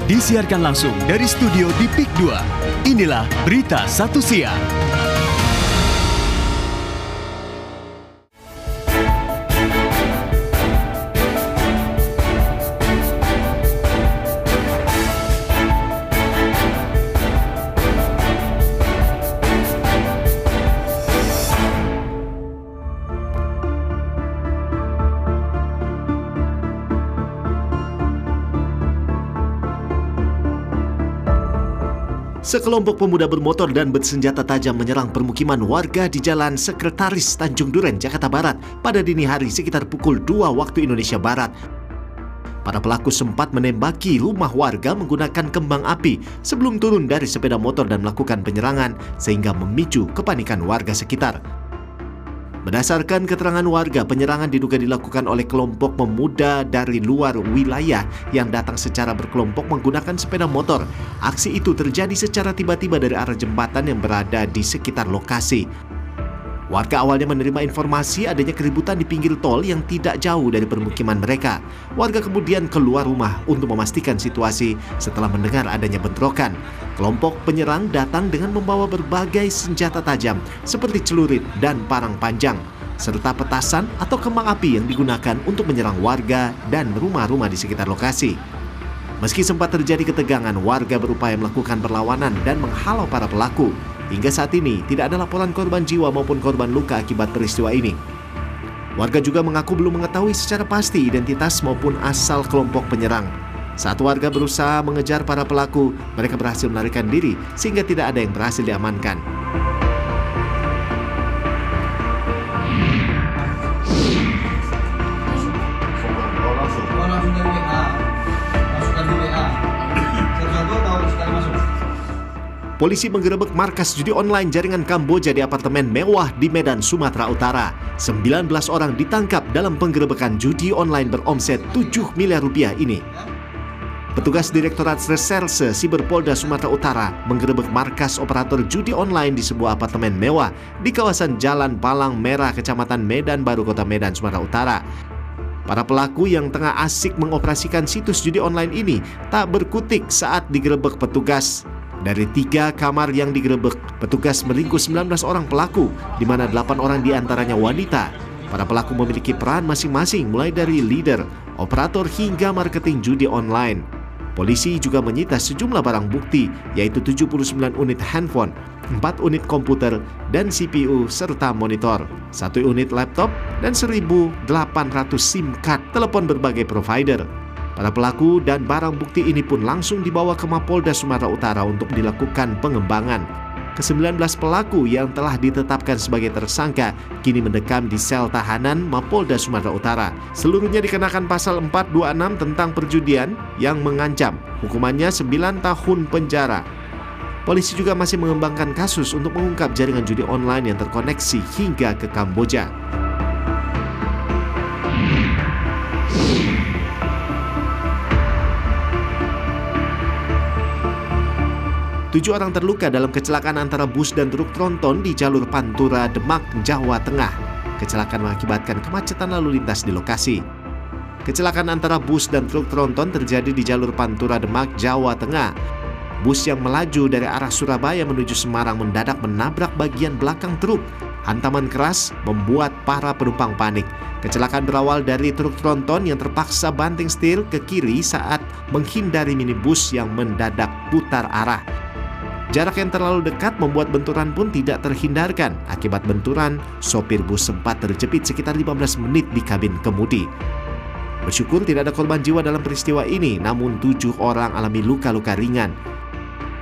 Disiarkan langsung dari studio di PIK 2. Inilah Berita 1 Siang. Sekelompok pemuda bermotor dan bersenjata tajam menyerang permukiman warga di Jalan Sekretaris Tanjung Duren, Jakarta Barat pada dini hari sekitar pukul 2 waktu Indonesia Barat. Para pelaku sempat menembaki rumah warga menggunakan kembang api sebelum turun dari sepeda motor dan melakukan penyerangan sehingga memicu kepanikan warga sekitar. Berdasarkan keterangan warga, penyerangan diduga dilakukan oleh kelompok pemuda dari luar wilayah yang datang secara berkelompok menggunakan sepeda motor. Aksi itu terjadi secara tiba-tiba dari arah jembatan yang berada di sekitar lokasi. Warga awalnya menerima informasi adanya keributan di pinggir tol yang tidak jauh dari permukiman mereka. Warga kemudian keluar rumah untuk memastikan situasi setelah mendengar adanya bentrokan. Kelompok penyerang datang dengan membawa berbagai senjata tajam seperti celurit dan parang panjang, serta petasan atau kembang api yang digunakan untuk menyerang warga dan rumah-rumah di sekitar lokasi. Meski sempat terjadi ketegangan, warga berupaya melakukan perlawanan dan menghalau para pelaku. Hingga saat ini tidak ada laporan korban jiwa maupun korban luka akibat peristiwa ini. Warga juga mengaku belum mengetahui secara pasti identitas maupun asal kelompok penyerang. Saat warga berusaha mengejar para pelaku, mereka berhasil melarikan diri sehingga tidak ada yang berhasil diamankan. Polisi menggerebek markas judi online jaringan Kamboja di apartemen mewah di Medan, Sumatera Utara. 19 orang ditangkap dalam penggerebekan judi online beromset 7 miliar rupiah ini. Petugas Direktorat Reserse Siber Polda Sumatera Utara menggerebek markas operator judi online di sebuah apartemen mewah di kawasan Jalan Palang Merah, Kecamatan Medan Baru, Kota Medan, Sumatera Utara. Para pelaku yang tengah asik mengoperasikan situs judi online ini tak berkutik saat digerebek petugas. Dari 3 kamar yang digerebek, petugas meringkus 19 orang pelaku, di mana 8 orang diantaranya wanita. Para pelaku memiliki peran masing-masing mulai dari leader, operator hingga marketing judi online. Polisi juga menyita sejumlah barang bukti, yaitu 79 unit handphone, 4 unit komputer dan CPU serta monitor, 1 unit laptop, dan 1.800 SIM card telepon berbagai provider. Para pelaku dan barang bukti ini pun langsung dibawa ke Mapolda Sumatera Utara untuk dilakukan pengembangan. Ke-19 pelaku yang telah ditetapkan sebagai tersangka kini mendekam di sel tahanan Mapolda Sumatera Utara. Seluruhnya dikenakan pasal 426 tentang perjudian yang mengancam hukumannya 9 tahun penjara. Polisi juga masih mengembangkan kasus untuk mengungkap jaringan judi online yang terkoneksi hingga ke Kamboja. Tujuh orang terluka dalam kecelakaan antara bus dan truk tronton di jalur Pantura, Demak, Jawa Tengah. Kecelakaan mengakibatkan kemacetan lalu lintas di lokasi. Kecelakaan antara bus dan truk tronton terjadi di jalur Pantura, Demak, Jawa Tengah. Bus yang melaju dari arah Surabaya menuju Semarang mendadak menabrak bagian belakang truk. Hantaman keras membuat para penumpang panik. Kecelakaan berawal dari truk tronton yang terpaksa banting setir ke kiri saat menghindari minibus yang mendadak putar arah. Jarak yang terlalu dekat membuat benturan pun tidak terhindarkan. Akibat benturan, sopir bus sempat terjepit sekitar 15 menit di kabin kemudi. Bersyukur tidak ada korban jiwa dalam peristiwa ini, namun 7 orang alami luka-luka ringan.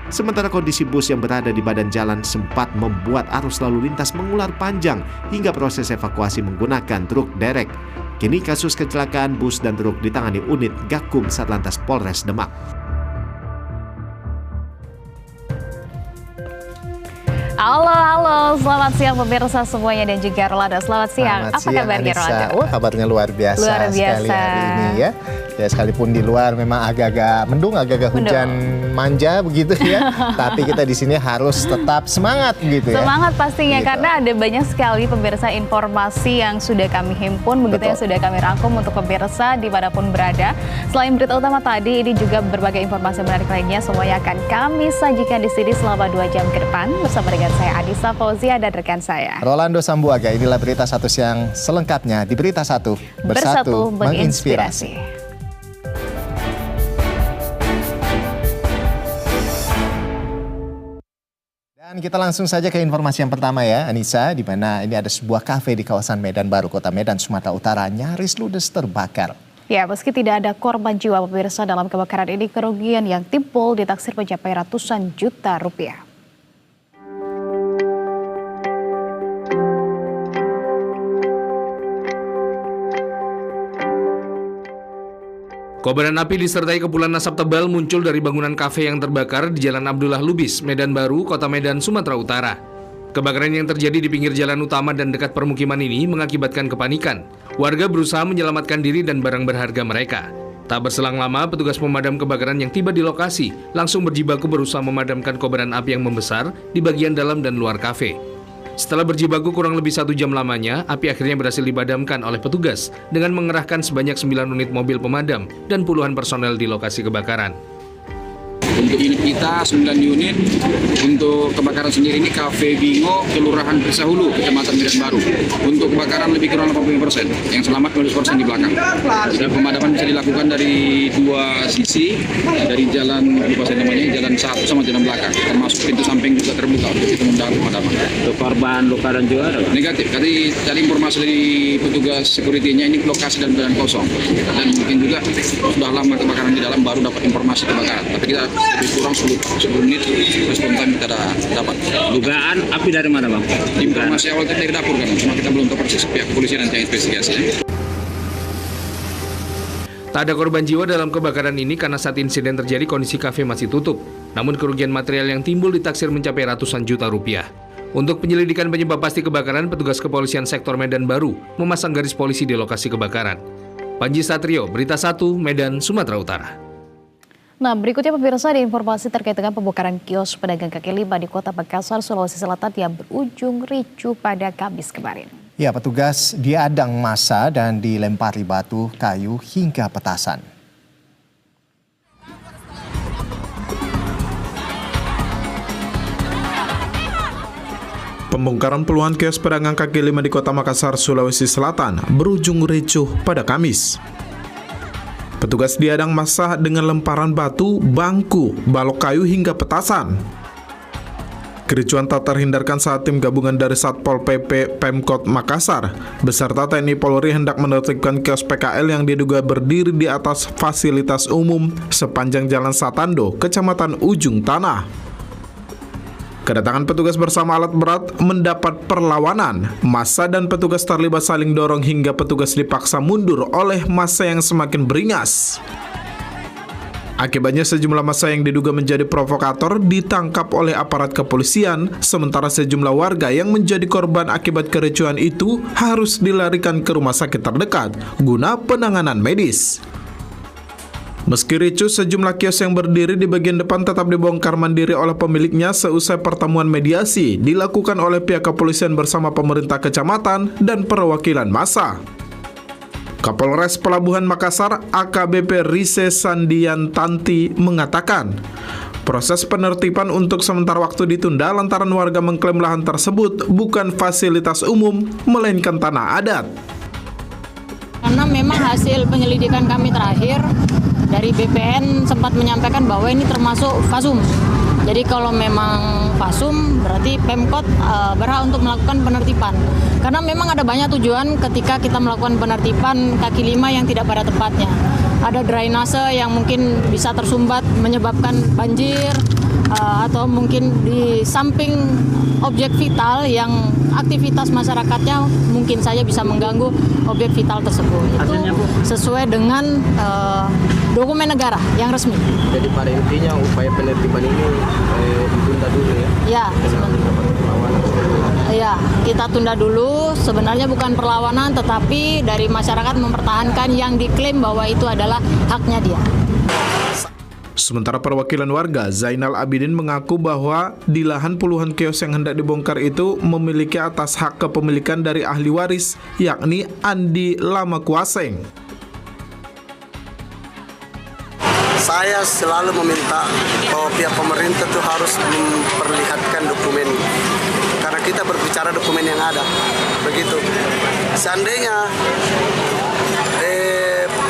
Sementara kondisi bus yang berada di badan jalan sempat membuat arus lalu lintas mengular panjang hingga proses evakuasi menggunakan truk derek. Kini kasus kecelakaan bus dan truk ditangani unit Gakum Satlantas Polres Demak. Halo, selamat siang pemirsa semuanya dan juga Rolando. Selamat siang. Apa kabarnya Rolando? Wah, kabarnya luar biasa sekali hari ini ya. Ya sekalipun di luar memang agak-agak mendung, agak-agak hujan manja begitu ya. Tapi kita di sini harus tetap semangat gitu ya. Semangat pastinya karena ada banyak sekali pemirsa informasi yang sudah kami himpun, begitu yang sudah kami rangkum untuk pemirsa dimanapun berada. Selain berita utama tadi, ini juga berbagai informasi menarik lainnya semuanya akan kami sajikan di sini selama 2 jam ke depan bersama dengan saya Adisa Fauzia dan rekan saya Rolando Sambuaga. Inilah berita 1 siang selengkapnya di Berita 1 Bersatu Menginspirasi. Dan kita langsung saja ke informasi yang pertama ya, Anissa, di mana ini ada sebuah kafe di kawasan Medan Baru, Kota Medan, Sumatera Utara, nyaris ludes terbakar. Ya, meski tidak ada korban jiwa pemirsa dalam kebakaran ini, kerugian yang timbul ditaksir mencapai ratusan juta rupiah. Kobaran api disertai kepulan asap tebal muncul dari bangunan kafe yang terbakar di Jalan Abdullah Lubis, Medan Baru, Kota Medan, Sumatera Utara. Kebakaran yang terjadi di pinggir jalan utama dan dekat permukiman ini mengakibatkan kepanikan. Warga berusaha menyelamatkan diri dan barang berharga mereka. Tak berselang lama, petugas pemadam kebakaran yang tiba di lokasi langsung berjibaku berusaha memadamkan kobaran api yang membesar di bagian dalam dan luar kafe. Setelah berjibaku kurang lebih 1 jam lamanya, api akhirnya berhasil dipadamkan oleh petugas dengan mengerahkan sebanyak 9 unit mobil pemadam dan puluhan personel di lokasi kebakaran. Untuk unit kita 9 unit, untuk kebakaran sendiri ini Cafe Bingo, Kelurahan Persahulu, Kecamatan Medan Baru. Untuk kebakaran lebih kurang 85%, yang selamat 15% di belakang. Dan pemadaman bisa dilakukan dari 2 sisi, dari jalan, lupa saya namanya, jalan 1 sama jalan belakang. Termasuk pintu samping juga terbuka untuk itu mendapatkan pemadaman. Untuk korban luka dan juga ada? Negatif, tadi informasi dari petugas security-nya ini lokasi dan badan kosong. Dan mungkin juga sudah lama kebakaran di dalam baru dapat informasi kebakaran. Tapi kita lebih kurang 10 menit respon time kita dapat. Dugaan api dari mana, Bang? Informasi awal kita dari dapur kan, cuma kita belum tahu persis, pihak polisi nanti yang investigasi. Tak ada korban jiwa dalam kebakaran ini karena saat insiden terjadi kondisi kafe masih tutup. Namun kerugian material yang timbul ditaksir mencapai ratusan juta rupiah. Untuk penyelidikan penyebab pasti kebakaran, petugas kepolisian sektor Medan Baru memasang garis polisi di lokasi kebakaran. Panji Satrio, Berita 1, Medan, Sumatera Utara. Nah, berikutnya pemirsa ada informasi terkait dengan pembongkaran kios pedagang kaki lima di Kota Makassar, Sulawesi Selatan yang berujung ricuh pada Kamis kemarin. Ya, petugas diadang massa dan dilempari batu, kayu hingga petasan. Pembongkaran puluhan kios pedagang kaki lima di Kota Makassar, Sulawesi Selatan berujung ricuh pada Kamis. Petugas diadang massa dengan lemparan batu, bangku, balok kayu hingga petasan. Kericuan tak terhindarkan saat tim gabungan dari Satpol PP Pemkot Makassar beserta TNI Polri hendak menertibkan kios PKL yang diduga berdiri di atas fasilitas umum sepanjang Jalan Satando, Kecamatan Ujung Tanah. Kedatangan petugas bersama alat berat mendapat perlawanan. Massa dan petugas terlibat saling dorong hingga petugas dipaksa mundur oleh massa yang semakin beringas. Akibatnya sejumlah massa yang diduga menjadi provokator ditangkap oleh aparat kepolisian, sementara sejumlah warga yang menjadi korban akibat kericuhan itu harus dilarikan ke rumah sakit terdekat guna penanganan medis. Meski ricuh, sejumlah kios yang berdiri di bagian depan tetap dibongkar mandiri oleh pemiliknya seusai pertemuan mediasi dilakukan oleh pihak kepolisian bersama pemerintah kecamatan dan perwakilan massa. Kapolres Pelabuhan Makassar AKBP Rise Sandiantanti mengatakan, proses penertiban untuk sementara waktu ditunda lantaran warga mengklaim lahan tersebut bukan fasilitas umum, melainkan tanah adat. Karena memang hasil penyelidikan kami terakhir dari BPN sempat menyampaikan bahwa ini termasuk fasum. Jadi kalau memang fasum berarti Pemkot berhak untuk melakukan penertiban. Karena memang ada banyak tujuan ketika kita melakukan penertiban kaki lima yang tidak pada tempatnya. Ada drainase yang mungkin bisa tersumbat menyebabkan banjir, atau mungkin di samping objek vital yang aktivitas masyarakatnya mungkin saja bisa mengganggu objek vital tersebut. Itu sesuai dengan dokumen negara yang resmi. Jadi pada intinya upaya penertiban ini ditunda dulu ya? Ya, ya, kita tunda dulu. Sebenarnya bukan perlawanan, tetapi dari masyarakat mempertahankan yang diklaim bahwa itu adalah haknya dia. Sementara perwakilan warga, Zainal Abidin mengaku bahwa di lahan puluhan kios yang hendak dibongkar itu memiliki atas hak kepemilikan dari ahli waris, yakni Andi Lamakuaseng. Saya selalu meminta bahwa pihak pemerintah itu harus memperlihatkan dokumen, karena kita berbicara dokumen yang ada. Begitu. Seandainya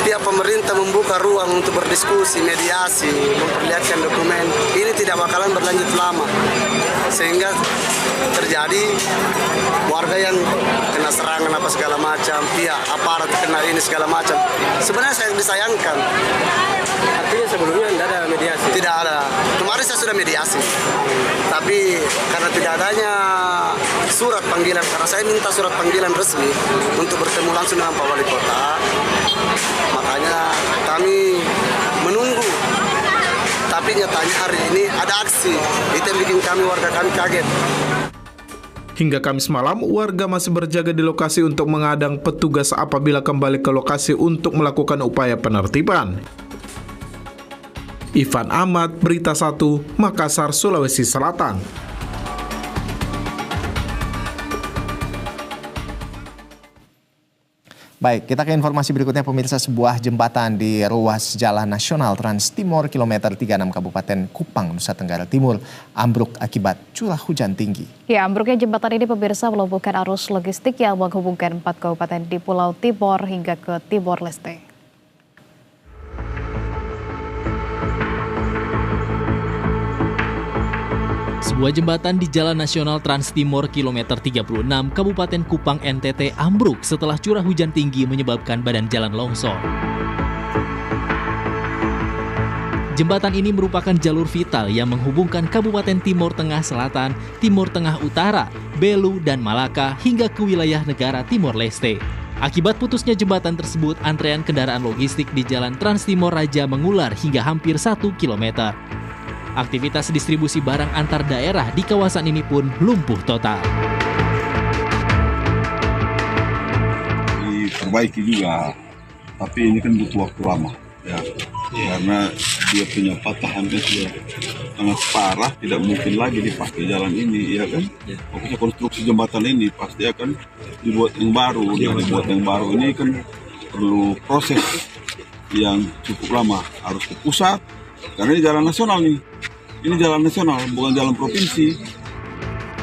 pihak pemerintah membuka ruang untuk berdiskusi, mediasi, memperlihatkan dokumen, ini tidak bakalan berlanjut lama. Sehingga terjadi warga yang kena serangan apa segala macam, pihak aparat kena ini segala macam. Sebenarnya saya disayangkan. Artinya sebelumnya tidak ada mediasi? Tidak ada. Kemarin saya sudah mediasi. Tapi karena tidak adanya surat panggilan, karena saya minta surat panggilan resmi untuk bertemu langsung dengan Pak Wali Kota, makanya kami menunggu. Tapi nyatanya hari ini ada aksi. Itu yang bikin kami, warga kami kaget. Hingga Kamis malam, warga masih berjaga di lokasi untuk mengadang petugas apabila kembali ke lokasi untuk melakukan upaya penertiban. Ivan Ahmad, Berita 1, Makassar, Sulawesi Selatan. Baik, kita ke informasi berikutnya pemirsa. Sebuah jembatan di ruas Jalan Nasional Trans Timor kilometer 36 Kabupaten Kupang, Nusa Tenggara Timur ambruk akibat curah hujan tinggi. Ya, ambruknya jembatan ini pemirsa melumpuhkan arus logistik yang menghubungkan 4 kabupaten di Pulau Timor hingga ke Timor Leste. Sebuah jembatan di Jalan Nasional Trans Timor kilometer 36 Kabupaten Kupang NTT ambruk setelah curah hujan tinggi menyebabkan badan jalan longsor. Jembatan ini merupakan jalur vital yang menghubungkan Kabupaten Timor Tengah Selatan, Timor Tengah Utara, Belu, dan Malaka hingga ke wilayah negara Timor Leste. Akibat putusnya jembatan tersebut, antrean kendaraan logistik di Jalan Trans Timor Raja mengular hingga hampir 1 km. Aktivitas distribusi barang antar daerah di kawasan ini pun lumpuh total. Diperbaiki juga, tapi ini kan butuh waktu lama, ya. Karena dia punya patahannya sudah sangat parah, tidak mungkin lagi dipakai jalan ini, ya kan? Pokoknya konstruksi jembatan ini pasti akan dibuat yang baru, dibuat yang baru ini kan perlu proses yang cukup lama, harus ke pusat. Karena ini jalan nasional nih. Ini jalan nasional, bukan jalan provinsi.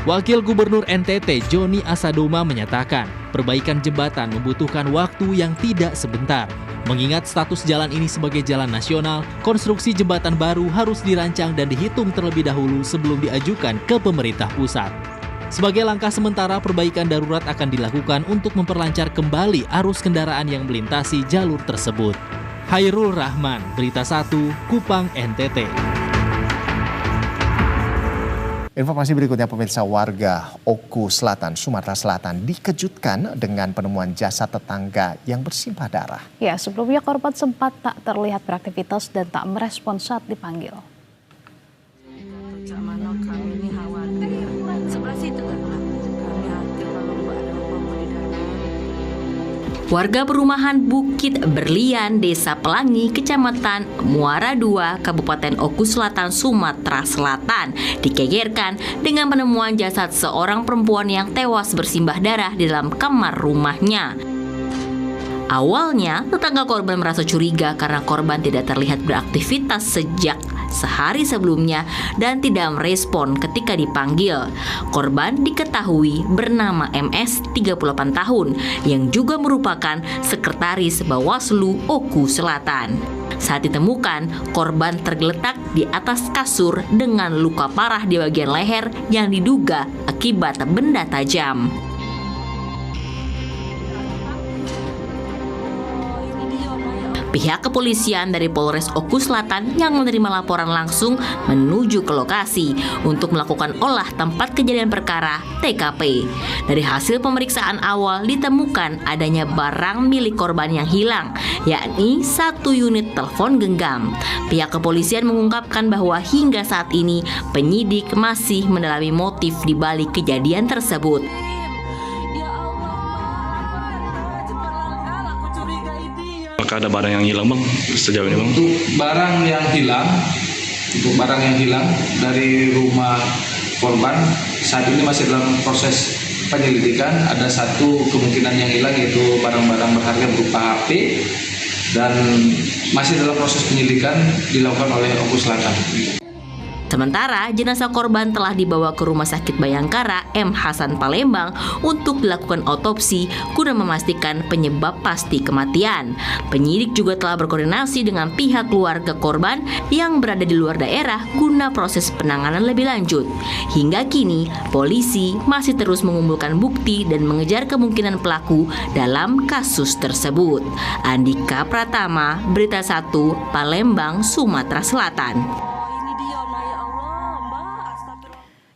Wakil Gubernur NTT Joni Asadoma menyatakan, perbaikan jembatan membutuhkan waktu yang tidak sebentar. Mengingat status jalan ini sebagai jalan nasional, konstruksi jembatan baru harus dirancang dan dihitung terlebih dahulu sebelum diajukan ke pemerintah pusat. Sebagai langkah sementara, perbaikan darurat akan dilakukan untuk memperlancar kembali arus kendaraan yang melintasi jalur tersebut. Hairul Rahman, Berita 1, Kupang, NTT. Informasi berikutnya pemirsa, warga Oku Selatan, Sumatera Selatan dikejutkan dengan penemuan jasad tetangga yang bersimbah darah. Ya, sebelumnya korban sempat tak terlihat beraktivitas dan tak merespon saat dipanggil. Warga perumahan Bukit Berlian, Desa Pelangi, Kecamatan Muara II, Kabupaten Oku Selatan, Sumatera Selatan, digegerkan dengan penemuan jasad seorang perempuan yang tewas bersimbah darah di dalam kamar rumahnya. Awalnya, tetangga korban merasa curiga karena korban tidak terlihat beraktivitas sejak sehari sebelumnya dan tidak merespon ketika dipanggil. Korban diketahui bernama MS, 38 tahun, yang juga merupakan sekretaris Bawaslu Oku Selatan. Saat ditemukan, korban tergeletak di atas kasur dengan luka parah di bagian leher yang diduga akibat benda tajam. Pihak kepolisian dari Polres Oku Selatan yang menerima laporan langsung menuju ke lokasi untuk melakukan olah tempat kejadian perkara TKP. Dari hasil pemeriksaan awal ditemukan adanya barang milik korban yang hilang, yakni 1 unit telepon genggam. Pihak kepolisian mengungkapkan bahwa hingga saat ini penyidik masih mendalami motif di balik kejadian tersebut. Apakah ada barang yang hilang, Bang, sejauh ini, Bang? Untuk barang yang hilang dari rumah korban saat ini masih dalam proses penyelidikan. Ada satu kemungkinan yang hilang, yaitu barang-barang berharga berupa HP, dan masih dalam proses penyelidikan dilakukan oleh Oku Selatan. Sementara jenazah korban telah dibawa ke Rumah Sakit Bayangkara M. Hasan Palembang untuk dilakukan otopsi guna memastikan penyebab pasti kematian. Penyidik juga telah berkoordinasi dengan pihak keluarga korban yang berada di luar daerah guna proses penanganan lebih lanjut. Hingga kini, polisi masih terus mengumpulkan bukti dan mengejar kemungkinan pelaku dalam kasus tersebut. Andika Pratama, Berita 1, Palembang, Sumatera Selatan.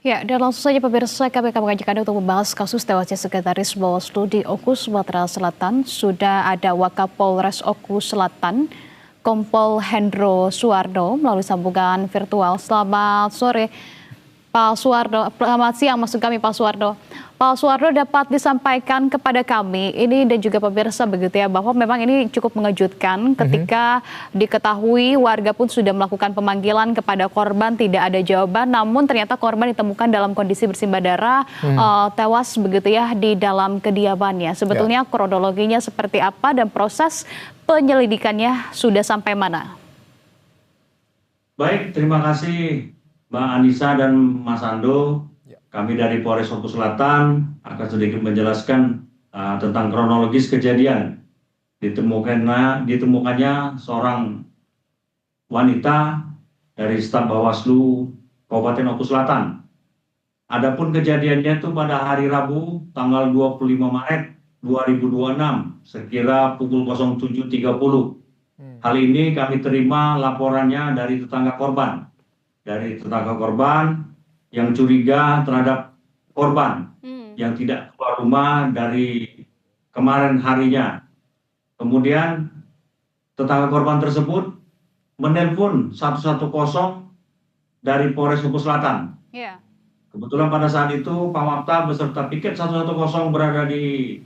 Ya, dan langsung saja pemirsa, kami akan mengajak Anda untuk membahas kasus tewasnya Sekretaris Bawaslu di Oku, Sumatera Selatan. Sudah ada Wakapolres Oku Selatan, Kompol Hendro Suwardo, melalui sambungan virtual. Selamat sore, Pak Suwardo. Selamat siang, maksud kami, Pak Suwardo. Pak Suwardo, dapat disampaikan kepada kami ini dan juga pemirsa begitu ya, bahwa memang ini cukup mengejutkan ketika diketahui warga pun sudah melakukan pemanggilan kepada korban, tidak ada jawaban, namun ternyata korban ditemukan dalam kondisi bersimbah darah, tewas begitu ya di dalam kediamannya. Sebetulnya kronologinya seperti apa dan proses penyelidikannya sudah sampai mana? Baik, terima kasih Mbak Anissa dan Mas Ando. Kami dari Polres Oku Selatan akan sedikit menjelaskan tentang kronologis kejadian. Ditemukannya seorang wanita dari staf Bawaslu Kabupaten Oku Selatan. Adapun kejadiannya itu pada hari Rabu tanggal 25 Maret 2026 sekira pukul 07.30. Hal ini kami terima laporannya dari tetangga korban. Dari tetangga korban yang curiga terhadap korban yang tidak keluar rumah dari kemarin harinya. Kemudian tetangga korban tersebut menelpon 110 dari Polres Oku Selatan. Kebetulan pada saat itu Pamapta beserta piket 110 berada di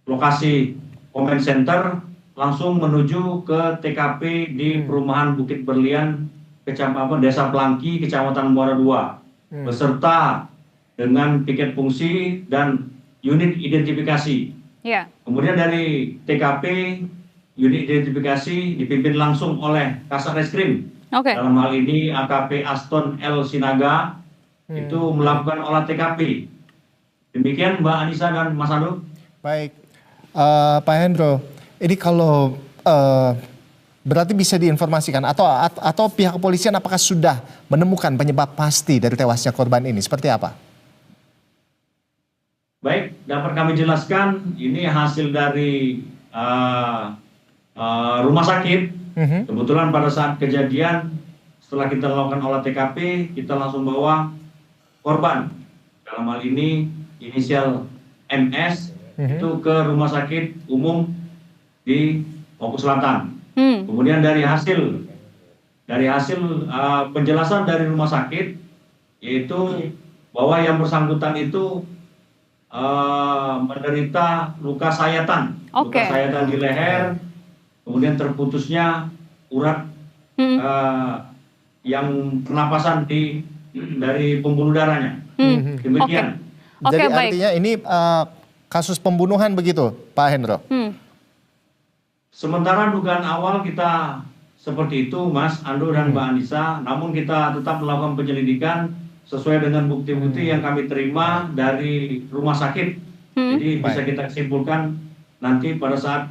lokasi Comment Center, langsung menuju ke TKP di perumahan Bukit Berlian, Desa Pelangki, Kecamatan Muara II, beserta dengan piket fungsi dan unit identifikasi. Kemudian dari TKP, unit identifikasi dipimpin langsung oleh Kasat Reskrim. Dalam hal ini AKP Aston L. Sinaga itu melakukan olah TKP. Demikian Mbak Anissa dan Mas Ando. Baik, Pak Hendro, ini kalau berarti bisa diinformasikan atau pihak kepolisian apakah sudah menemukan penyebab pasti dari tewasnya korban ini? Seperti apa? Baik, dapat kami jelaskan ini hasil dari rumah sakit. Kebetulan pada saat kejadian setelah kita lakukan olah TKP, kita langsung bawa korban. Dalam hal ini inisial MS itu ke rumah sakit umum di Oku Selatan. Kemudian dari hasil penjelasan dari rumah sakit, yaitu bahwa yang bersangkutan itu menderita luka sayatan, luka sayatan di leher, kemudian terputusnya urat yang pernapasan dari pembuluh darahnya. Demikian. Jadi artinya ini kasus pembunuhan begitu, Pak Hendro? Sementara dugaan awal kita seperti itu, Mas Ando dan Mbak Anissa, namun kita tetap melakukan penyelidikan sesuai dengan bukti-bukti yang kami terima dari rumah sakit. Jadi bisa kita simpulkan nanti pada saat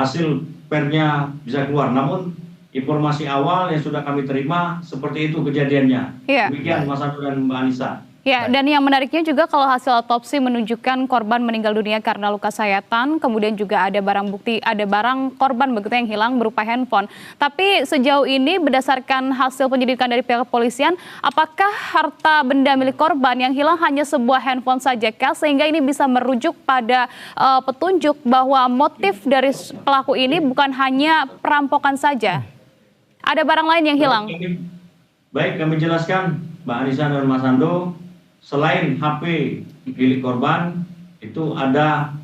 hasil pernya bisa keluar. Namun informasi awal yang sudah kami terima seperti itu kejadiannya. Demikian Mas Ando dan Mbak Anissa. Ya, dan yang menariknya juga kalau hasil otopsi menunjukkan korban meninggal dunia karena luka sayatan, kemudian juga ada barang bukti, ada barang korban begitu yang hilang berupa handphone. Tapi sejauh ini berdasarkan hasil penyelidikan dari pihak kepolisian, apakah harta benda milik korban yang hilang hanya sebuah handphone saja kah, sehingga ini bisa merujuk pada petunjuk bahwa motif dari pelaku ini bukan hanya perampokan saja? Ada barang lain yang hilang? Baik, kami jelaskan Mbak Anissa dan Mas Ando. Selain HP milik korban, itu ada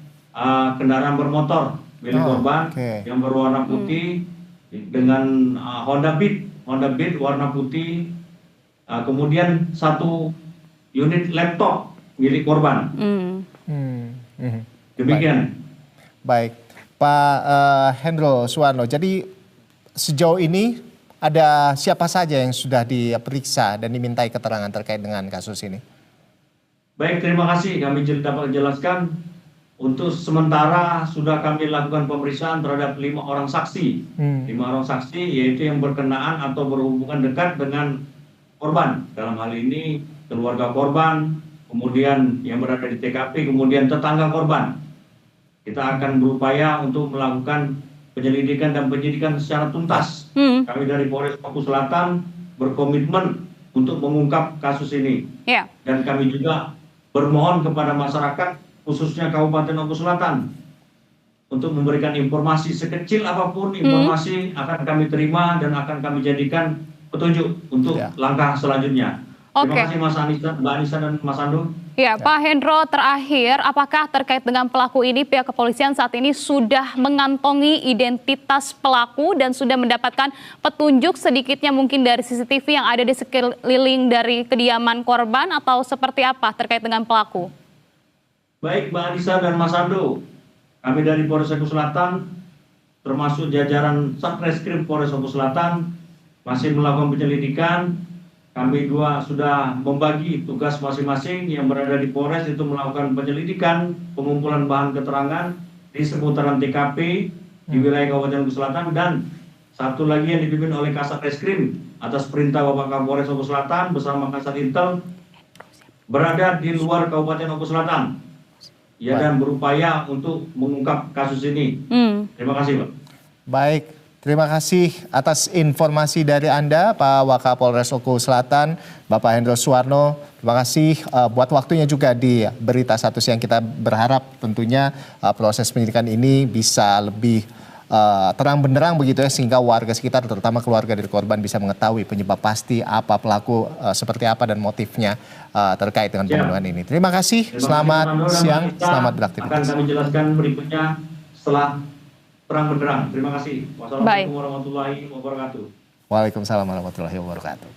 kendaraan bermotor milik korban yang berwarna putih dengan Honda Beat warna putih. Kemudian 1 unit laptop milik korban. Demikian. Baik, Pak Hendro Suwarno. Jadi sejauh ini ada siapa saja yang sudah diperiksa dan dimintai keterangan terkait dengan kasus ini? Baik, terima kasih. Kami dapat jelaskan untuk sementara sudah kami lakukan pemeriksaan terhadap 5 orang saksi. 5 orang saksi yaitu yang berkenaan atau berhubungan dekat dengan korban. Dalam hal ini keluarga korban, kemudian yang berada di TKP, kemudian tetangga korban. Kita akan berupaya untuk melakukan penyelidikan dan penyidikan secara tuntas. Kami dari Polres Maluku Selatan berkomitmen untuk mengungkap kasus ini. Dan kami juga bermohon kepada masyarakat, khususnya Kabupaten Maluku Selatan, untuk memberikan informasi sekecil apapun, informasi akan kami terima dan akan kami jadikan petunjuk untuk langkah selanjutnya. Terima kasih Mas Anissa, Mbak Anissa dan Mas Ando. Ya, Pak Hendro, terakhir, apakah terkait dengan pelaku ini pihak kepolisian saat ini sudah mengantongi identitas pelaku dan sudah mendapatkan petunjuk sedikitnya mungkin dari CCTV yang ada di sekeliling dari kediaman korban, atau seperti apa terkait dengan pelaku? Baik, Mbak Anissa dan Mas Ando, kami dari Polres Maluku Selatan, termasuk jajaran Satreskrim Polres Maluku Selatan, masih melakukan penyelidikan. Kami sudah membagi tugas masing-masing yang berada di Polres itu melakukan penyelidikan, pengumpulan bahan keterangan di seputaran TKP di wilayah Kabupaten Maluku Selatan, dan satu lagi yang dipimpin oleh Kasat Reskrim atas perintah Bapak Kapolres Maluku Selatan bersama Kasat Intel berada di luar Kabupaten Maluku Selatan. Ya, dan berupaya untuk mengungkap kasus ini. Terima kasih, Pak. Baik. Terima kasih atas informasi dari Anda, Pak Wakapolres Maluku Selatan, Bapak Hendro Suwarno. Terima kasih buat waktunya juga di Berita Satu Siang. Kita berharap tentunya proses penyidikan ini bisa lebih terang benderang begitu ya, sehingga warga sekitar, terutama keluarga dari korban, bisa mengetahui penyebab pasti apa pelaku, seperti apa dan motifnya terkait dengan pembunuhan ini. Terima kasih, selamat siang, selamat beraktivitas. Akan kami jelaskan berikutnya setelah terang benderang. Terima kasih. Wassalamualaikum warahmatullahi wabarakatuh. Waalaikumsalam warahmatullahi wabarakatuh.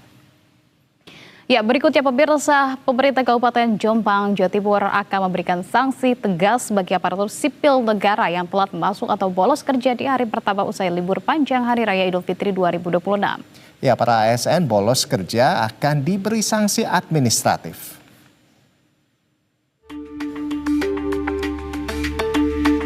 Ya, berikutnya pemirsa, pemerintah Kabupaten Jombang, Jawa Timur akan memberikan sanksi tegas bagi aparatur sipil negara yang telat masuk atau bolos kerja di hari pertama usai libur panjang Hari Raya Idul Fitri 2026. Ya, para ASN bolos kerja akan diberi sanksi administratif.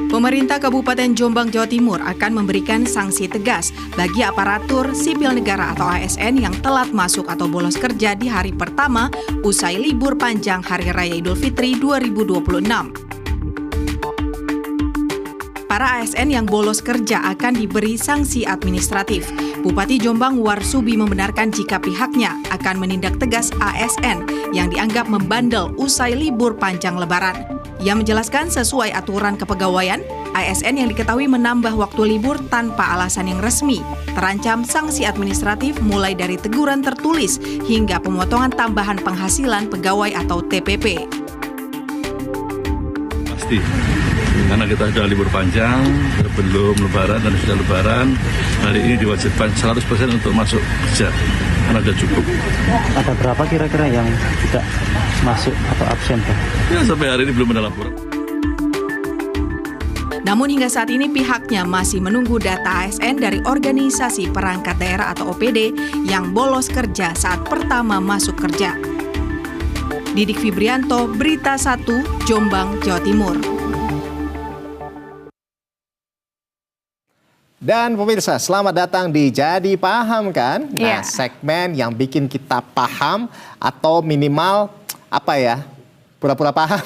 Pemerintah Kabupaten Jombang, Jawa Timur akan memberikan sanksi tegas bagi aparatur sipil negara atau ASN yang telat masuk atau bolos kerja di hari pertama usai libur panjang Hari Raya Idul Fitri 2026. Para ASN yang bolos kerja akan diberi sanksi administratif. Bupati Jombang Warsubi membenarkan jika pihaknya akan menindak tegas ASN yang dianggap membandel usai libur panjang Lebaran. Ia menjelaskan sesuai aturan kepegawaian, ASN yang diketahui menambah waktu libur tanpa alasan yang resmi terancam sanksi administratif mulai dari teguran tertulis hingga pemotongan tambahan penghasilan pegawai atau TPP. Pasti, karena kita sudah libur panjang, belum Lebaran dan sudah Lebaran, hari ini diwajibkan 100% untuk masuk kerja. Karena sudah cukup. Ada berapa kira-kira yang tidak masuk atau absen, Pak? Ya, sampai hari ini belum ada laporan. Namun hingga saat ini pihaknya masih menunggu data ASN dari organisasi perangkat daerah atau OPD yang bolos kerja saat pertama masuk kerja. Didik Fibrianto, Berita 1, Jombang, Jawa Timur. Dan pemirsa, selamat datang di Jadi Paham Kan? Nah, segmen yang bikin kita paham atau minimal apa ya, pura-pura paham.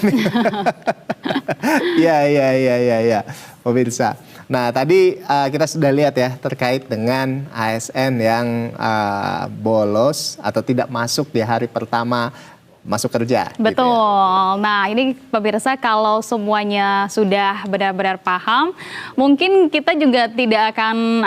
Ya, pemirsa. Nah, tadi kita sudah lihat ya terkait dengan ASN yang bolos atau tidak masuk di hari pertama masuk kerja. Betul. Gitu ya. Nah, ini pemirsa, kalau semuanya sudah benar-benar paham, mungkin kita juga tidak akan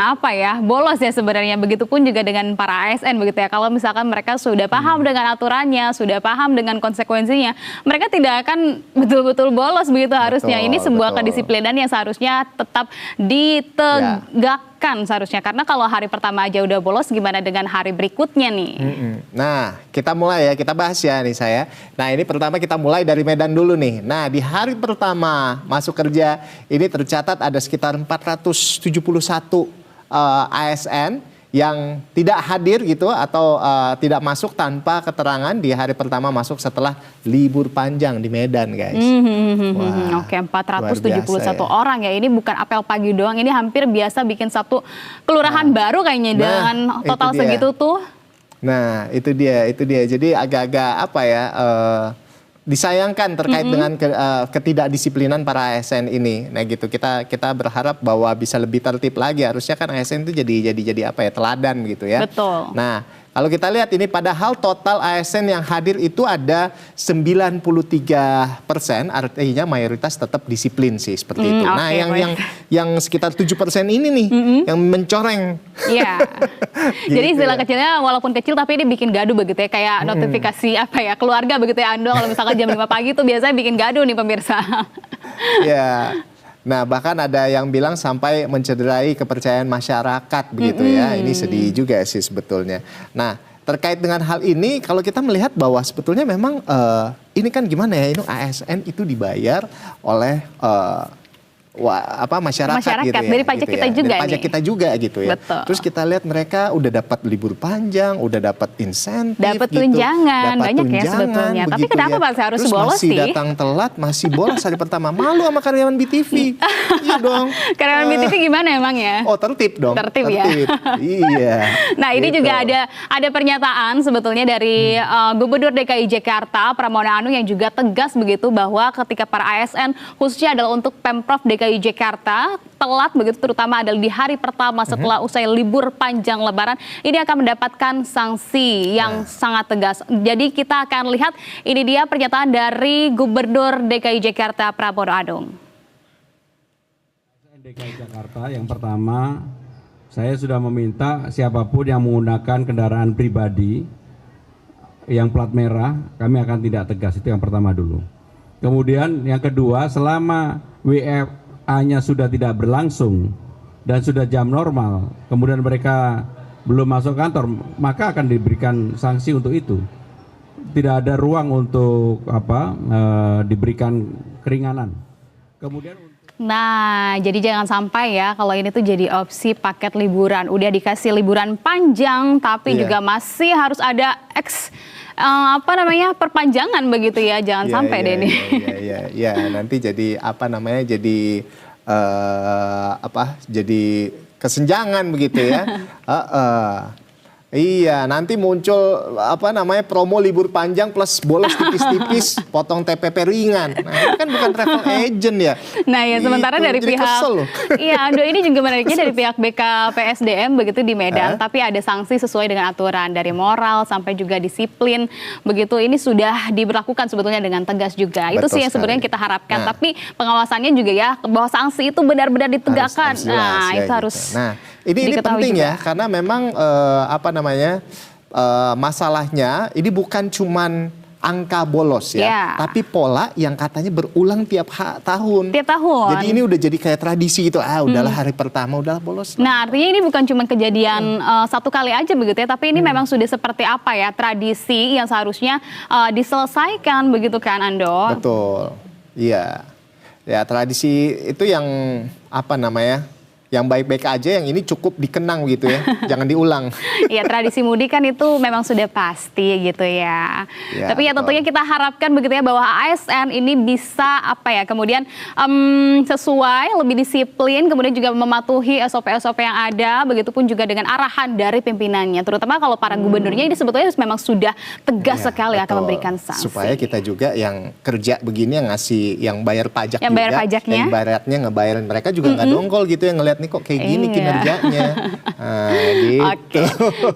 bolos ya sebenarnya. Begitupun juga dengan para ASN begitu ya. Kalau misalkan mereka sudah paham dengan aturannya, sudah paham dengan konsekuensinya, mereka tidak akan betul-betul bolos begitu harusnya. Ini sebuah kedisiplinan yang seharusnya tetap ditegakkan seharusnya, karena kalau hari pertama aja udah bolos, gimana dengan hari berikutnya nih? Nah, kita mulai ya, kita bahas ya nih saya. Nah, ini pertama kita mulai dari Medan dulu nih. Nah, di hari pertama masuk kerja ini tercatat ada sekitar 471 ASN yang tidak hadir gitu atau tidak masuk tanpa keterangan di hari pertama masuk setelah libur panjang di Medan, guys. Oke, 471 orang ya. Ini bukan apel pagi doang, ini hampir biasa bikin satu kelurahan baru kayaknya dengan total segitu tuh. Nah, itu dia. Jadi agak-agak disayangkan terkait dengan ketidakdisiplinan para ASN ini. Nah gitu, kita berharap bahwa bisa lebih tertib lagi. Harusnya kan ASN itu jadi teladan gitu ya. Betul. Nah, kalau kita lihat ini padahal total ASN yang hadir itu ada 93%, artinya mayoritas tetap disiplin sih seperti itu. Nah, yang sekitar 7% ini nih yang mencoreng. Iya. Jadi istilah kecilnya walaupun kecil tapi ini bikin gaduh begitu ya, kayak notifikasi keluarga begitu ya Ando, kalau misalkan jam 5 pagi tuh biasanya bikin gaduh nih pemirsa. Ya. Nah, bahkan ada yang bilang sampai mencederai kepercayaan masyarakat begitu ya. Ini sedih juga sih sebetulnya. Nah, terkait dengan hal ini, kalau kita melihat bahwa sebetulnya memang ini kan gimana ya, ini ASN itu dibayar oleh masyarakat gitu ya, dari pajak kita juga dari pajak kita juga gitu ya. Betul. Terus kita lihat mereka udah dapat libur panjang, udah dapat insentif, dapat tunjangan, banyak ya sebetulnya. Tapi kenapa masih harus bolos sih? Masih datang telat, masih bolos hari pertama. Malu sama karyawan BTV. Iya dong. Karyawan BTV gimana emang ya? Oh, tertib dong. Tertib ya. Iya. Nah, ini juga ada pernyataan sebetulnya dari Gubernur DKI Jakarta Pramono Anung yang juga tegas begitu bahwa ketika para ASN khususnya adalah untuk Pemprov DKI Jakarta telat begitu, terutama adalah di hari pertama setelah usai libur panjang Lebaran, ini akan mendapatkan sanksi yang sangat tegas. Jadi kita akan lihat, ini dia pernyataan dari Gubernur DKI Jakarta Pramono Anung. DKI Jakarta yang pertama, saya sudah meminta siapapun yang menggunakan kendaraan pribadi yang plat merah, kami akan tidak tegas. Itu yang pertama dulu. Kemudian yang kedua, selama WFA-nya sudah tidak berlangsung dan sudah jam normal, kemudian mereka belum masuk kantor, maka akan diberikan sanksi untuk itu. Tidak ada ruang untuk diberikan keringanan. Kemudian Nah, jadi jangan sampai ya kalau ini tuh jadi opsi paket liburan. Udah dikasih liburan panjang, tapi juga masih harus ada perpanjangan begitu ya. Jangan sampai deh nih. Iya, nanti jadi jadi kesenjangan begitu ya. Iya, nanti muncul promo libur panjang plus bolos tipis-tipis, potong TPP ringan. Nah, ini kan bukan travel agent ya. Nah, ya sementara dari pihak Ando ini juga menariknya dari pihak BKPSDM begitu di Medan, tapi ada sanksi sesuai dengan aturan dari moral sampai juga disiplin. Begitu ini sudah diberlakukan sebetulnya dengan tegas juga. Itu sih yang sebenarnya kita harapkan. Tapi pengawasannya juga ya bahwa sanksi itu benar-benar ditegakkan. Itu harus. Nah, ini penting juga ya, karena memang masalahnya ini bukan cuman angka bolos ya, tapi pola yang katanya berulang tiap tahun. Tiap tahun. Jadi ini udah jadi kayak tradisi gitu. Udahlah hari pertama udah bolos. Nah, artinya ini bukan cuma kejadian satu kali aja begitu ya, tapi ini memang sudah seperti tradisi yang seharusnya diselesaikan begitu kan, Ando? Betul. Iya. Ya, tradisi itu yang Yang baik-baik aja, yang ini cukup dikenang gitu ya, jangan diulang. Ya, tradisi mudik kan itu memang sudah pasti gitu ya. Tapi ya tentunya kita harapkan begitu ya bahwa ASN ini bisa kemudian sesuai, lebih disiplin, kemudian juga mematuhi SOP-SOP yang ada, begitupun juga dengan arahan dari pimpinannya. Terutama kalau para gubernurnya ini sebetulnya memang sudah tegas sekali akan memberikan sanksi. Supaya kita juga yang kerja begini, yang ngasih, yang bayar pajak yang juga, bayar pajaknya, yang ibaratnya ngebayarin mereka juga nggak dongkol gitu ya, ngeliat nih kok kayak gini kinerjanya. Gitu.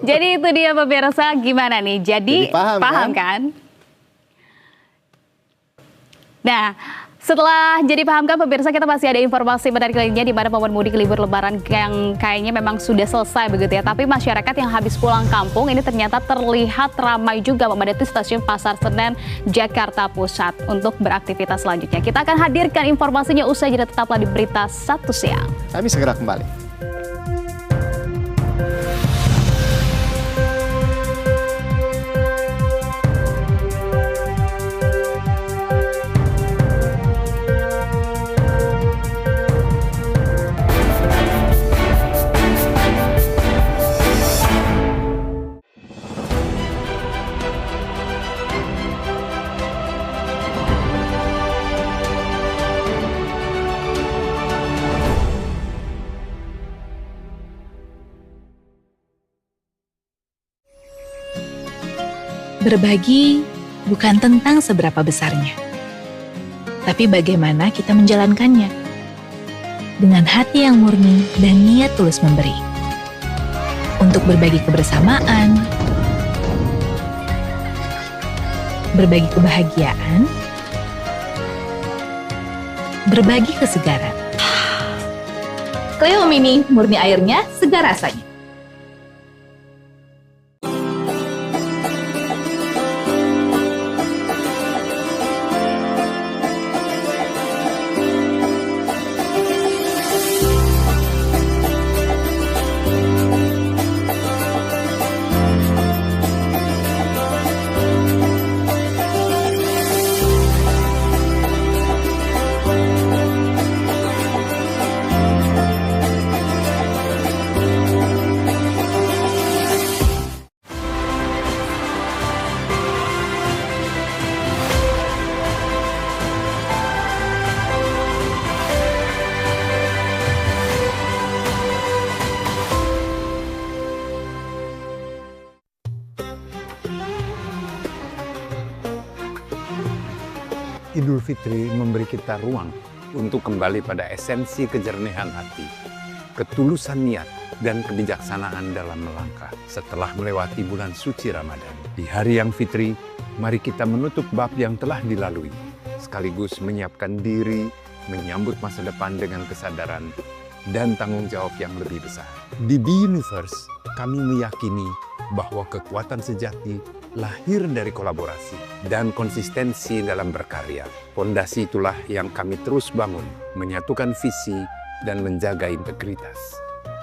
Jadi itu dia pemirsa, gimana nih? Jadi paham kan? Nah, setelah jadi paham kan pemirsa, kita masih ada informasi menarik lainnya di mana momen mudik libur lebaran yang kayaknya memang sudah selesai begitu ya. Tapi masyarakat yang habis pulang kampung ini ternyata terlihat ramai juga memadati stasiun Pasar Senen, Jakarta Pusat untuk beraktivitas selanjutnya. Kita akan hadirkan informasinya usai jeda, tetaplah di Berita 1 Siang. Kami segera kembali. Berbagi bukan tentang seberapa besarnya, tapi bagaimana kita menjalankannya dengan hati yang murni dan niat tulus memberi. Untuk berbagi kebersamaan, berbagi kebahagiaan, berbagi kesegaran. Cleo Mini, murni airnya, segar rasanya. Idul Fitri memberi kita ruang untuk kembali pada esensi kejernihan hati, ketulusan niat, dan kebijaksanaan dalam melangkah setelah melewati bulan suci Ramadan. Di hari yang fitri, mari kita menutup bab yang telah dilalui, sekaligus menyiapkan diri menyambut masa depan dengan kesadaran dan tanggung jawab yang lebih besar. Di B-Universe, kami meyakini bahwa kekuatan sejati lahir dari kolaborasi dan konsistensi dalam berkarya. Pondasi itulah yang kami terus bangun, menyatukan visi dan menjaga integritas.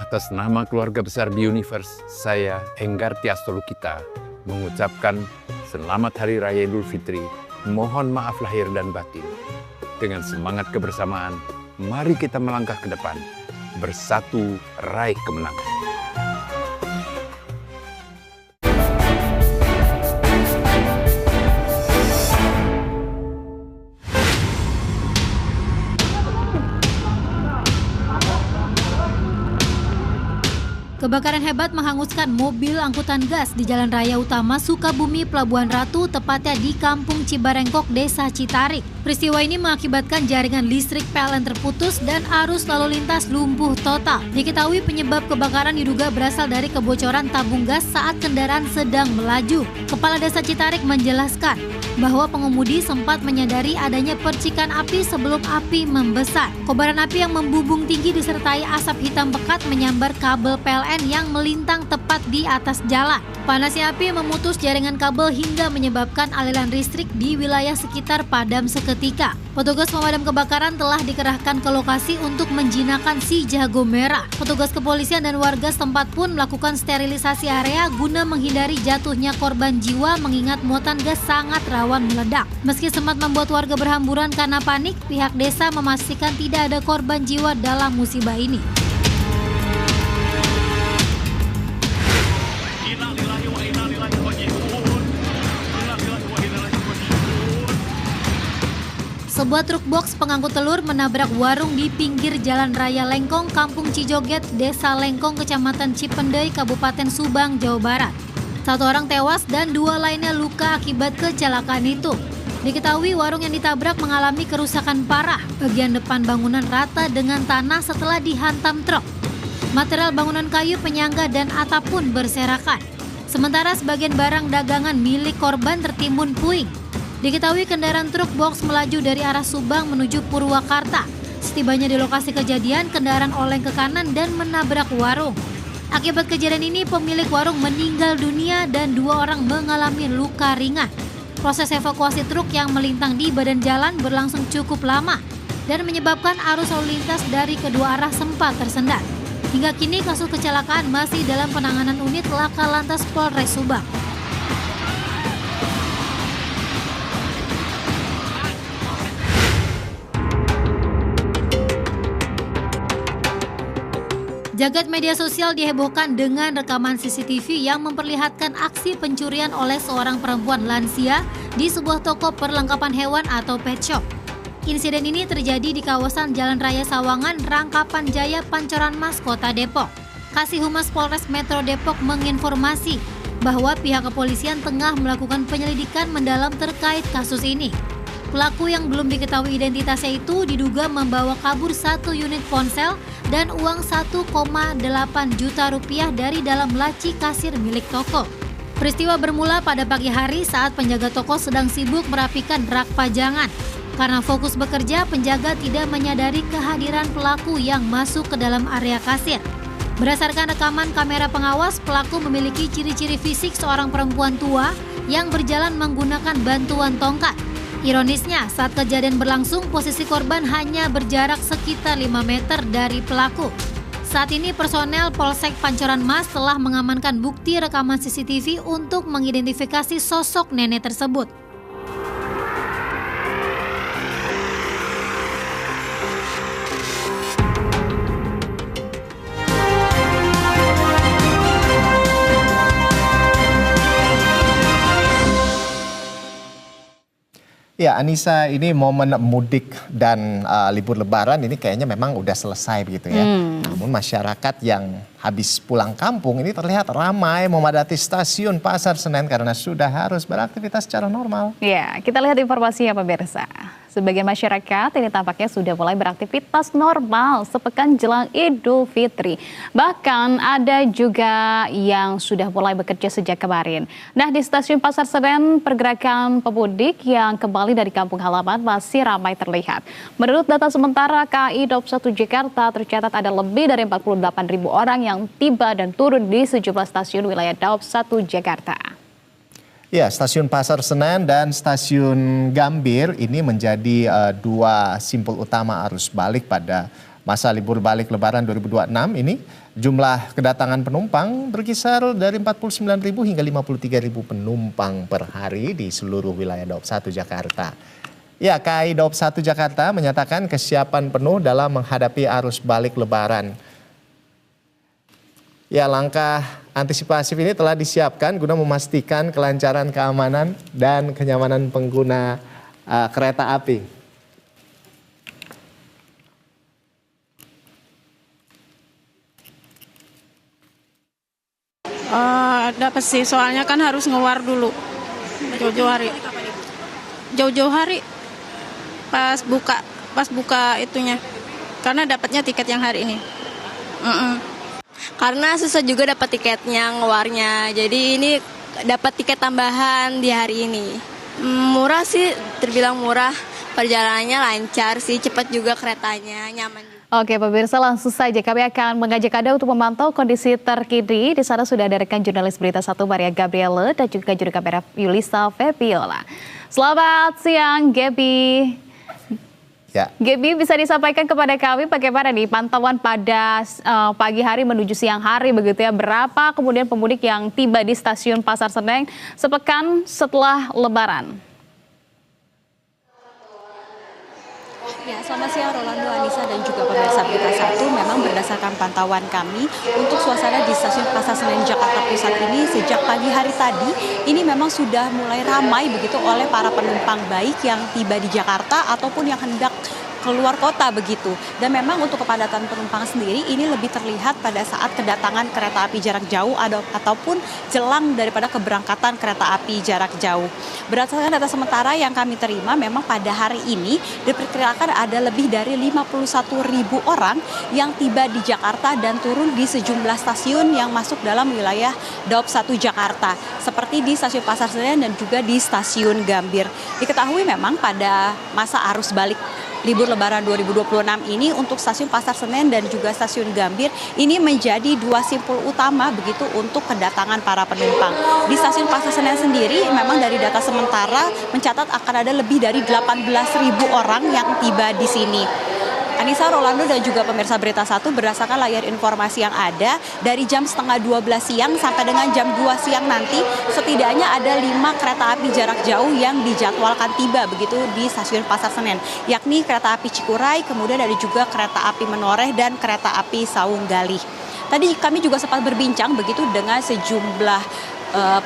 Atas nama keluarga besar B-Universe, saya, Enggar Tiastolukita, mengucapkan Selamat Hari Raya Idul Fitri, mohon maaf lahir dan batin. Dengan semangat kebersamaan, mari kita melangkah ke depan, bersatu raih kemenangan. Kebakaran hebat menghanguskan mobil angkutan gas di Jalan Raya Utama Sukabumi Pelabuhan Ratu, tepatnya di Kampung Cibarengkok, Desa Citarik. Peristiwa ini mengakibatkan jaringan listrik PLN terputus dan arus lalu lintas lumpuh total. Diketahui penyebab kebakaran diduga berasal dari kebocoran tabung gas saat kendaraan sedang melaju. Kepala Desa Citarik menjelaskan bahwa pengemudi sempat menyadari adanya percikan api sebelum api membesar. Kobaran api yang membubung tinggi disertai asap hitam pekat menyambar kabel PLN yang melintang tepat di atas jalan. Panasnya api memutus jaringan kabel hingga menyebabkan aliran listrik di wilayah sekitar padam seketika. Petugas pemadam kebakaran telah dikerahkan ke lokasi untuk menjinakkan si jago merah. Petugas kepolisian dan warga setempat pun melakukan sterilisasi area guna menghindari jatuhnya korban jiwa mengingat muatan gas sangat rawan meledak. Meski sempat membuat warga berhamburan karena panik, pihak desa memastikan tidak ada korban jiwa dalam musibah ini. Sebuah truk box pengangkut telur menabrak warung di pinggir Jalan Raya Lengkong, Kampung Cijoget, Desa Lengkong, Kecamatan Cipendei, Kabupaten Subang, Jawa Barat. 1 orang tewas dan 2 lainnya luka akibat kecelakaan itu. Diketahui warung yang ditabrak mengalami kerusakan parah. Bagian depan bangunan rata dengan tanah setelah dihantam truk. Material bangunan kayu, penyangga, dan atap pun berserakan. Sementara sebagian barang dagangan milik korban tertimbun puing. Diketahui kendaraan truk box melaju dari arah Subang menuju Purwakarta. Setibanya di lokasi kejadian, kendaraan oleng ke kanan dan menabrak warung. Akibat kejadian ini, pemilik warung meninggal dunia dan 2 orang mengalami luka ringan. Proses evakuasi truk yang melintang di badan jalan berlangsung cukup lama dan menyebabkan arus lalu lintas dari kedua arah sempat tersendat. Hingga kini kasus kecelakaan masih dalam penanganan unit Laka Lantas Polres Subang. Jagat media sosial dihebohkan dengan rekaman CCTV yang memperlihatkan aksi pencurian oleh seorang perempuan lansia di sebuah toko perlengkapan hewan atau pet shop. Insiden ini terjadi di kawasan Jalan Raya Sawangan, Rangkapan Jaya, Pancoran Mas, Kota Depok. Kasih Humas Polres Metro Depok menginformasi bahwa pihak kepolisian tengah melakukan penyelidikan mendalam terkait kasus ini. Pelaku yang belum diketahui identitasnya itu diduga membawa kabur 1 unit ponsel dan uang 1,8 juta rupiah dari dalam laci kasir milik toko. Peristiwa bermula pada pagi hari saat penjaga toko sedang sibuk merapikan rak pajangan. Karena fokus bekerja, penjaga tidak menyadari kehadiran pelaku yang masuk ke dalam area kasir. Berdasarkan rekaman kamera pengawas, pelaku memiliki ciri-ciri fisik seorang perempuan tua yang berjalan menggunakan bantuan tongkat. Ironisnya, saat kejadian berlangsung, posisi korban hanya berjarak sekitar 5 meter dari pelaku. Saat ini personel Polsek Pancoran Mas telah mengamankan bukti rekaman CCTV untuk mengidentifikasi sosok nenek tersebut. Ya, Anissa, ini momen mudik dan libur lebaran ini kayaknya memang udah selesai begitu ya. Namun masyarakat yang habis pulang kampung ini terlihat ramai memadati stasiun Pasar Senen karena sudah harus beraktivitas secara normal. Ya, kita lihat informasinya pemirsa. Sebagian masyarakat ini tampaknya sudah mulai beraktivitas normal sepekan jelang Idul Fitri. Bahkan ada juga yang sudah mulai bekerja sejak kemarin. Nah, di stasiun Pasar Senen, pergerakan pemudik yang kembali dari kampung halaman masih ramai terlihat. Menurut data sementara KAI Daup 1 Jakarta, tercatat ada lebih dari 48.000 orang yang tiba dan turun di sejumlah stasiun wilayah Daup 1 Jakarta. Ya, stasiun Pasar Senen dan stasiun Gambir ini menjadi 2 simpul utama arus balik pada masa libur balik Lebaran 2026 ini. Jumlah kedatangan penumpang berkisar dari 49.000 hingga 53.000 penumpang per hari di seluruh wilayah Daup 1 Jakarta. Ya, KAI Daup 1 Jakarta menyatakan kesiapan penuh dalam menghadapi arus balik Lebaran. Ya, langkah antisipasi ini telah disiapkan guna memastikan kelancaran keamanan dan kenyamanan pengguna kereta api. Dapat sih, soalnya kan harus ngewar dulu jauh-jauh hari. Jauh-jauh hari pas buka itunya, karena dapatnya tiket yang hari ini. Karena susah juga dapat tiketnya, ngewarnya. Jadi ini dapat tiket tambahan di hari ini. Murah sih, terbilang murah. Perjalanannya lancar sih, cepat juga keretanya, nyaman juga. Oke pemirsa, langsung saja kami akan mengajak Anda untuk memantau kondisi terkini. Di sana sudah ada rekan jurnalis Berita 1 Maria Gabriela dan juga juru kamera Yulisa Febiola. Selamat siang Gaby. Ya. Gaby, bisa disampaikan kepada kami bagaimana nih pantauan pada pagi hari menuju siang hari begitu ya. Berapa kemudian pemudik yang tiba di stasiun Pasar Senen sepekan setelah Lebaran? Ya, selamat siang Rolando, Anissa, dan juga pemirsa Berita Satu. Memang berdasarkan pantauan kami, untuk suasana di Stasiun Pasar Senen Jakarta Pusat ini sejak pagi hari tadi, ini memang sudah mulai ramai begitu oleh para penumpang baik yang tiba di Jakarta ataupun yang hendak keluar kota begitu. Dan memang untuk kepadatan penumpang sendiri ini lebih terlihat pada saat kedatangan kereta api jarak jauh ataupun jelang daripada keberangkatan kereta api jarak jauh. Berdasarkan data sementara yang kami terima, memang pada hari ini diperkirakan ada lebih dari 51.000 orang yang tiba di Jakarta dan turun di sejumlah stasiun yang masuk dalam wilayah Daob 1 Jakarta, seperti di Stasiun Pasar Senen dan juga di Stasiun Gambir. Diketahui memang pada masa arus balik libur Lebaran 2026 ini untuk Stasiun Pasar Senen dan juga Stasiun Gambir ini menjadi dua simpul utama begitu untuk kedatangan para penumpang. Di Stasiun Pasar Senen sendiri memang dari data sementara mencatat akan ada lebih dari 18.000 orang yang tiba di sini. Anissa, Rolando, dan juga pemirsa Berita Satu, berdasarkan layar informasi yang ada, dari jam setengah 12 siang sampai dengan jam 2 siang nanti, setidaknya ada 5 kereta api jarak jauh yang dijadwalkan tiba begitu di Stasiun Pasar Senen, yakni kereta api Cikuray, kemudian ada juga kereta api Menoreh dan kereta api Saung Galih. Tadi kami juga sempat berbincang begitu dengan sejumlah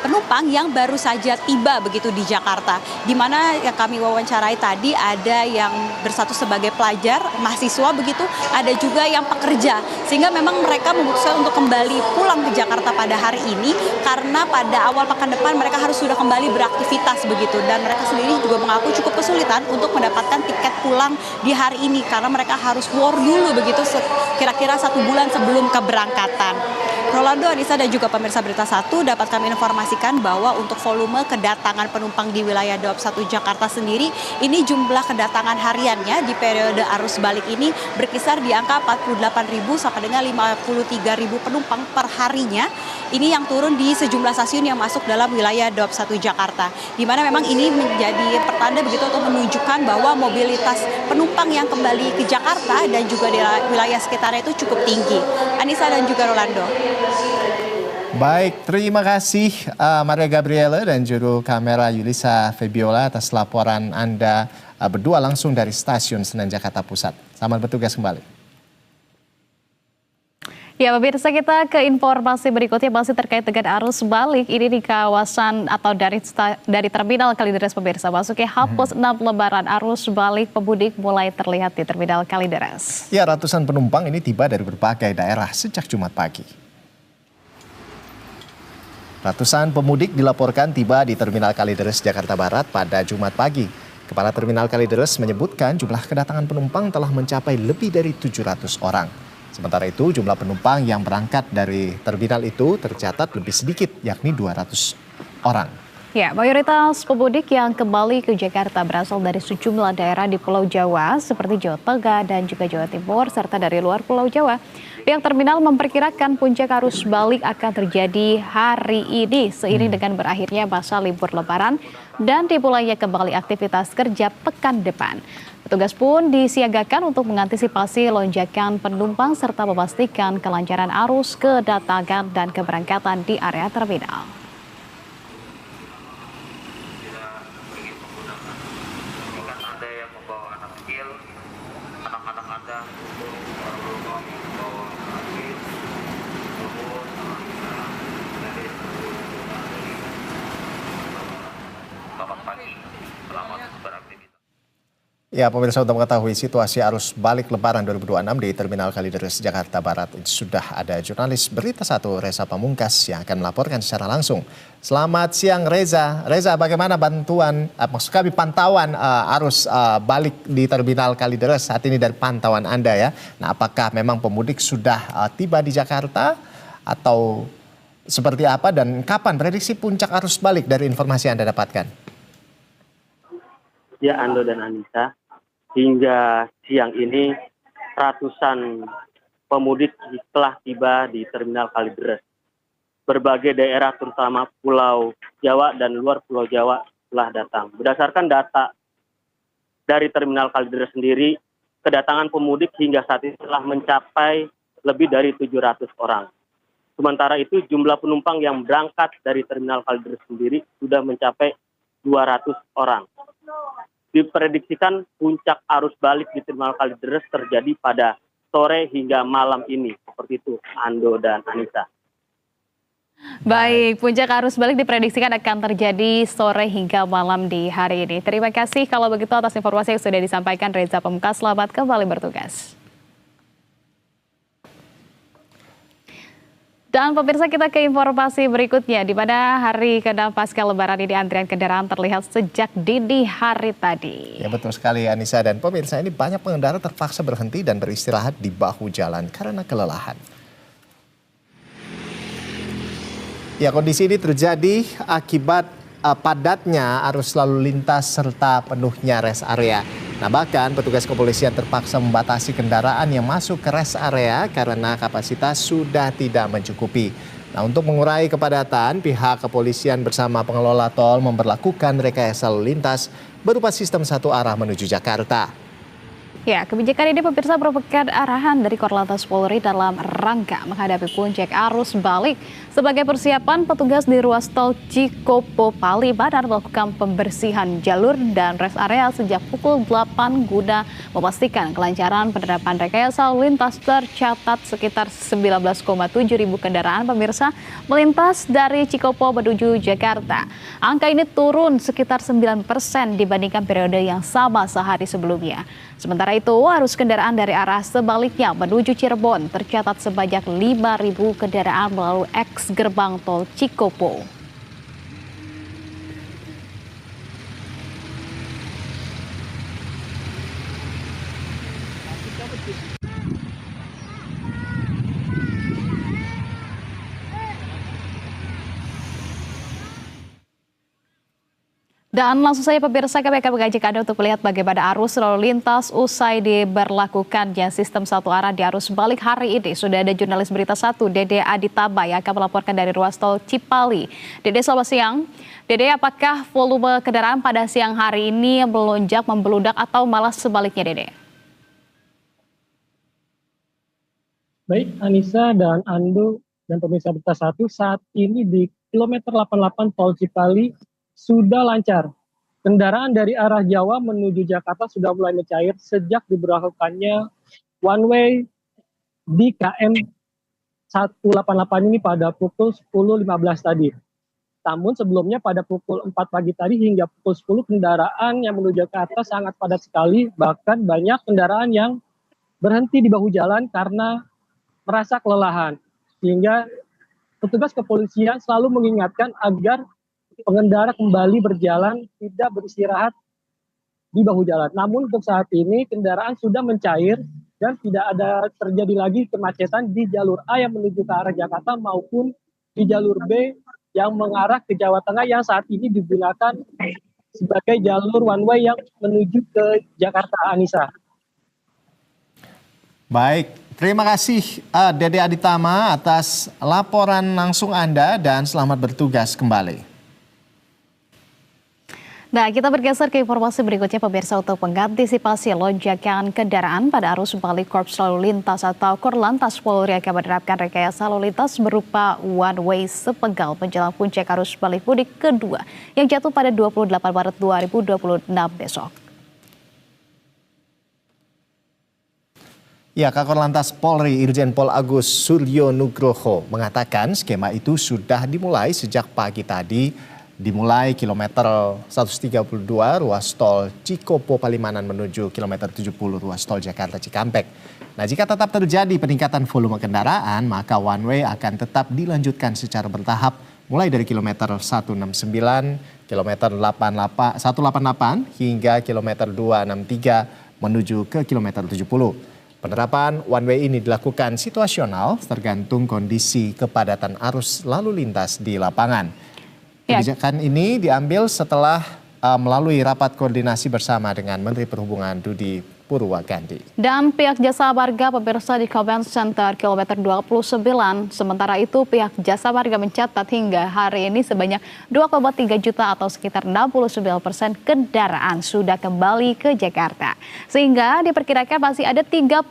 penumpang yang baru saja tiba begitu di Jakarta, di mana yang kami wawancarai tadi ada yang berstatus sebagai pelajar, mahasiswa begitu, ada juga yang pekerja, sehingga memang mereka memutuskan untuk kembali pulang ke Jakarta pada hari ini karena pada awal pekan depan mereka harus sudah kembali beraktivitas begitu, dan mereka sendiri juga mengaku cukup kesulitan untuk mendapatkan tiket pulang di hari ini karena mereka harus war dulu begitu kira-kira 1 bulan sebelum keberangkatan. Rolando, Anissa, dan juga pemirsa Berita Satu, dapat kami informasikan bahwa untuk volume kedatangan penumpang di wilayah Daob 1 Jakarta sendiri, ini jumlah kedatangan hariannya di periode arus balik ini berkisar di angka 48.000 sampai dengan 53.000 penumpang per harinya. Ini yang turun di sejumlah stasiun yang masuk dalam wilayah Daob 1 Jakarta, di mana memang ini menjadi pertanda begitu untuk menunjukkan bahwa mobilitas penumpang yang kembali ke Jakarta dan juga di wilayah sekitarnya itu cukup tinggi. Anissa dan juga Rolando. Baik, terima kasih Maria Gabriela dan juru kamera Yulisa Febiola atas laporan Anda berdua langsung dari Stasiun Senen Jakarta Pusat. Selamat bertugas kembali. Ya, pemirsa, kita ke informasi berikutnya masih terkait dengan arus balik ini di kawasan atau dari Terminal Kalideres, pemirsa. Masuki H+6 Lebaran, arus balik pemudik mulai terlihat di Terminal Kalideres. Ya, ratusan penumpang ini tiba dari berbagai daerah sejak Jumat pagi. Ratusan pemudik dilaporkan tiba di Terminal Kalideres, Jakarta Barat pada Jumat pagi. Kepala Terminal Kalideres menyebutkan jumlah kedatangan penumpang telah mencapai lebih dari 700 orang. Sementara itu jumlah penumpang yang berangkat dari terminal itu tercatat lebih sedikit, yakni 200 orang. Ya, mayoritas pemudik yang kembali ke Jakarta berasal dari sejumlah daerah di Pulau Jawa seperti Jawa Tengah dan juga Jawa Timur serta dari luar Pulau Jawa. Pihak terminal memperkirakan puncak arus balik akan terjadi hari ini seiring dengan berakhirnya masa libur Lebaran dan dimulainya kembali aktivitas kerja pekan depan. Petugas pun disiagakan untuk mengantisipasi lonjakan penumpang serta memastikan kelancaran arus kedatangan dan keberangkatan di area terminal. Ya, pemirsa, untuk mengetahui situasi arus balik Lebaran 2026 di Terminal Kalideres, Jakarta Barat, sudah ada jurnalis Berita Satu Reza Pamungkas yang akan melaporkan secara langsung. Selamat siang, Reza. Reza, bagaimana maksud kami pantauan arus balik di Terminal Kalideres saat ini dari pantauan Anda ya? Nah, apakah memang pemudik sudah tiba di Jakarta atau seperti apa dan kapan prediksi puncak arus balik dari informasi yang Anda dapatkan? Ya, Ando dan Anissa. Hingga siang ini ratusan pemudik telah tiba di Terminal Kalideres. Berbagai daerah terutama Pulau Jawa dan luar Pulau Jawa telah datang. Berdasarkan data dari Terminal Kalideres sendiri, kedatangan pemudik hingga saat ini telah mencapai lebih dari 700 orang. Sementara itu jumlah penumpang yang berangkat dari Terminal Kalideres sendiri sudah mencapai 200 orang. diprediksikan puncak arus balik di Terminal Kalideres terjadi pada sore hingga malam ini. Seperti itu, Ando dan Anissa. Baik, puncak arus balik diprediksikan akan terjadi sore hingga malam di hari ini. Terima kasih kalau begitu atas informasi yang sudah disampaikan Reza Pamungkas. Selamat kembali bertugas. Dan pemirsa, kita ke informasi berikutnya, di mana hari ke-6 pasca Lebaran ini antrian kendaraan terlihat sejak dini hari tadi. Ya betul sekali Anissa dan pemirsa, ini banyak pengendara terpaksa berhenti dan beristirahat di bahu jalan karena kelelahan. Ya, kondisi ini terjadi akibat padatnya arus lalu lintas serta penuhnya rest area. Nah, bahkan petugas kepolisian terpaksa membatasi kendaraan yang masuk ke rest area karena kapasitas sudah tidak mencukupi. Nah, untuk mengurai kepadatan, pihak kepolisian bersama pengelola tol memberlakukan rekayasa lalu lintas berupa sistem satu arah menuju Jakarta. Ya, kebijakan ini pemirsa merupakan arahan dari Korlantas Polri dalam rangka menghadapi puncak arus balik. Sebagai persiapan, petugas di ruas tol Cikopo Palimanan melakukan pembersihan jalur dan rest area sejak pukul 8 guna memastikan kelancaran penerapan rekayasa lalu lintas. Tercatat sekitar 19,7 ribu kendaraan pemirsa melintas dari Cikopo menuju Jakarta. Angka ini turun sekitar 9% dibandingkan periode yang sama sehari sebelumnya. Sementara itu, arus kendaraan dari arah sebaliknya menuju Cirebon tercatat sebanyak 5.000 kendaraan melalui eks gerbang tol Cikopo. Dan langsung saja pemirsa, kami akan mengajak Anda untuk melihat bagaimana arus lalu lintas usai diberlakukannya sistem satu arah di arus balik hari ini. Sudah ada jurnalis Berita 1, Dede Aditaba yang akan melaporkan dari ruas tol Cipali. Dede, selamat siang. Dede, apakah volume kendaraan pada siang hari ini melonjak, membeludak atau malah sebaliknya, Dede? Baik, Anissa dan Ando dan pemirsa Berita 1, saat ini di kilometer 88 tol Cipali sudah lancar. Kendaraan dari arah Jawa menuju Jakarta sudah mulai mencair sejak diberlakukannya one way di KM 188 ini pada pukul 10.15 tadi. Namun sebelumnya pada pukul 4 pagi tadi hingga pukul 10 kendaraan yang menuju Jakarta sangat padat sekali. Bahkan banyak kendaraan yang berhenti di bahu jalan karena merasa kelelahan. Sehingga petugas kepolisian selalu mengingatkan agar pengendara kembali berjalan, tidak beristirahat di bahu jalan. Namun untuk saat ini kendaraan sudah mencair dan tidak ada terjadi lagi kemacetan di jalur A yang menuju ke arah Jakarta maupun di jalur B yang mengarah ke Jawa Tengah yang saat ini digunakan sebagai jalur one way yang menuju ke Jakarta, Anissa. Baik, terima kasih Dede Aditama atas laporan langsung Anda dan selamat bertugas kembali. Nah, kita bergeser ke informasi berikutnya pemirsa. Untuk mengantisipasi lonjakan kendaraan pada arus balik, Korps Lalu Lintas atau Korlantas Polri akan menerapkan rekayasa lalu lintas berupa one way sepenggal menjelang puncak arus balik mudik kedua yang jatuh pada 28 Maret 2026 besok. Ya, Kakor Lantas Polri Irjen Pol Agus Suryo Nugroho mengatakan skema itu sudah dimulai sejak pagi tadi. Dimulai kilometer 132 ruas tol Cikopo Palimanan menuju kilometer 70 ruas tol Jakarta Cikampek. Nah, jika tetap terjadi peningkatan volume kendaraan, maka one way akan tetap dilanjutkan secara bertahap mulai dari kilometer 169, kilometer 188 hingga kilometer 263 menuju ke kilometer 70. Penerapan one way ini dilakukan situasional tergantung kondisi kepadatan arus lalu lintas di lapangan. Kebijakan ini diambil setelah melalui rapat koordinasi bersama dengan Menteri Perhubungan Budi Purwagandi. Dan pihak Jasa Marga pemirsa di Command Center kilometer 29. Sementara itu pihak Jasa Marga mencatat hingga hari ini sebanyak 2,3 juta atau sekitar 69% kendaraan sudah kembali ke Jakarta. Sehingga diperkirakan masih ada 31%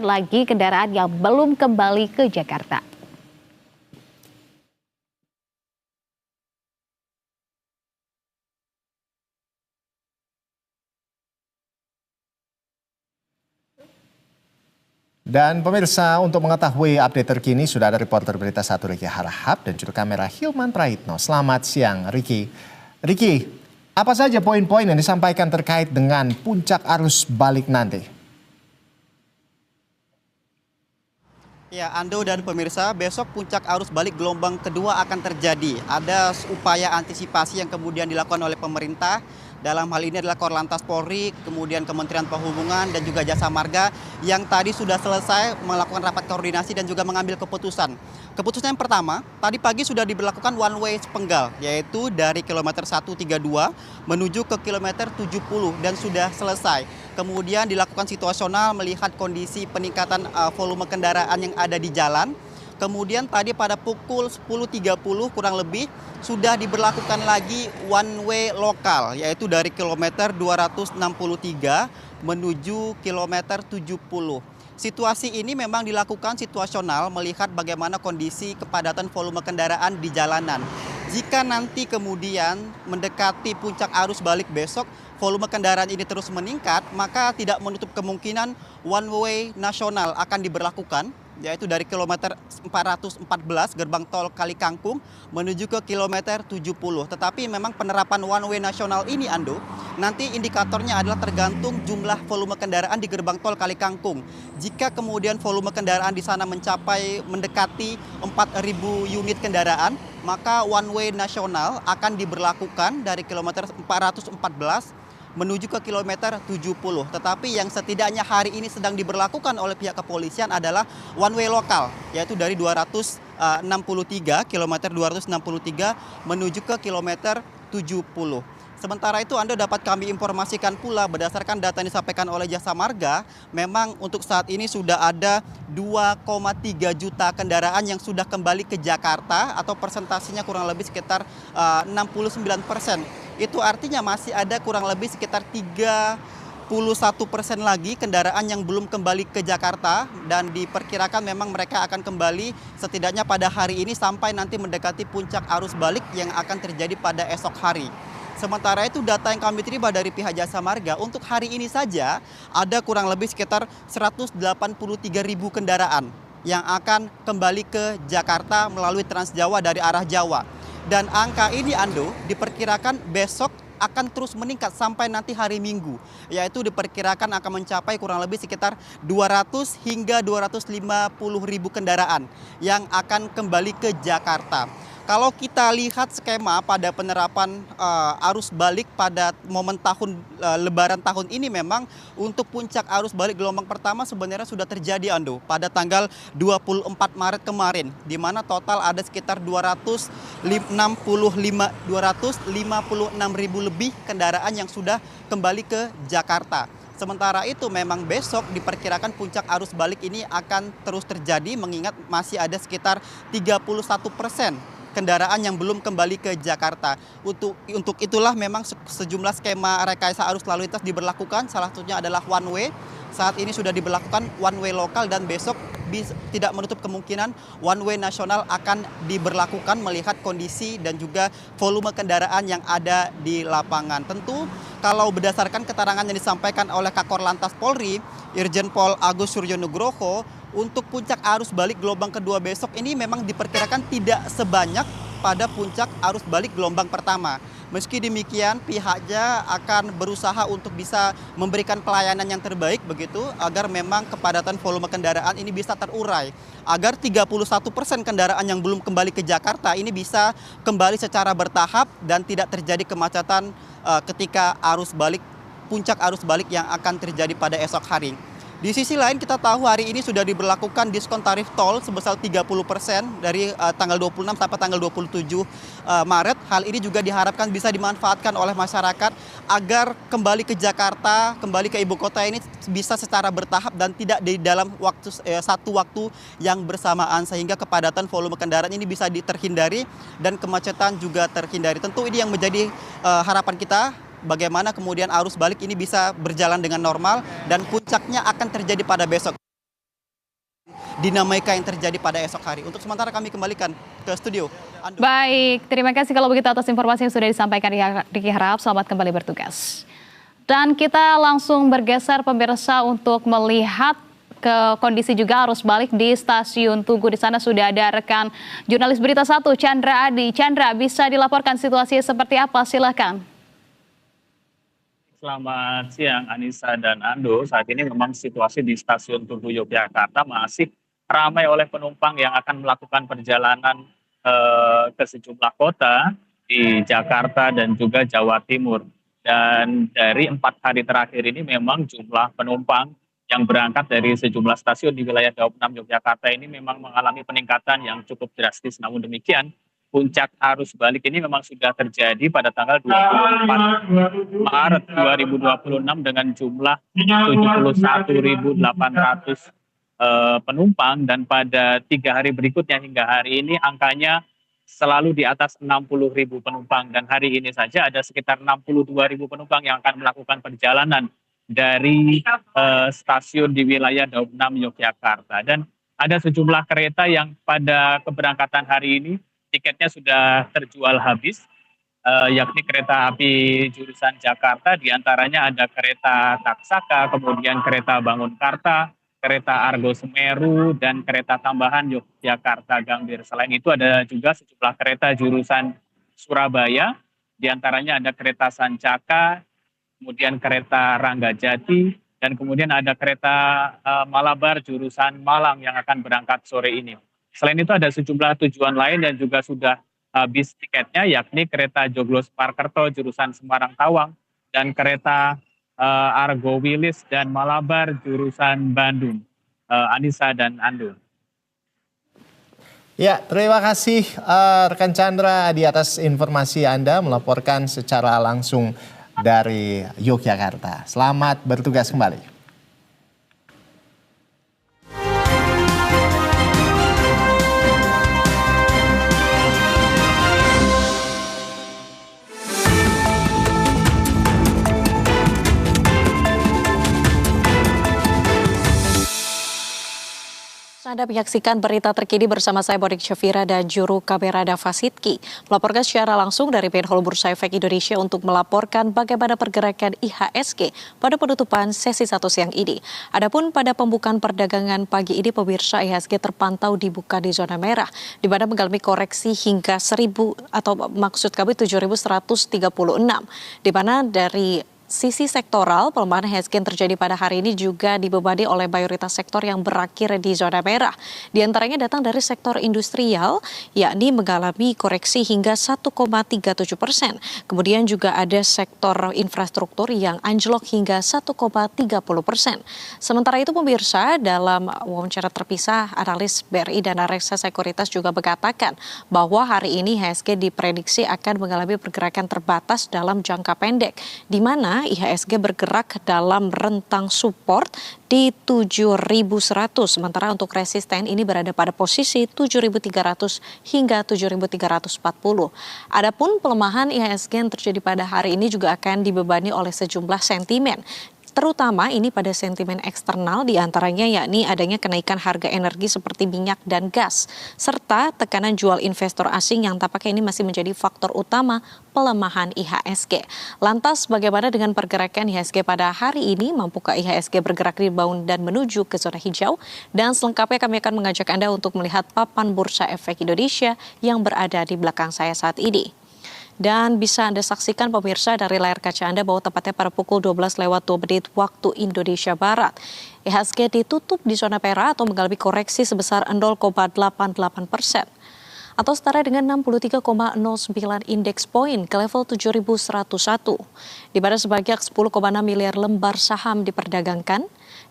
lagi kendaraan yang belum kembali ke Jakarta. Dan pemirsa, untuk mengetahui update terkini sudah ada reporter Berita 1 Ricky Harahap dan juru kamera Hilman Praitno. Selamat siang Ricky. Ricky, apa saja poin-poin yang disampaikan terkait dengan puncak arus balik nanti? Ya, Ando dan pemirsa, besok puncak arus balik gelombang kedua akan terjadi. Ada upaya antisipasi yang kemudian dilakukan oleh pemerintah. Dalam hal ini adalah Korlantas Polri, kemudian Kementerian Perhubungan dan juga Jasa Marga yang tadi sudah selesai melakukan rapat koordinasi dan juga mengambil keputusan. Keputusan yang pertama, tadi pagi sudah diberlakukan one way sepenggal, yaitu dari kilometer 132 menuju ke kilometer 70 dan sudah selesai. Kemudian dilakukan situasional melihat kondisi peningkatan volume kendaraan yang ada di jalan. Kemudian tadi pada pukul 10.30 kurang lebih sudah diberlakukan lagi one way lokal, yaitu dari kilometer 263 menuju kilometer 70. Situasi ini memang dilakukan situasional melihat bagaimana kondisi kepadatan volume kendaraan di jalanan. Jika nanti kemudian mendekati puncak arus balik besok, volume kendaraan ini terus meningkat, maka tidak menutup kemungkinan one way nasional akan diberlakukan, yaitu dari kilometer 414 gerbang tol Kali Kangkung menuju ke kilometer 70. Tetapi memang penerapan one way nasional ini, Ando, nanti indikatornya adalah tergantung jumlah volume kendaraan di gerbang tol Kali Kangkung. Jika kemudian volume kendaraan di sana mendekati 4.000 unit kendaraan, maka one way nasional akan diberlakukan dari kilometer 414 menuju ke kilometer 70. Tetapi yang setidaknya hari ini sedang diberlakukan oleh pihak kepolisian adalah one way lokal, yaitu dari 263 kilometer 263 menuju ke kilometer 70. Sementara itu Anda dapat kami informasikan pula berdasarkan data yang disampaikan oleh Jasa Marga, memang untuk saat ini sudah ada 2,3 juta kendaraan yang sudah kembali ke Jakarta atau persentasenya kurang lebih sekitar 69%. Itu artinya masih ada kurang lebih sekitar 31% lagi kendaraan yang belum kembali ke Jakarta dan diperkirakan memang mereka akan kembali setidaknya pada hari ini sampai nanti mendekati puncak arus balik yang akan terjadi pada esok hari. Sementara itu data yang kami terima dari pihak Jasa Marga untuk hari ini saja ada kurang lebih sekitar 183.000 kendaraan yang akan kembali ke Jakarta melalui Trans Jawa dari arah Jawa. Dan angka ini, Ando, diperkirakan besok akan terus meningkat sampai nanti hari Minggu, yaitu diperkirakan akan mencapai kurang lebih sekitar 200 hingga 250.000 kendaraan yang akan kembali ke Jakarta. Kalau kita lihat skema pada penerapan arus balik pada momen Lebaran tahun ini, memang untuk puncak arus balik gelombang pertama sebenarnya sudah terjadi, Ando, pada tanggal 24 Maret kemarin, di mana total ada sekitar 256.000 lebih kendaraan yang sudah kembali ke Jakarta. Sementara itu memang besok diperkirakan puncak arus balik ini akan terus terjadi mengingat masih ada sekitar 31% kendaraan yang belum kembali ke Jakarta. Untuk itulah memang sejumlah skema rekayasa arus lalu lintas diberlakukan, salah satunya adalah one way. Saat ini sudah diberlakukan one way lokal dan besok tidak menutup kemungkinan one way nasional akan diberlakukan melihat kondisi dan juga volume kendaraan yang ada di lapangan. Tentu kalau berdasarkan keterangan yang disampaikan oleh Kakor Lantas Polri, Irjen Pol Agus Suryo Nugroho, untuk puncak arus balik gelombang kedua besok ini memang diperkirakan tidak sebanyak pada puncak arus balik gelombang pertama. Meski demikian, pihaknya akan berusaha untuk bisa memberikan pelayanan yang terbaik begitu agar memang kepadatan volume kendaraan ini bisa terurai. Agar 31% kendaraan yang belum kembali ke Jakarta ini bisa kembali secara bertahap dan tidak terjadi kemacetan ketika puncak arus balik yang akan terjadi pada esok hari. Di sisi lain kita tahu hari ini sudah diberlakukan diskon tarif tol sebesar 30% dari tanggal 26 sampai tanggal 27 Maret. Hal ini juga diharapkan bisa dimanfaatkan oleh masyarakat agar kembali ke Jakarta, kembali ke ibu kota ini bisa secara bertahap dan tidak di dalam satu waktu yang bersamaan sehingga kepadatan volume kendaraan ini bisa terhindari dan kemacetan juga terhindari. Tentu ini yang menjadi harapan kita. Bagaimana kemudian arus balik ini bisa berjalan dengan normal dan puncaknya akan terjadi pada besok. Dinamika yang terjadi pada esok hari. Untuk sementara kami kembalikan ke studio. Baik, terima kasih kalau begitu atas informasi yang sudah disampaikan Ricky Harahap. Selamat kembali bertugas. Dan kita langsung bergeser pemirsa untuk melihat ke kondisi juga arus balik di stasiun Tugu. Di sana sudah ada rekan jurnalis Berita 1 Chandra Adi. Chandra, bisa dilaporkan situasi seperti apa? Silakan. Selamat siang Anissa dan Ando. Saat ini memang situasi di stasiun Tugu Yogyakarta masih ramai oleh penumpang yang akan melakukan perjalanan ke sejumlah kota di Jakarta dan juga Jawa Timur. Dan dari 4 hari terakhir ini memang jumlah penumpang yang berangkat dari sejumlah stasiun di wilayah Daup 6 Yogyakarta ini memang mengalami peningkatan yang cukup drastis. Namun demikian, puncak arus balik ini memang sudah terjadi pada tanggal 24 Maret 2026 dengan jumlah 71.800 penumpang, dan pada 3 hari berikutnya hingga hari ini angkanya selalu di atas 60.000 penumpang, dan hari ini saja ada sekitar 62.000 penumpang yang akan melakukan perjalanan dari stasiun di wilayah Daup 6 Yogyakarta. Dan ada sejumlah kereta yang pada keberangkatan hari ini tiketnya sudah terjual habis, yakni kereta api jurusan Jakarta, diantaranya ada kereta Taksaka, kemudian kereta Bangunkarta, kereta Argo Semeru, dan kereta tambahan Yogyakarta Gambir. Selain itu ada juga sejumlah kereta jurusan Surabaya, diantaranya ada kereta Sancaka, kemudian kereta Ranggajati, dan kemudian ada kereta Malabar jurusan Malang yang akan berangkat sore ini. Selain itu ada sejumlah tujuan lain yang juga sudah habis tiketnya, yakni kereta Joglos Parkerto jurusan Semarang Tawang, dan kereta Argo Wilis dan Malabar jurusan Bandung. Anissa dan Ando. Ya, terima kasih rekan Chandra di atas informasi Anda melaporkan secara langsung dari Yogyakarta. Selamat bertugas kembali. Anda menyaksikan berita terkini bersama saya Bodik Syafira dan juru kamera Dava Sidki. Melaporkan secara langsung dari Menhol Bursa Efek Indonesia untuk melaporkan bagaimana pergerakan IHSG pada penutupan sesi 1 siang ini. Adapun pada pembukaan perdagangan pagi ini, pemirsa, IHSG terpantau dibuka di zona merah, di mana mengalami koreksi hingga 7.136, di mana dari sisi sektoral, pelemahan IHSG yang terjadi pada hari ini juga dibebani oleh mayoritas sektor yang berakhir di zona merah. Di antaranya datang dari sektor industrial, yakni mengalami koreksi hingga 1,37%. Kemudian juga ada sektor infrastruktur yang anjlok hingga 1,30%. Sementara itu pemirsa, dalam wawancara terpisah, analis BRI dan Reksa Sekuritas juga mengatakan bahwa hari ini IHSG diprediksi akan mengalami pergerakan terbatas dalam jangka pendek, di mana IHSG bergerak dalam rentang support di 7.100, sementara untuk resisten ini berada pada posisi 7.300 hingga 7.340. Adapun pelemahan IHSG yang terjadi pada hari ini juga akan dibebani oleh sejumlah sentimen, terutama ini pada sentimen eksternal, diantaranya yakni adanya kenaikan harga energi seperti minyak dan gas, serta tekanan jual investor asing yang tampaknya ini masih menjadi faktor utama pelemahan IHSG. Lantas bagaimana dengan pergerakan IHSG pada hari ini? Mampukah IHSG bergerak rebound dan menuju ke zona hijau? Dan selengkapnya kami akan mengajak Anda untuk melihat papan Bursa Efek Indonesia yang berada di belakang saya saat ini. Dan bisa Anda saksikan pemirsa dari layar kaca Anda bahwa tepatnya pada pukul 12:02 waktu Indonesia Barat, IHSG ditutup di zona merah atau mengalami koreksi sebesar 0,88%. Atau setara dengan 63,09 indeks poin ke level 7.101, di mana sebanyak 10,6 miliar lembar saham diperdagangkan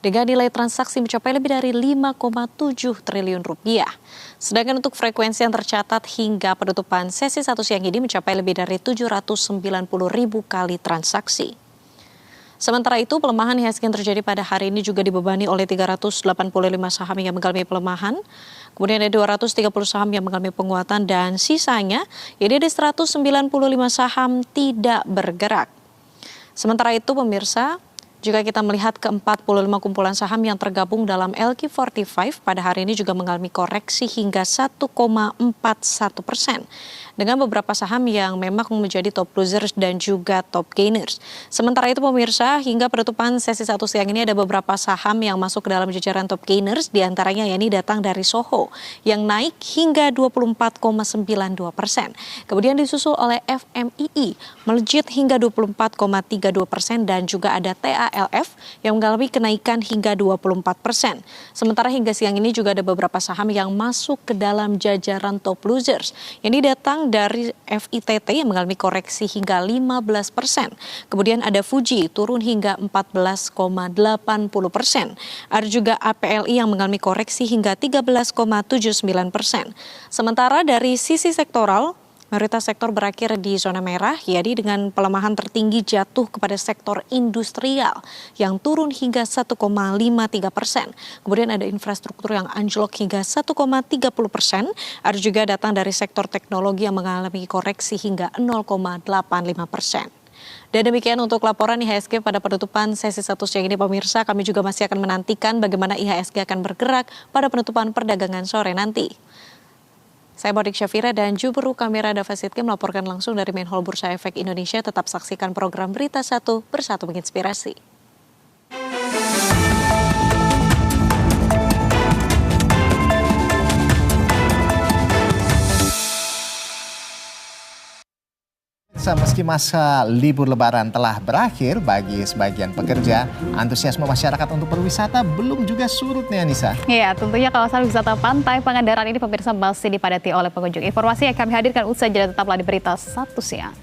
dengan nilai transaksi mencapai lebih dari 5,7 triliun rupiah. Sedangkan untuk frekuensi yang tercatat hingga penutupan sesi 1 siang ini mencapai lebih dari 790.000 kali transaksi. Sementara itu, pelemahan IHSG yang terjadi pada hari ini juga dibebani oleh 385 saham yang mengalami pelemahan, kemudian ada 230 saham yang mengalami penguatan, dan sisanya ini ada 195 saham tidak bergerak. Sementara itu pemirsa, Jika kita melihat ke 45 kumpulan saham yang tergabung dalam LQ45 pada hari ini juga mengalami koreksi hingga 1,41%. Dengan beberapa saham yang memang menjadi top losers dan juga top gainers. Sementara itu pemirsa, hingga penutupan sesi 1 siang ini ada beberapa saham yang masuk ke dalam jajaran top gainers, diantaranya yakni datang dari Soho yang naik hingga 24,92%. Kemudian disusul oleh FMII melejit hingga 24,32% dan juga ada TALF yang mengalami kenaikan hingga 24%. Sementara hingga siang ini juga ada beberapa saham yang masuk ke dalam jajaran top losers. Ini datang dari FITT yang mengalami koreksi hingga 15%. Kemudian ada Fuji turun hingga 14,80%. Ada juga APLI yang mengalami koreksi hingga 13,79%. Sementara dari sisi sektoral, mayoritas sektor berakhir di zona merah, yakni dengan pelemahan tertinggi jatuh kepada sektor industrial yang turun hingga 1,53%. Kemudian ada infrastruktur yang anjlok hingga 1,30%. Ada juga datang dari sektor teknologi yang mengalami koreksi hingga 0,85%. Dan demikian untuk laporan IHSG pada penutupan sesi 1 siang ini pemirsa. Kami juga masih akan menantikan bagaimana IHSG akan bergerak pada penutupan perdagangan sore nanti. Saya Modik Syafira dan juru kamera Dava Sidki melaporkan langsung dari Main Hall Bursa Efek Indonesia. Tetap saksikan program Berita 1 Bersatu Menginspirasi. Meski masa libur lebaran telah berakhir bagi sebagian pekerja, antusiasme masyarakat untuk berwisata belum juga surut nih Anissa. Iya, tentunya kawasan wisata Pantai Pangandaran ini pemirsa masih dipadati oleh pengunjung. Informasi yang kami hadirkan usai jeda, tetaplah di Berita 1 Siang.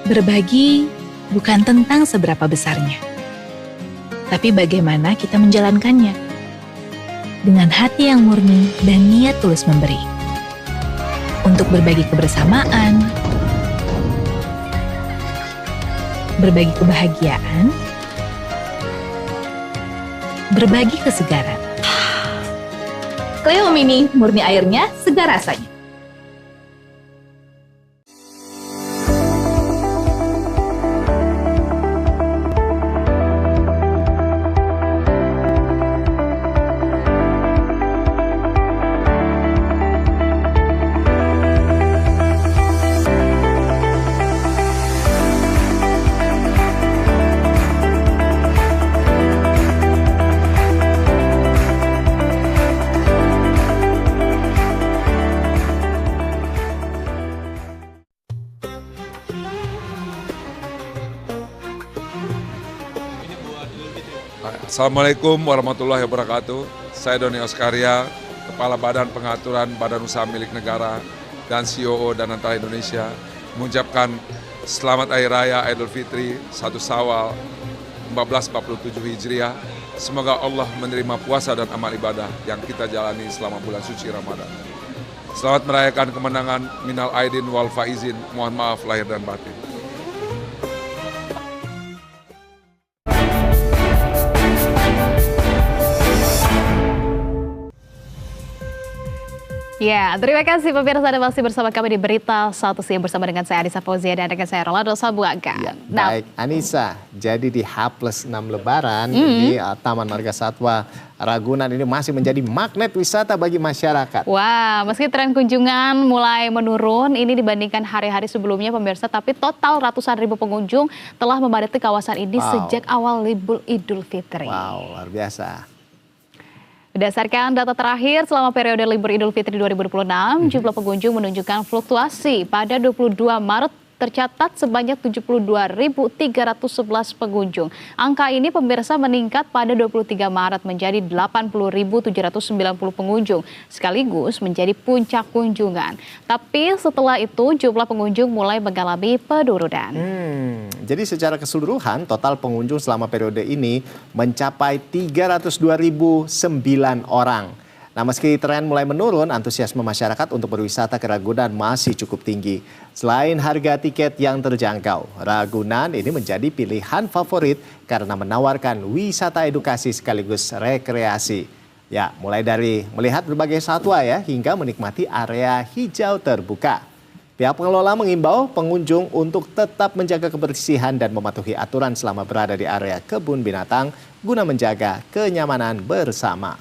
Berbagi bukan tentang seberapa besarnya, tapi bagaimana kita menjalankannya. Dengan hati yang murni dan niat tulus memberi. Untuk berbagi kebersamaan, berbagi kebahagiaan, berbagi kesegaran. Cleo Mini, murni airnya, segar rasanya. Assalamualaikum warahmatullahi wabarakatuh. Saya Doni Oskaria, Kepala Badan Pengaturan Badan Usaha Milik Negara dan COO dan Antara Indonesia, mengucapkan Selamat Hari Raya Idul Fitri 1 Syawal 1447 Hijriah. Semoga Allah menerima puasa dan amal ibadah yang kita jalani selama bulan suci Ramadan. Selamat merayakan kemenangan minal aidin wal faizin. Mohon maaf lahir dan batin. Ya, terima kasih pemirsa Anda masih bersama kami di Berita 1 Siang bersama dengan saya Anissa Fauzia dan dengan saya Rolando Sabuaga. Ya, baik, Anissa, jadi di H+6 Lebaran di Taman Marga Satwa Ragunan ini masih menjadi magnet wisata bagi masyarakat. Wah, meski tren kunjungan mulai menurun ini dibandingkan hari-hari sebelumnya pemirsa, tapi total ratusan ribu pengunjung telah memadati kawasan ini sejak awal libur Idul Fitri. Wow, luar biasa. Berdasarkan data terakhir selama periode libur Idul Fitri 2026, jumlah pengunjung menunjukkan fluktuasi pada 22 Maret tercatat sebanyak 72.311 pengunjung. Angka ini pemirsa meningkat pada 23 Maret menjadi 80.790 pengunjung, sekaligus menjadi puncak kunjungan. Tapi setelah itu jumlah pengunjung mulai mengalami penurunan. Jadi secara keseluruhan total pengunjung selama periode ini mencapai 302.009 orang. Nah, meski tren mulai menurun, antusiasme masyarakat untuk berwisata ke Ragunan masih cukup tinggi. Selain harga tiket yang terjangkau, Ragunan ini menjadi pilihan favorit karena menawarkan wisata edukasi sekaligus rekreasi. Ya, mulai dari melihat berbagai satwa ya, hingga menikmati area hijau terbuka. Pihak pengelola mengimbau pengunjung untuk tetap menjaga kebersihan dan mematuhi aturan selama berada di area kebun binatang guna menjaga kenyamanan bersama.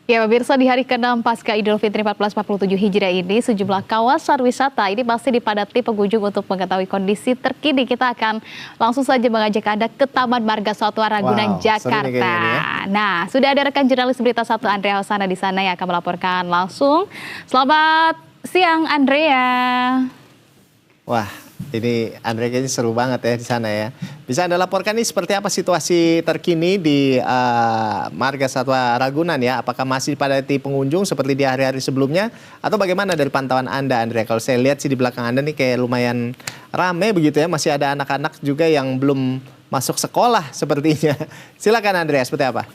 Ya pemirsa, di hari ke-6 pasca Idul Fitri 1447 Hijriah ini, sejumlah kawasan wisata ini masih dipadati pengunjung. Untuk mengetahui kondisi terkini, kita akan langsung saja mengajak Anda ke Taman Marga Satwa Ragunan, Jakarta. Nah, sudah ada rekan jurnalis Berita 1 Andrea Hosana di sana yang akan melaporkan langsung. Selamat siang, Andrea. Wah, ini Andre kayaknya seru banget ya di sana ya. Bisa Anda laporkan nih seperti apa situasi terkini di Marga Satwa Ragunan ya? Apakah masih dipadati pengunjung seperti di hari-hari sebelumnya? Atau bagaimana dari pantauan Anda, Andre? Kalau saya lihat sih di belakang Anda nih kayak lumayan rame begitu ya. Masih ada anak-anak juga yang belum masuk sekolah sepertinya. Silakan Andre, seperti apa?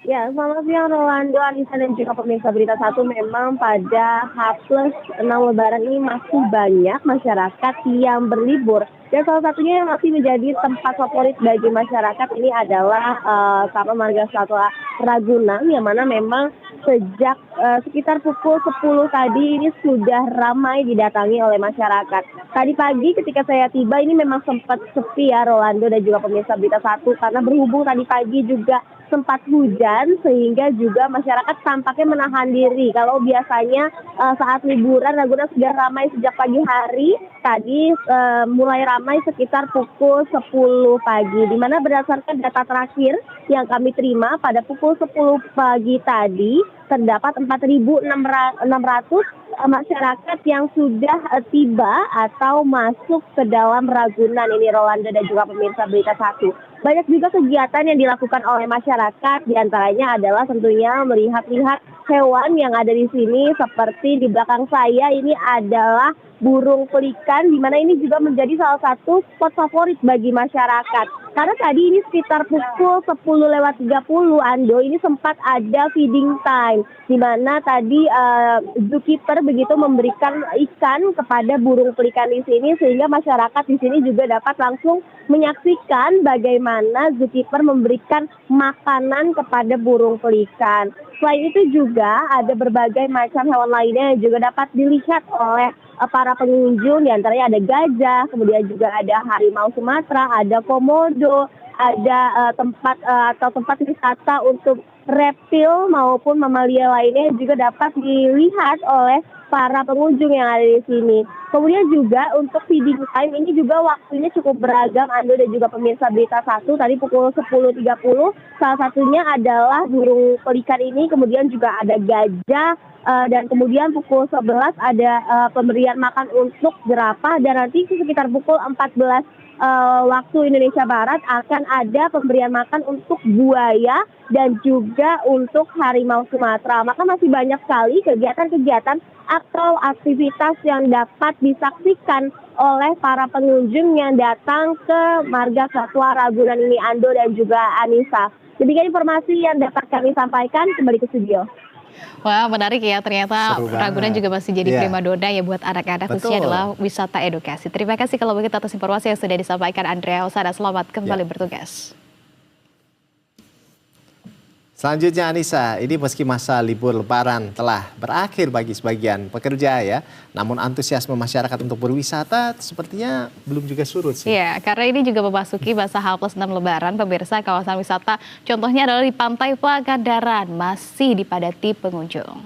Ya, selamat siang Rolando, Anissa dan juga pemirsa Berita 1. Memang pada H+6 Lebaran ini masih banyak masyarakat yang berlibur. Dan salah satunya yang masih menjadi tempat favorit bagi masyarakat ini adalah Taman Marga Satwa Ragunan, yang mana memang sejak sekitar pukul 10 tadi ini sudah ramai didatangi oleh masyarakat. Tadi pagi ketika saya tiba ini memang sempat sepi ya Rolando dan juga pemirsa Berita 1, karena berhubung tadi pagi juga sempat hujan sehingga juga masyarakat tampaknya menahan diri. Kalau biasanya saat liburan Ragunan sudah ramai sejak pagi hari, tadi mulai ramai sekitar pukul 10 pagi. Di mana berdasarkan data terakhir yang kami terima pada pukul 10 pagi tadi, terdapat 4.600 masyarakat yang sudah tiba atau masuk ke dalam Ragunan ini Rolando dan juga pemirsa Berita 1. Banyak juga kegiatan yang dilakukan oleh masyarakat, diantaranya adalah tentunya melihat-lihat hewan yang ada di sini. Seperti di belakang saya ini adalah burung pelikan, di mana ini juga menjadi salah satu spot favorit bagi masyarakat. Karena tadi ini sekitar pukul 10:30 Ando, ini sempat ada feeding time, di mana tadi zookeeper begitu memberikan ikan kepada burung pelikan di sini, sehingga masyarakat di sini juga dapat langsung menyaksikan bagaimana zookeeper memberikan makanan kepada burung pelikan. Selain itu juga ada berbagai macam hewan lainnya yang juga dapat dilihat oleh para pengunjung, diantaranya ada gajah, kemudian juga ada harimau Sumatera, ada komodo, ada tempat wisata untuk reptil maupun mamalia lainnya juga dapat dilihat oleh para pengunjung yang ada di sini. Kemudian juga untuk feeding time ini juga waktunya cukup beragam Ando dan juga pemirsa Berita 1. Tadi pukul 10.30 salah satunya adalah burung pelikan ini, kemudian juga ada gajah, dan kemudian pukul 11 ada pemberian makan untuk jerapah, dan nanti sekitar pukul 14 waktu Indonesia Barat akan ada pemberian makan untuk buaya dan juga untuk harimau Sumatera. Maka masih banyak sekali kegiatan-kegiatan atau aktivitas yang dapat disaksikan oleh para pengunjung yang datang ke Marga Satwa Ragunan ini Ando dan juga Anissa. Demikian informasi yang dapat kami sampaikan, kembali ke studio. Wah, menarik ya, ternyata Ragunan juga masih jadi primadona ya buat anak-anak, khususnya adalah wisata edukasi. Terima kasih kalau begitu atas informasi yang sudah disampaikan Andrea Hosana. Selamat kembali bertugas. Selanjutnya Anissa, ini meski masa libur lebaran telah berakhir bagi sebagian pekerja ya, namun antusiasme masyarakat untuk berwisata sepertinya belum juga surut sih. Iya, karena ini juga memasuki masa H+6 lebaran, pemirsa. Kawasan wisata contohnya adalah di Pantai Pangandaran masih dipadati pengunjung.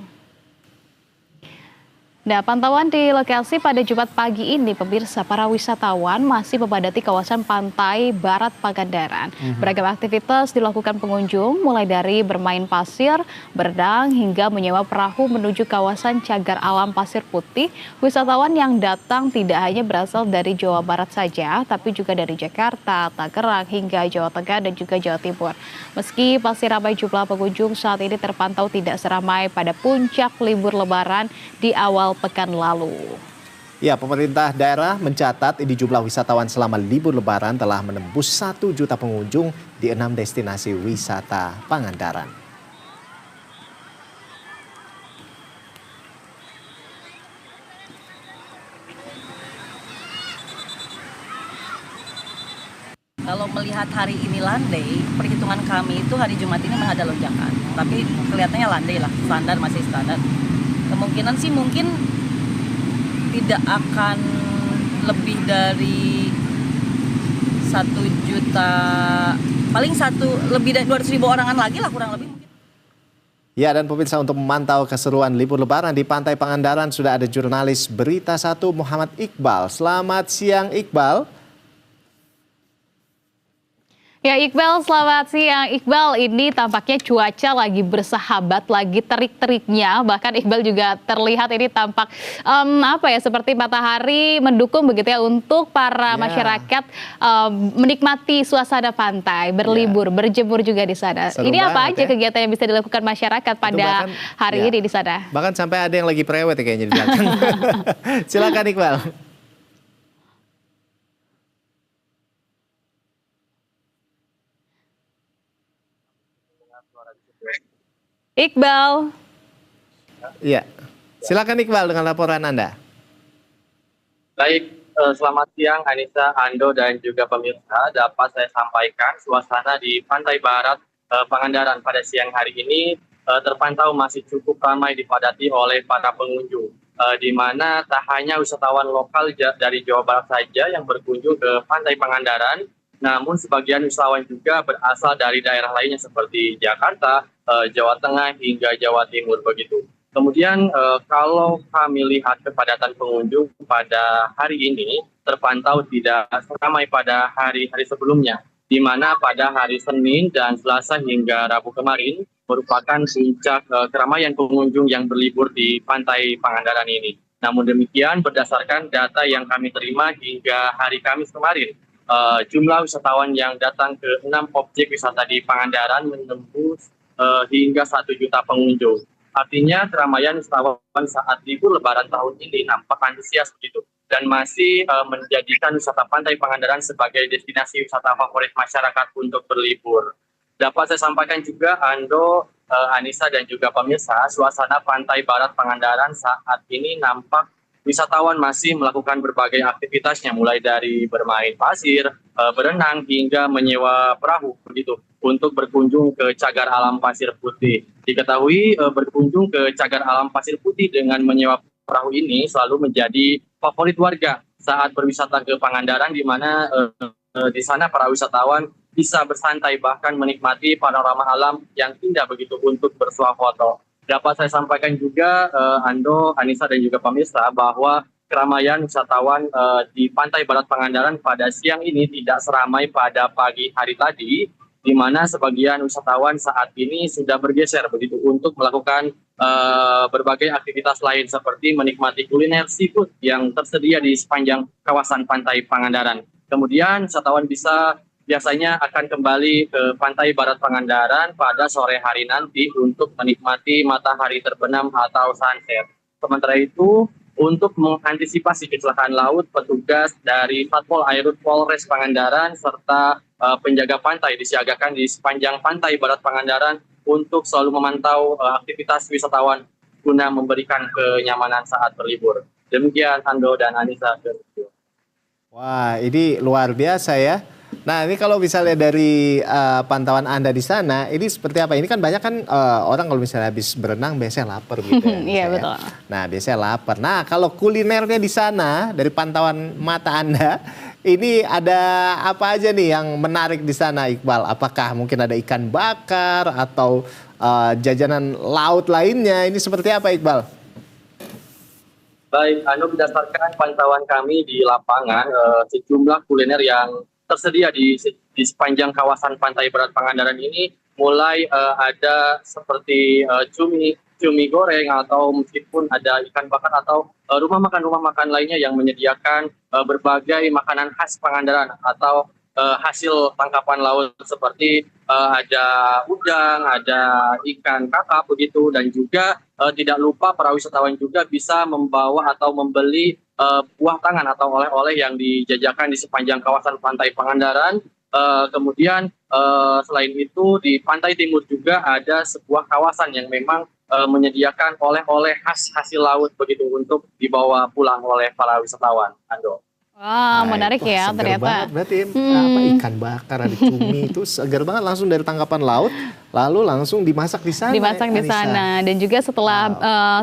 Nah, pantauan di lokasi pada Jumat pagi ini, pemirsa, para wisatawan masih memadati kawasan pantai barat Pangandaran. Beragam aktivitas dilakukan pengunjung, mulai dari bermain pasir, berenang, hingga menyewa perahu menuju kawasan cagar alam Pasir Putih. Wisatawan yang datang tidak hanya berasal dari Jawa Barat saja, tapi juga dari Jakarta, Tangerang, hingga Jawa Tengah dan juga Jawa Timur. Meski masih ramai jumlah pengunjung, saat ini terpantau tidak seramai pada puncak libur Lebaran di awal pekan lalu. Ya, pemerintah daerah mencatat ini jumlah wisatawan selama libur Lebaran telah menembus 1 juta pengunjung di 6 destinasi wisata Pangandaran. Kalau melihat hari ini landai, perhitungan kami itu hari Jumat ini memang ada lonjakan. Tapi kelihatannya landai lah, standar masih standar. Kemungkinan sih mungkin tidak akan lebih dari 1 juta, paling lebih dari 200.000 orangan lagi lah kurang lebih. Ya, dan pemirsa, untuk memantau keseruan libur Lebaran di Pantai Pangandaran sudah ada jurnalis Berita 1 Muhammad Iqbal. Selamat siang, Iqbal. Ya, Iqbal, selamat siang. Iqbal, ini tampaknya cuaca lagi bersahabat, lagi terik-teriknya. Bahkan Iqbal juga terlihat ini tampak seperti matahari mendukung begitu ya untuk para masyarakat menikmati suasana pantai, berlibur, berjemur juga di sana. Seru ini apa banget aja kegiatan yang bisa dilakukan masyarakat pada hari ini di sana? Bahkan sampai ada yang lagi prewed ya kayaknya di belakang. Silakan, Iqbal. Iqbal. Iya, silakan Iqbal dengan laporan Anda. Baik, selamat siang Anissa, Ando, dan juga pemirsa. Dapat saya sampaikan suasana di Pantai Barat Pangandaran pada siang hari ini terpantau masih cukup ramai dipadati oleh para pengunjung. Di mana tak hanya wisatawan lokal dari Jawa Barat saja yang berkunjung ke Pantai Pangandaran, namun sebagian wisatawan juga berasal dari daerah lainnya seperti Jakarta, Jawa Tengah, hingga Jawa Timur begitu. Kemudian kalau kami lihat kepadatan pengunjung pada hari ini terpantau tidak seramai pada hari-hari sebelumnya, di mana pada hari Senin dan Selasa hingga Rabu kemarin merupakan puncak keramaian pengunjung yang berlibur di Pantai Pangandaran ini. Namun demikian, berdasarkan data yang kami terima hingga hari Kamis kemarin, jumlah wisatawan yang datang ke 6 objek wisata di Pangandaran menembus hingga 1 juta pengunjung. Artinya keramaian wisatawan saat libur Lebaran tahun ini nampak antusias begitu dan masih menjadikan wisata Pantai Pangandaran sebagai destinasi wisata favorit masyarakat untuk berlibur. Dapat saya sampaikan juga, Ando, Anissa, dan juga pemirsa, suasana Pantai Barat Pangandaran saat ini nampak wisatawan masih melakukan berbagai aktivitasnya, mulai dari bermain pasir, berenang, hingga menyewa perahu begitu untuk berkunjung ke cagar alam Pasir Putih. Diketahui berkunjung ke cagar alam Pasir Putih dengan menyewa perahu ini selalu menjadi favorit warga saat berwisata ke Pangandaran, di mana di sana para wisatawan bisa bersantai bahkan menikmati panorama alam yang indah begitu untuk bersuah foto. Dapat saya sampaikan juga, Ando, Anissa, dan juga pemirsa, bahwa keramaian wisatawan di Pantai Barat Pangandaran pada siang ini tidak seramai pada pagi hari tadi, di mana sebagian wisatawan saat ini sudah bergeser begitu untuk melakukan berbagai aktivitas lain seperti menikmati kuliner seafood yang tersedia di sepanjang kawasan Pantai Pangandaran. Kemudian wisatawan biasanya akan kembali ke Pantai Barat Pangandaran pada sore hari nanti untuk menikmati matahari terbenam atau sunset. Sementara itu, untuk mengantisipasi kecelakaan laut, petugas dari Satpol Airut Polres Pangandaran serta penjaga pantai disiagakan di sepanjang Pantai Barat Pangandaran untuk selalu memantau aktivitas wisatawan guna memberikan kenyamanan saat berlibur. Demikian, Ando dan Anissa. Wah, ini luar biasa ya. Nah, ini kalau misalnya dari pantauan Anda di sana, ini seperti apa? Ini kan banyak kan orang kalau misalnya habis berenang biasanya lapar gitu ya. Iya, betul. Nah, biasanya lapar. Nah, kalau kulinernya di sana dari pantauan mata Anda, ini ada apa aja nih yang menarik di sana, Iqbal? Apakah mungkin ada ikan bakar atau jajanan laut lainnya? Ini seperti apa, Iqbal? Baik, berdasarkan pantauan kami di lapangan, sejumlah kuliner yang tersedia di sepanjang kawasan Pantai Barat Pangandaran ini mulai ada seperti cumi goreng atau meskipun ada ikan bakar atau rumah makan lainnya yang menyediakan berbagai makanan khas Pangandaran atau hasil tangkapan laut seperti ada udang, ada ikan kakap begitu, dan juga tidak lupa para wisatawan juga bisa membawa atau membeli buah tangan atau oleh-oleh yang dijajakan di sepanjang kawasan Pantai Pangandaran. Kemudian selain itu di pantai timur juga ada sebuah kawasan yang memang menyediakan oleh-oleh khas hasil laut begitu untuk dibawa pulang oleh para wisatawan. Ando. Wah, menarik ya ternyata. Banget, berarti apa ikan bakar, ada cumi itu segar banget langsung dari tangkapan laut, lalu langsung dimasak di sana. Dimasak di sana, dan juga setelah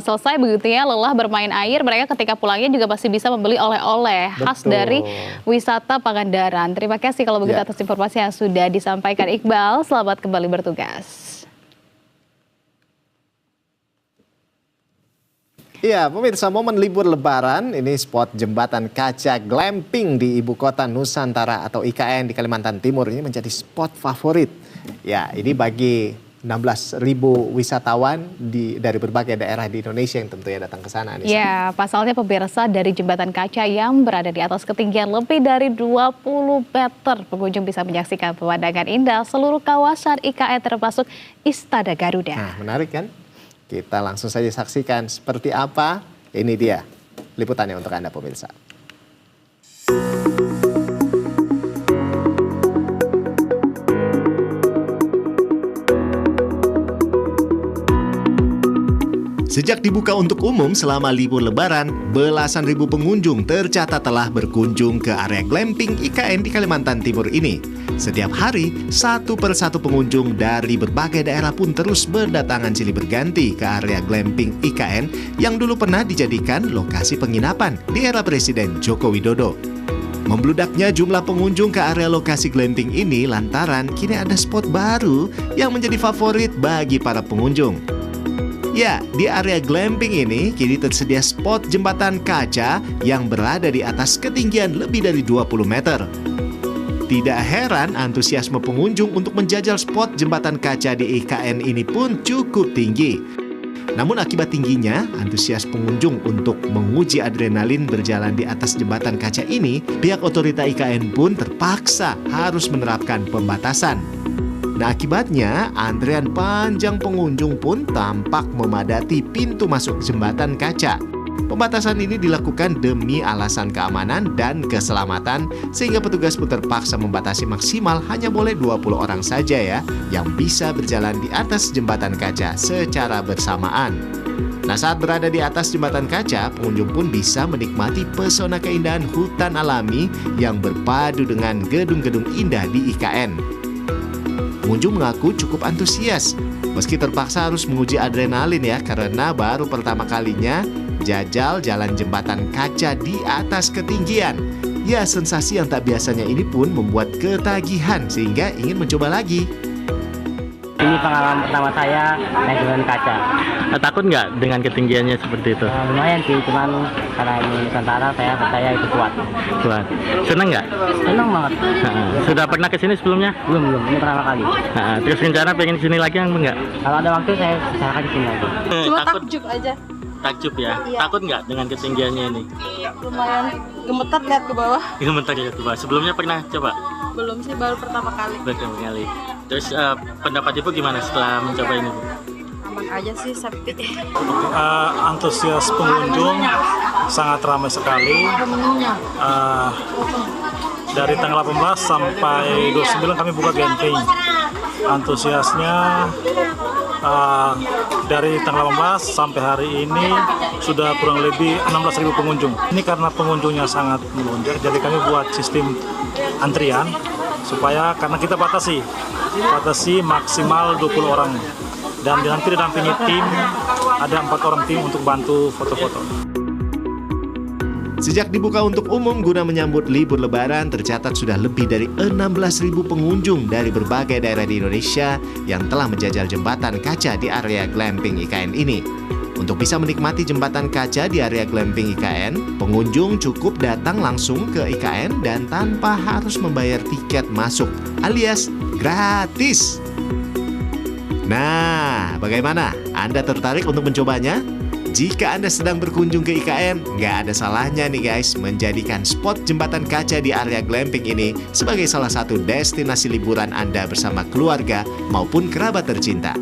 selesai begitu ya lelah bermain air, mereka ketika pulangnya juga pasti bisa membeli oleh-oleh khas dari wisata Pangandaran. Terima kasih kalau begitu atas informasi yang sudah disampaikan Iqbal. Selamat kembali bertugas. Iya, pemirsa, momen libur Lebaran, ini spot jembatan kaca glamping di Ibu Kota Nusantara atau IKN di Kalimantan Timur ini menjadi spot favorit. Ya, ini bagi 16.000 wisatawan dari berbagai daerah di Indonesia yang tentunya datang ke sana. Ya, pasalnya pemirsa, dari jembatan kaca yang berada di atas ketinggian lebih dari 20 meter, pengunjung bisa menyaksikan pemandangan indah seluruh kawasan IKN termasuk Istana Garuda. Nah, menarik kan? Kita langsung saja saksikan seperti apa. Ini dia liputannya untuk Anda pemirsa. Sejak dibuka untuk umum selama libur Lebaran, belasan ribu pengunjung tercatat telah berkunjung ke area glamping IKN di Kalimantan Timur ini. Setiap hari, satu persatu pengunjung dari berbagai daerah pun terus berdatangan silih berganti ke area glamping IKN yang dulu pernah dijadikan lokasi penginapan di era Presiden Joko Widodo. Membludaknya jumlah pengunjung ke area lokasi glamping ini lantaran kini ada spot baru yang menjadi favorit bagi para pengunjung. Ya, di area glamping ini kini tersedia spot jembatan kaca yang berada di atas ketinggian lebih dari 20 meter. Tidak heran antusiasme pengunjung untuk menjajal spot jembatan kaca di IKN ini pun cukup tinggi. Namun akibat tingginya antusias pengunjung untuk menguji adrenalin berjalan di atas jembatan kaca ini, pihak otorita IKN pun terpaksa harus menerapkan pembatasan. Nah, akibatnya antrean panjang pengunjung pun tampak memadati pintu masuk jembatan kaca. Pembatasan ini dilakukan demi alasan keamanan dan keselamatan, sehingga petugas pun terpaksa membatasi maksimal hanya boleh 20 orang saja ya yang bisa berjalan di atas jembatan kaca secara bersamaan. Nah, saat berada di atas jembatan kaca, pengunjung pun bisa menikmati pesona keindahan hutan alami yang berpadu dengan gedung-gedung indah di IKN. Pengunjung mengaku cukup antusias, meski terpaksa harus menguji adrenalin ya, karena baru pertama kalinya jajal jalan jembatan kaca di atas ketinggian. Ya, sensasi yang tak biasanya ini pun membuat ketagihan sehingga ingin mencoba lagi. Ini pengalaman pertama saya naik jembatan kaca. Takut nggak dengan ketinggiannya seperti itu? Lumayan sih, cuman karena ini Nusantara saya percaya itu kuat. Kuat. Seneng nggak? Seneng banget. Sudah pernah ke sini sebelumnya? Belum. Ini pertama kali. Terus rencana pengen kesini lagi enggak? Kalau ada waktu saya usahakan kesini lagi. Cuma takjub aja. Takjub ya? Iya. Takut nggak dengan ketinggiannya ini? Lumayan gemetar lihat ke bawah. Gemetar lihat ke bawah. Sebelumnya pernah coba? Belum sih, baru pertama kali. Pertama kali. Terus pendapat Ibu gimana setelah mencoba ini, Bu? Aman aja sih, sepi. Antusias pengunjung sangat ramai sekali. Dari tanggal 18 sampai 29 kami buka glamping. Antusiasnya dari tanggal 18 sampai hari ini sudah kurang lebih 16.000 pengunjung. Ini karena pengunjungnya sangat melonjak, jadi kami buat sistem antrian supaya karena kita batasi maksimal 20 orang dan nanti didampingi tim, ada 4 orang tim untuk bantu foto-foto. Sejak dibuka untuk umum guna menyambut libur Lebaran, tercatat sudah lebih dari 16.000 pengunjung dari berbagai daerah di Indonesia yang telah menjajal jembatan kaca di area glamping IKN ini. Untuk bisa menikmati jembatan kaca di area glamping IKN, pengunjung cukup datang langsung ke IKN dan tanpa harus membayar tiket masuk, alias gratis. Nah, bagaimana? Anda tertarik untuk mencobanya? Jika Anda sedang berkunjung ke IKN, nggak ada salahnya nih guys menjadikan spot jembatan kaca di area glamping ini sebagai salah satu destinasi liburan Anda bersama keluarga maupun kerabat tercinta.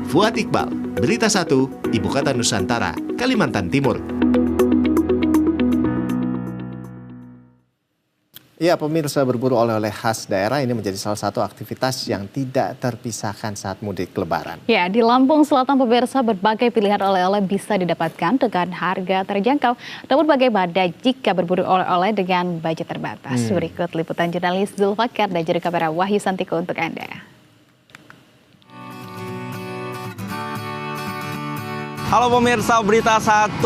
Fuad Iqbal, Berita 1, Ibu Kota Nusantara, Kalimantan Timur. Ya, pemirsa, berburu oleh-oleh khas daerah ini menjadi salah satu aktivitas yang tidak terpisahkan saat mudik Lebaran. Ya, di Lampung Selatan pemirsa berbagai pilihan oleh-oleh bisa didapatkan dengan harga terjangkau. Namun bagaimana jika berburu oleh-oleh dengan budget terbatas? Berikut liputan jurnalis Zulfakar dan juru kamera Wahyu Santiko untuk Anda. Halo pemirsa, Berita 1,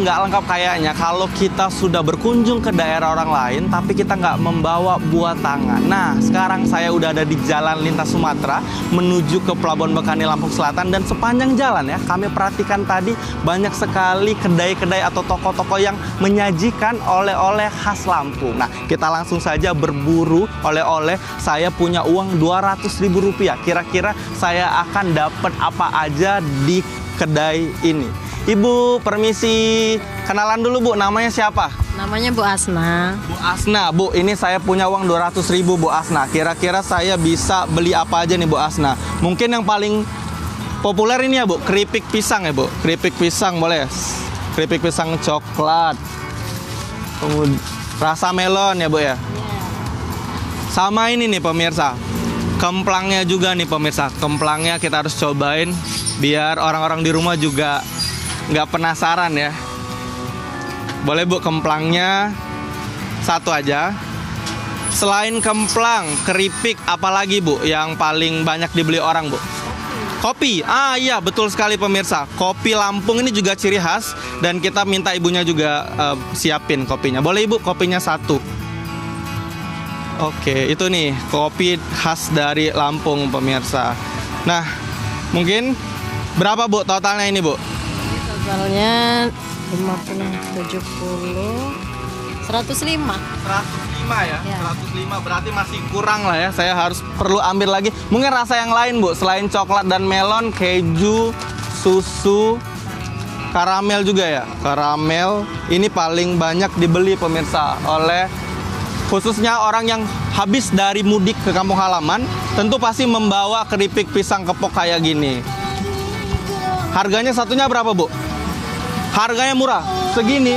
nggak lengkap kayaknya kalau kita sudah berkunjung ke daerah orang lain tapi kita nggak membawa buah tangan. Nah, sekarang saya udah ada di Jalan Lintas Sumatera menuju ke Pelabuhan Bekani, Lampung Selatan, dan sepanjang jalan ya kami perhatikan tadi banyak sekali kedai-kedai atau toko-toko yang menyajikan oleh-oleh khas Lampung. Nah, kita langsung saja berburu oleh-oleh. Saya punya uang Rp200.000. Kira-kira saya akan dapat apa aja di kedai ini. Ibu, permisi, kenalan dulu Bu, namanya siapa? Namanya Bu Asna. Bu Asna, Bu, ini saya punya uang 200.000 Bu Asna. Kira-kira saya bisa beli apa aja nih Bu Asna? Mungkin yang paling populer ini ya Bu, keripik pisang ya Bu. Keripik pisang boleh? Keripik pisang coklat. Kemudian rasa melon ya Bu ya. Sama ini nih pemirsa. Kemplangnya juga nih pemirsa. Kemplangnya kita harus cobain biar orang-orang di rumah juga nggak penasaran ya. Boleh Bu, kemplangnya satu aja. Selain kemplang, keripik, apalagi Bu yang paling banyak dibeli orang Bu? Kopi. Ah iya, betul sekali pemirsa. Kopi Lampung ini juga ciri khas dan kita minta ibunya juga siapin kopinya. Boleh Ibu, kopinya satu. Oke, itu nih kopi khas dari Lampung pemirsa. Nah, mungkin berapa Bu totalnya ini Bu? Totalnya 50, 70, 105. 105 ya? 105 berarti masih kurang lah ya. Saya perlu ambil lagi. Mungkin rasa yang lain Bu, selain coklat dan melon, keju, susu, karamel juga ya. Karamel ini paling banyak dibeli pemirsa oleh khususnya orang yang habis dari mudik ke kampung halaman, tentu pasti membawa keripik pisang kepok kayak gini. Harganya satunya berapa Bu? Harganya murah, segini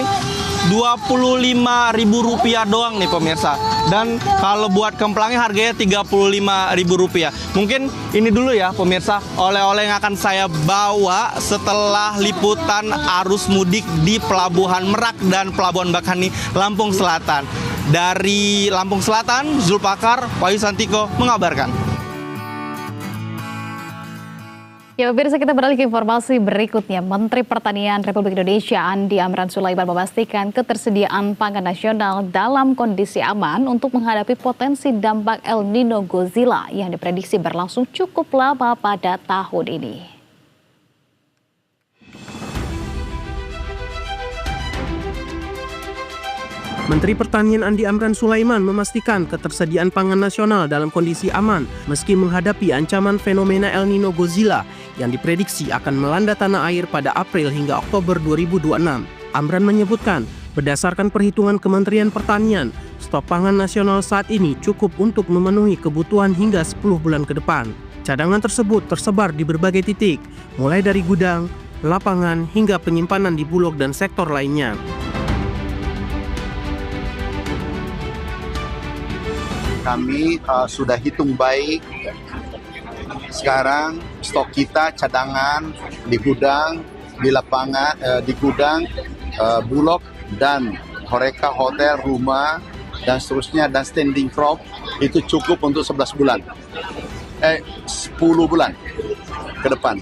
Rp25.000 doang nih pemirsa. Dan kalau buat kemplangnya harganya Rp35.000. Mungkin ini dulu ya pemirsa, oleh-oleh yang akan saya bawa setelah liputan arus mudik di Pelabuhan Merak dan Pelabuhan Bekani, Lampung Selatan. Dari Lampung Selatan, Zulfakar, Wahyu Santiko mengabarkan. Ya pemirsa, kita beralih ke informasi berikutnya. Menteri Pertanian Republik Indonesia Andi Amran Sulaiman memastikan ketersediaan pangan nasional dalam kondisi aman untuk menghadapi potensi dampak El Nino Godzilla yang diprediksi berlangsung cukup lama pada tahun ini. Menteri Pertanian Andi Amran Sulaiman memastikan ketersediaan pangan nasional dalam kondisi aman meski menghadapi ancaman fenomena El Nino Godzilla yang diprediksi akan melanda tanah air pada April hingga Oktober 2026. Amran menyebutkan, berdasarkan perhitungan Kementerian Pertanian, stok pangan nasional saat ini cukup untuk memenuhi kebutuhan hingga 10 bulan ke depan. Cadangan tersebut tersebar di berbagai titik, mulai dari gudang, lapangan, hingga penyimpanan di bulog dan sektor lainnya. Kami sudah hitung baik. Sekarang stok kita cadangan di gudang, di lapangan, di gudang, bulog dan horeca, hotel, rumah dan seterusnya dan standing crop itu cukup untuk 11 bulan. 10 bulan ke depan.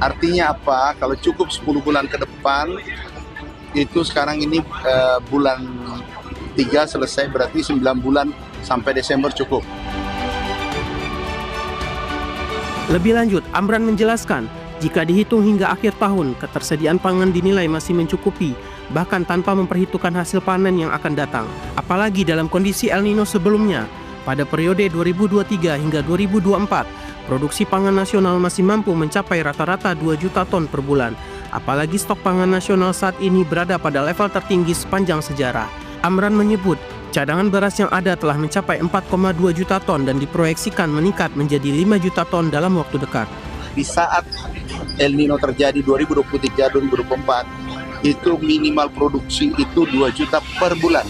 Artinya apa? Kalau cukup 10 bulan ke depan, itu sekarang ini bulan 3 selesai, berarti 9 bulan sampai Desember cukup. Lebih lanjut, Amran menjelaskan, Jika dihitung hingga akhir tahun, ketersediaan pangan dinilai masih mencukupi, bahkan tanpa memperhitungkan hasil panen yang akan datang. Apalagi dalam kondisi El Nino sebelumnya, pada periode 2023 hingga 2024, produksi pangan nasional masih mampu mencapai rata-rata 2 juta ton per bulan. Apalagi stok pangan nasional saat ini berada pada level tertinggi sepanjang sejarah. Amran menyebut, cadangan beras yang ada telah mencapai 4,2 juta ton dan diproyeksikan meningkat menjadi 5 juta ton dalam waktu dekat. Di saat El Nino terjadi 2023-2024, itu minimal produksi itu 2 juta per bulan.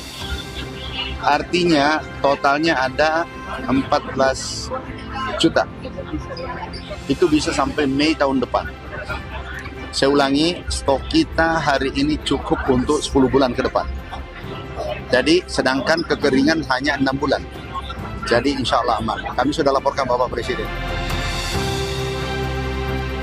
Artinya totalnya ada 14 juta. Itu bisa sampai Mei tahun depan. Saya ulangi, stok kita hari ini cukup untuk 10 bulan ke depan. Jadi sedangkan kekeringan hanya 6 bulan. Jadi insya Allah aman. Kami sudah laporkan Bapak Presiden.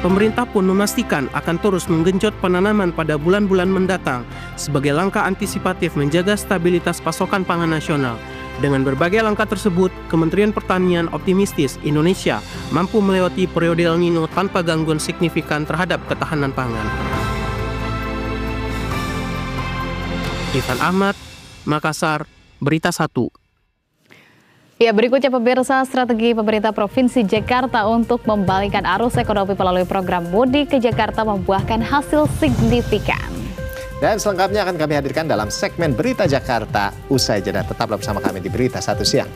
Pemerintah pun memastikan akan terus menggenjot penanaman pada bulan-bulan mendatang sebagai langkah antisipatif menjaga stabilitas pasokan pangan nasional. Dengan berbagai langkah tersebut, Kementerian Pertanian optimistis Indonesia mampu melewati periode El Nino tanpa gangguan signifikan terhadap ketahanan pangan. Ivan Ahmad, Makassar, Berita 1. Ya, berikutnya pemirsa, strategi pemerintah Provinsi Jakarta untuk membalikkan arus ekonomi melalui program mudik ke Jakarta membuahkan hasil signifikan. Dan selengkapnya akan kami hadirkan dalam segmen Berita Jakarta usai jeda. Tetaplah bersama kami di Berita 1 Siang.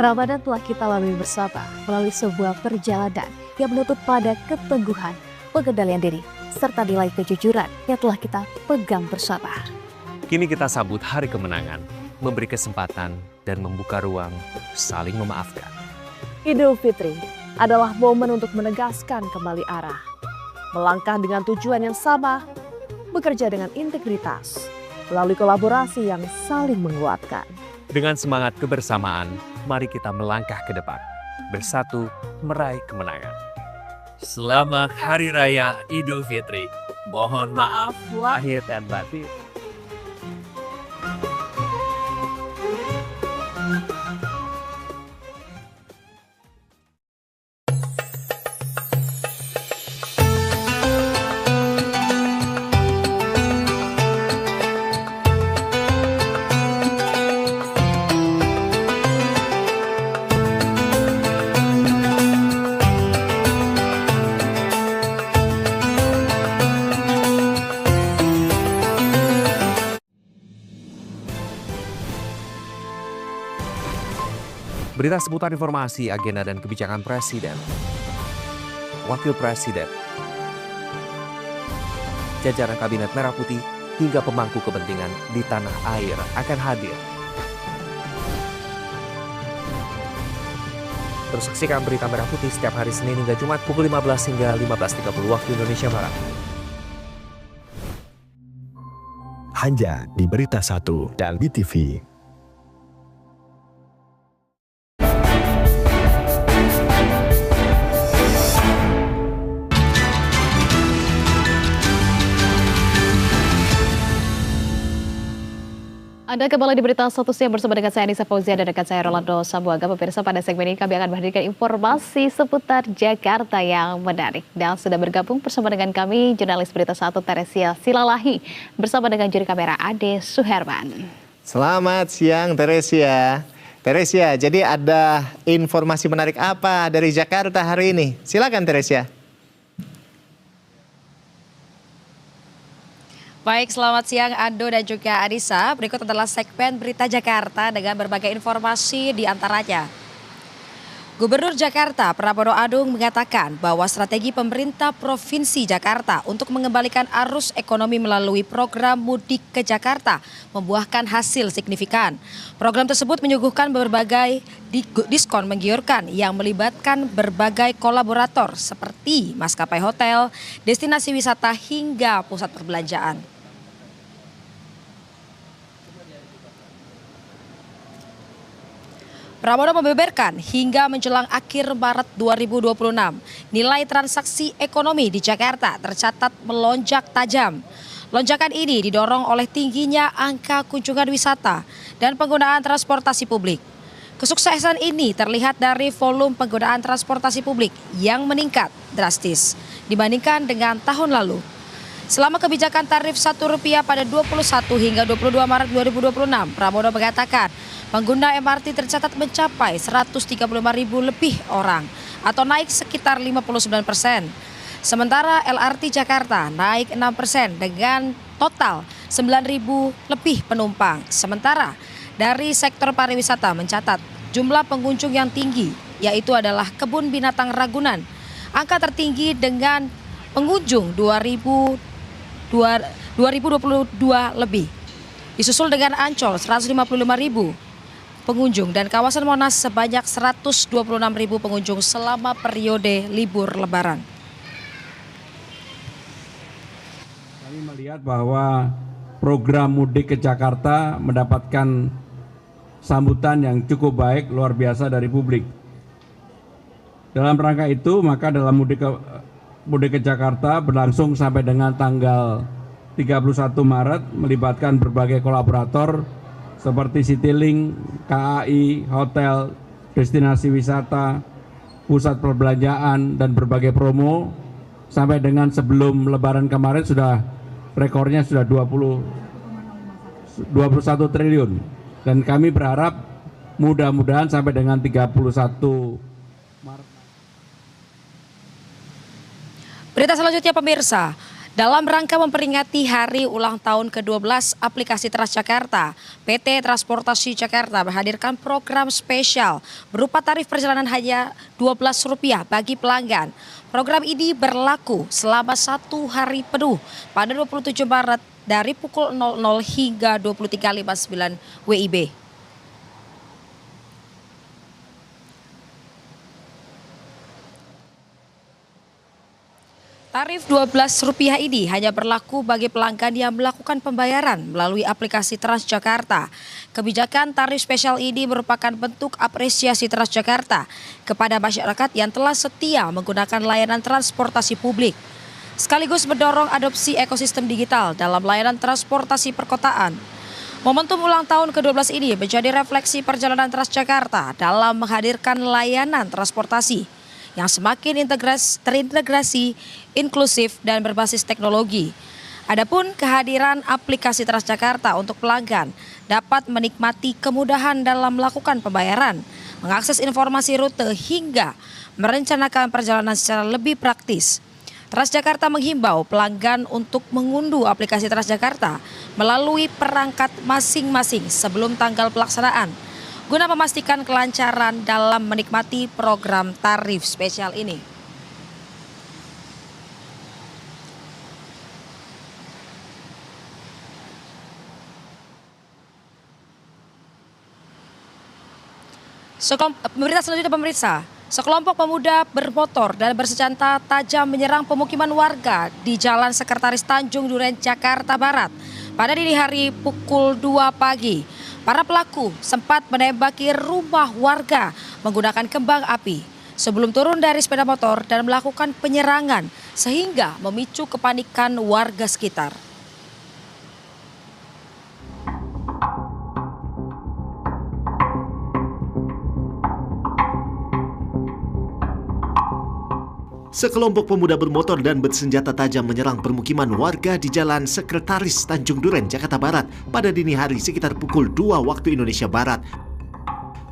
Ramadan telah kita lalui bersama melalui sebuah perjalanan yang menuntut pada keteguhan, pengendalian diri, serta nilai kejujuran yang telah kita pegang bersama. Kini kita sambut hari kemenangan, memberi kesempatan dan membuka ruang saling memaafkan. Idul Fitri adalah momen untuk menegaskan kembali arah, melangkah dengan tujuan yang sama, bekerja dengan integritas, melalui kolaborasi yang saling menguatkan. Dengan semangat kebersamaan, mari kita melangkah ke depan, bersatu meraih kemenangan. Selamat Hari Raya Idul Fitri. Mohon maaf lahir dan batin. Berita seputar informasi, agenda dan kebijakan Presiden, Wakil Presiden, jajaran Kabinet Merah Putih, hingga pemangku kepentingan di tanah air akan hadir. Terus saksikan Berita Merah Putih setiap hari Senin hingga Jumat pukul 15 hingga 15.30 waktu Indonesia Barat. Hanya di Berita 1 dan BTV. Anda kembali di Berita Satu Siang bersama dengan saya Anissa Fauzia dan rekan saya Rolando Sambuaga. Pemirsa, pada segmen ini kami akan menghadirkan informasi seputar Jakarta yang menarik. Dan sudah bergabung bersama dengan kami jurnalis Berita Satu Teresia Silalahi bersama dengan juri kamera Ade Suherman. Selamat siang Teresia. Teresia, jadi ada informasi menarik apa dari Jakarta hari ini? Silakan Teresia. Baik, selamat siang Ando dan juga Anissa. Berikut adalah segmen Berita Jakarta dengan berbagai informasi di antaranya. Gubernur Jakarta Pramono Anung mengatakan bahwa strategi pemerintah Provinsi Jakarta untuk mengembalikan arus ekonomi melalui program Mudik ke Jakarta membuahkan hasil signifikan. Program tersebut menyuguhkan berbagai diskon menggiurkan yang melibatkan berbagai kolaborator seperti maskapai hotel, destinasi wisata hingga pusat perbelanjaan. Pramono membeberkan hingga menjelang akhir Maret 2026, nilai transaksi ekonomi di Jakarta tercatat melonjak tajam. Lonjakan ini didorong oleh tingginya angka kunjungan wisata dan penggunaan transportasi publik. Kesuksesan ini terlihat dari volume penggunaan transportasi publik yang meningkat drastis dibandingkan dengan tahun lalu. Selama kebijakan tarif Rp1 pada 21 hingga 22 Maret 2026, Pramono mengatakan pengguna MRT tercatat mencapai 135.000 lebih orang atau naik sekitar 59%. Sementara LRT Jakarta naik 6% dengan total 9.000 lebih penumpang. Sementara dari sektor pariwisata mencatat jumlah pengunjung yang tinggi yaitu adalah Kebun Binatang Ragunan. Angka tertinggi dengan pengunjung 2022 lebih. Disusul dengan Ancol 155.000 pengunjung dan kawasan Monas sebanyak 126.000 pengunjung selama periode libur Lebaran. Kami melihat bahwa program mudik ke Jakarta mendapatkan sambutan yang cukup baik, luar biasa dari publik. Dalam rangka itu, maka dalam mudik ke Jakarta berlangsung sampai dengan tanggal 31 Maret melibatkan berbagai kolaborator seperti Citylink, KAI, hotel, destinasi wisata, pusat perbelanjaan, dan berbagai promo. Sampai dengan sebelum Lebaran kemarin sudah rekornya sudah 21 triliun. Dan kami berharap mudah-mudahan sampai dengan 31 Maret. Berita selanjutnya pemirsa. Dalam rangka memperingati hari ulang tahun ke-12 aplikasi Transjakarta, PT Transportasi Jakarta menghadirkan program spesial berupa tarif perjalanan hanya Rp12 bagi pelanggan. Program ini berlaku selama 1 hari penuh pada 27 Maret dari pukul 00 hingga 23.59 WIB. Tarif Rp12 ini hanya berlaku bagi pelanggan yang melakukan pembayaran melalui aplikasi Transjakarta. Kebijakan tarif spesial ini merupakan bentuk apresiasi Transjakarta kepada masyarakat yang telah setia menggunakan layanan transportasi publik, sekaligus mendorong adopsi ekosistem digital dalam layanan transportasi perkotaan. Momentum ulang tahun ke-12 ini menjadi refleksi perjalanan Transjakarta dalam menghadirkan layanan transportasi yang semakin terintegrasi, inklusif, dan berbasis teknologi. Adapun kehadiran aplikasi Transjakarta untuk pelanggan dapat menikmati kemudahan dalam melakukan pembayaran, mengakses informasi rute, hingga merencanakan perjalanan secara lebih praktis. Transjakarta menghimbau pelanggan untuk mengunduh aplikasi Transjakarta melalui perangkat masing-masing sebelum tanggal pelaksanaan, guna memastikan kelancaran dalam menikmati program tarif spesial ini. Berita selanjutnya pemirsa, sekelompok pemuda bermotor dan bersenjata tajam menyerang pemukiman warga di Jalan Sekretaris Tanjung Duren, Jakarta Barat pada dini hari pukul 2 pagi. Para pelaku sempat menembaki rumah warga menggunakan kembang api sebelum turun dari sepeda motor dan melakukan penyerangan sehingga memicu kepanikan warga sekitar. Sekelompok pemuda bermotor dan bersenjata tajam menyerang permukiman warga di Jalan Sekretaris Tanjung Duren, Jakarta Barat pada dini hari sekitar pukul 2 waktu Indonesia Barat.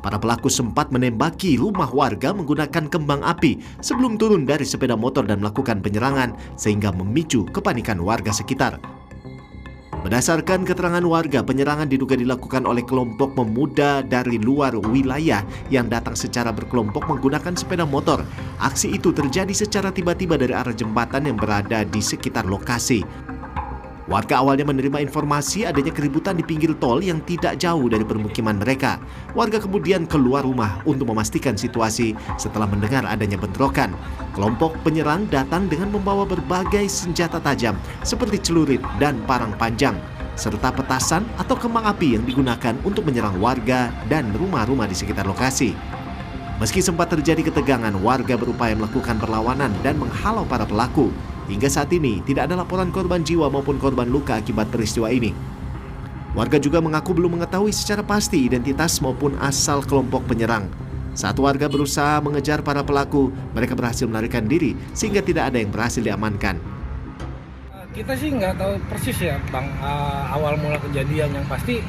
Para pelaku sempat menembaki rumah warga menggunakan kembang api sebelum turun dari sepeda motor dan melakukan penyerangan sehingga memicu kepanikan warga sekitar. Berdasarkan keterangan warga, penyerangan diduga dilakukan oleh kelompok pemuda dari luar wilayah yang datang secara berkelompok menggunakan sepeda motor. Aksi itu terjadi secara tiba-tiba dari arah jembatan yang berada di sekitar lokasi. Warga awalnya menerima informasi adanya keributan di pinggir tol yang tidak jauh dari permukiman mereka. Warga kemudian keluar rumah untuk memastikan situasi setelah mendengar adanya bentrokan. Kelompok penyerang datang dengan membawa berbagai senjata tajam seperti celurit dan parang panjang, serta petasan atau kembang api yang digunakan untuk menyerang warga dan rumah-rumah di sekitar lokasi. Meski sempat terjadi ketegangan, warga berupaya melakukan perlawanan dan menghalau para pelaku. Hingga saat ini tidak ada laporan korban jiwa maupun korban luka akibat peristiwa ini. Warga juga mengaku belum mengetahui secara pasti identitas maupun asal kelompok penyerang. Saat warga berusaha mengejar para pelaku, mereka berhasil melarikan diri sehingga tidak ada yang berhasil diamankan. Kita sih nggak tahu persis ya Bang, awal mula kejadian. Yang pasti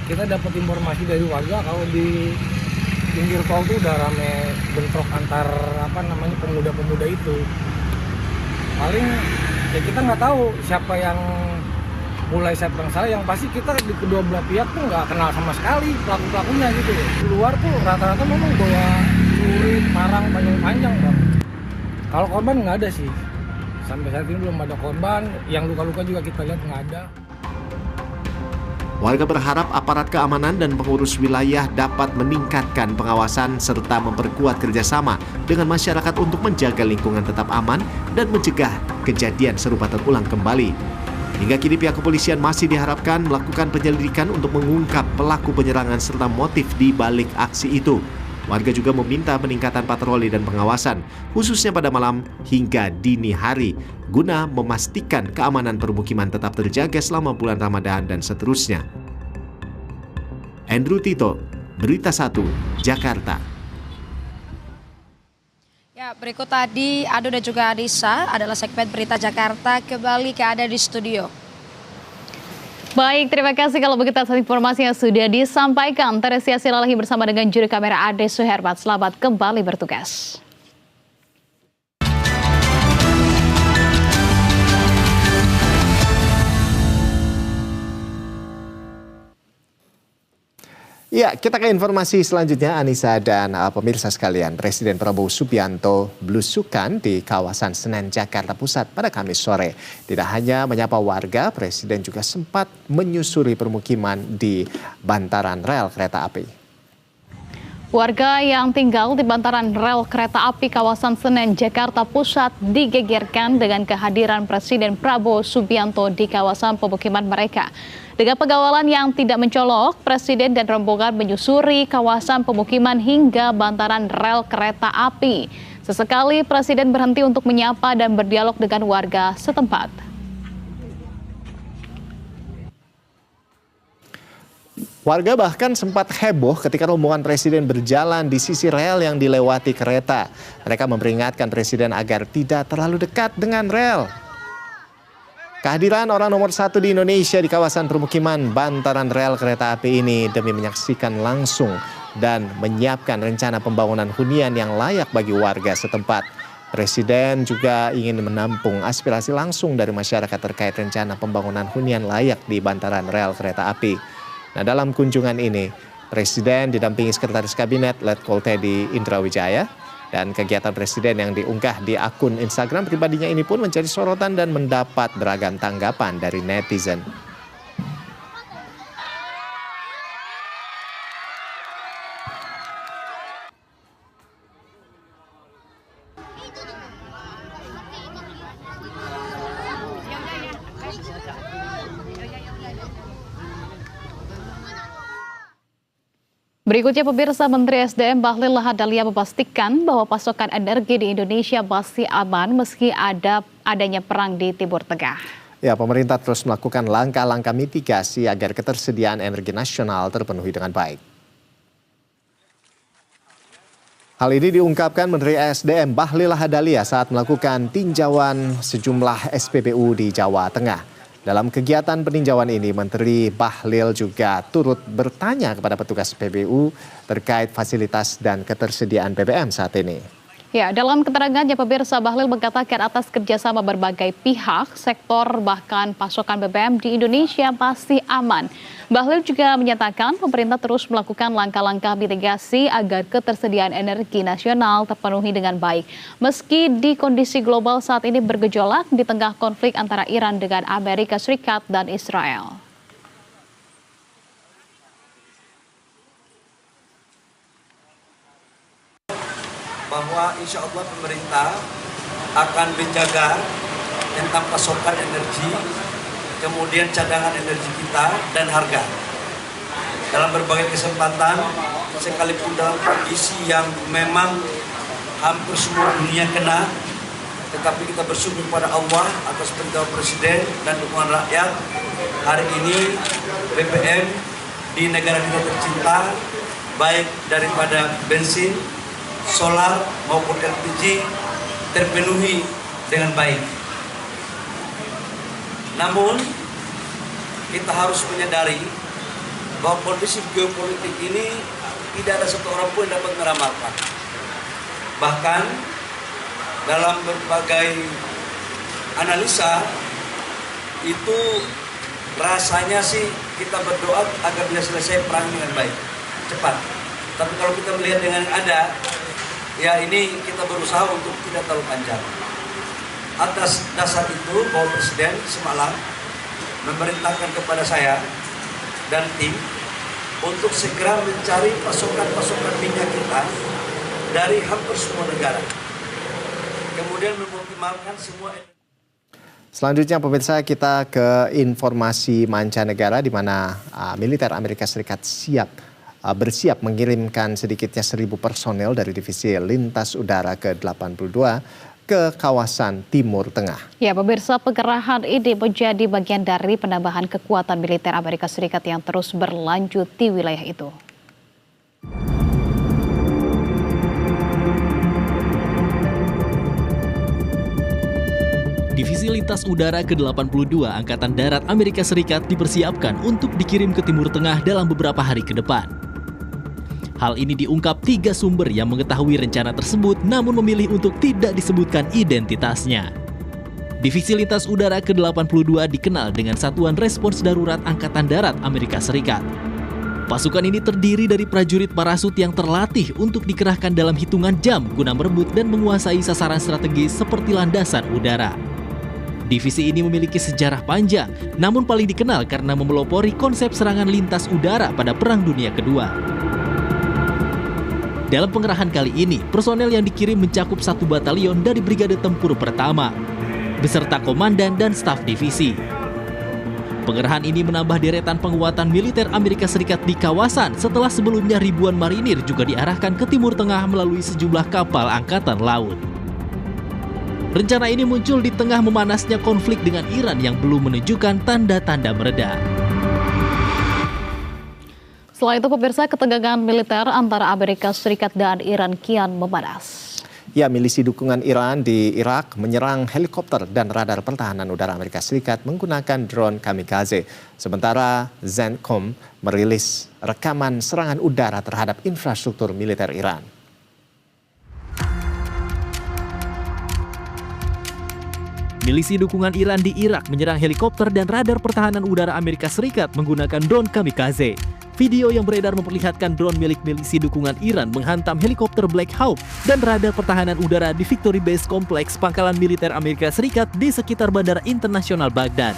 kita dapat informasi dari warga kalau di pinggir tol tuh udah rame bentrok antar pemuda-pemuda itu. Paling ya kita nggak tahu siapa yang mulai, siapa yang salah. Yang pasti kita di kedua belah pihak tuh nggak kenal sama sekali pelaku-pelakunya gitu. Keluar tuh rata-rata memang bawa celurit, parang panjang-panjang Bang. Kalau korban nggak ada sih. Sampai saat ini belum ada korban. Yang luka-luka juga kita lihat nggak ada. Warga berharap aparat keamanan dan pengurus wilayah dapat meningkatkan pengawasan serta memperkuat kerjasama dengan masyarakat untuk menjaga lingkungan tetap aman dan mencegah kejadian serupa terulang kembali. Hingga kini pihak kepolisian masih diharapkan melakukan penyelidikan untuk mengungkap pelaku penyerangan serta motif di balik aksi itu. Warga juga meminta peningkatan patroli dan pengawasan, khususnya pada malam hingga dini hari, guna memastikan keamanan permukiman tetap terjaga selama bulan Ramadan dan seterusnya. Andrew Tito, Berita 1, Jakarta. Ya, berikut tadi Ado dan juga Anissa adalah segmen Berita Jakarta. Kembali ke Anda di studio. Baik, terima kasih kalau begitu atas informasi yang sudah disampaikan. Teresia Silalahi bersama dengan juru kamera Ade Suherbat. Selamat kembali bertugas. Ya, kita ke informasi selanjutnya, Anissa dan pemirsa sekalian. Presiden Prabowo Subianto belusukan di kawasan Senen, Jakarta Pusat pada Kamis sore. Tidak hanya menyapa warga, Presiden juga sempat menyusuri permukiman di bantaran rel kereta api. Warga yang tinggal di bantaran rel kereta api kawasan Senen, Jakarta Pusat digegerkan dengan kehadiran Presiden Prabowo Subianto di kawasan pemukiman mereka. Dengan pengawalan yang tidak mencolok, Presiden dan rombongan menyusuri kawasan pemukiman hingga bantaran rel kereta api. Sesekali Presiden berhenti untuk menyapa dan berdialog dengan warga setempat. Warga bahkan sempat heboh ketika rombongan Presiden berjalan di sisi rel yang dilewati kereta. Mereka memperingatkan Presiden agar tidak terlalu dekat dengan rel. Kehadiran orang nomor 1 di Indonesia di kawasan permukiman bantaran rel kereta api ini demi menyaksikan langsung dan menyiapkan rencana pembangunan hunian yang layak bagi warga setempat. Presiden juga ingin menampung aspirasi langsung dari masyarakat terkait rencana pembangunan hunian layak di bantaran rel kereta api. Nah, dalam kunjungan ini, Presiden didampingi Sekretaris Kabinet Letkol Teddy Indrawijaya. Dan kegiatan Presiden yang diunggah di akun Instagram pribadinya ini pun menjadi sorotan dan mendapat beragam tanggapan dari netizen. Berikutnya pemirsa, Menteri SDM Bahlil Lahadalia memastikan bahwa pasokan energi di Indonesia masih aman meski adanya perang di Timur Tengah. Ya, pemerintah terus melakukan langkah-langkah mitigasi agar ketersediaan energi nasional terpenuhi dengan baik. Hal ini diungkapkan Menteri SDM Bahlil Lahadalia saat melakukan tinjauan sejumlah SPBU di Jawa Tengah. Dalam kegiatan peninjauan ini, Menteri Bahlil juga turut bertanya kepada petugas SPBU terkait fasilitas dan ketersediaan BBM saat ini. Ya, dalam keterangannya pemirsa, Bahlil mengatakan atas kerjasama berbagai pihak, sektor bahkan pasokan BBM di Indonesia masih aman. Bahlil juga menyatakan pemerintah terus melakukan langkah-langkah mitigasi agar ketersediaan energi nasional terpenuhi dengan baik. Meski di kondisi global saat ini bergejolak di tengah konflik antara Iran dengan Amerika Serikat dan Israel. Bahwa insya Allah pemerintah akan menjaga tentang pasokan energi, kemudian cadangan energi kita dan harga. Dalam berbagai kesempatan, sekalipun dalam kondisi yang memang hampir semua dunia kena, tetapi kita bersyukur pada Allah atas perintah Presiden dan dukungan rakyat. Hari ini BBM di negara kita tercinta, baik daripada bensin, solar maupun LPG terpenuhi dengan baik. Namun kita harus menyadari bahwa kondisi geopolitik ini tidak ada satu orang pun yang dapat meramalkan. Bahkan dalam berbagai analisa itu rasanya sih kita berdoa agar bisa selesai perang dengan baik, cepat. Tapi kalau kita melihat dengan yang ada, ya ini kita berusaha untuk tidak terlalu panjang. Atas dasar itu, Bapak Presiden semalam memerintahkan kepada saya dan tim untuk segera mencari pasokan-pasokan minyak kita dari hampir semua negara. Kemudian mengoptimalkan semua. Selanjutnya pemirsa, kita ke informasi mancanegara di mana militer Amerika Serikat bersiap mengirimkan sedikitnya 1.000 personel dari divisi lintas udara ke-82 ke kawasan Timur Tengah. Ya, pemirsa, pengerahan ini menjadi bagian dari penambahan kekuatan militer Amerika Serikat yang terus berlanjut di wilayah itu. Divisi Lintas Udara ke-82 Angkatan Darat Amerika Serikat dipersiapkan untuk dikirim ke Timur Tengah dalam beberapa hari ke depan. Hal ini diungkap 3 sumber yang mengetahui rencana tersebut namun memilih untuk tidak disebutkan identitasnya. Divisi Lintas Udara ke-82 dikenal dengan Satuan Respons Darurat Angkatan Darat Amerika Serikat. Pasukan ini terdiri dari prajurit parasut yang terlatih untuk dikerahkan dalam hitungan jam guna merebut dan menguasai sasaran strategis seperti landasan udara. Divisi ini memiliki sejarah panjang, namun paling dikenal karena memelopori konsep serangan lintas udara pada Perang Dunia Kedua. Dalam pengerahan kali ini, personel yang dikirim mencakup 1 batalion dari Brigade Tempur Pertama, beserta komandan dan staf divisi. Pengerahan ini menambah deretan penguatan militer Amerika Serikat di kawasan setelah sebelumnya ribuan marinir juga diarahkan ke Timur Tengah melalui sejumlah kapal angkatan laut. Rencana ini muncul di tengah memanasnya konflik dengan Iran yang belum menunjukkan tanda-tanda mereda. Selain itu, pemirsa, ketegangan militer antara Amerika Serikat dan Iran kian memanas. Ya, milisi dukungan Iran di Irak menyerang helikopter dan radar pertahanan udara Amerika Serikat menggunakan drone kamikaze. Sementara CENTCOM merilis rekaman serangan udara terhadap infrastruktur militer Iran. Milisi dukungan Iran di Irak menyerang helikopter dan radar pertahanan udara Amerika Serikat menggunakan drone kamikaze. Video yang beredar memperlihatkan drone milik milisi dukungan Iran menghantam helikopter Black Hawk dan radar pertahanan udara di Victory Base Kompleks Pangkalan Militer Amerika Serikat di sekitar Bandara Internasional Baghdad.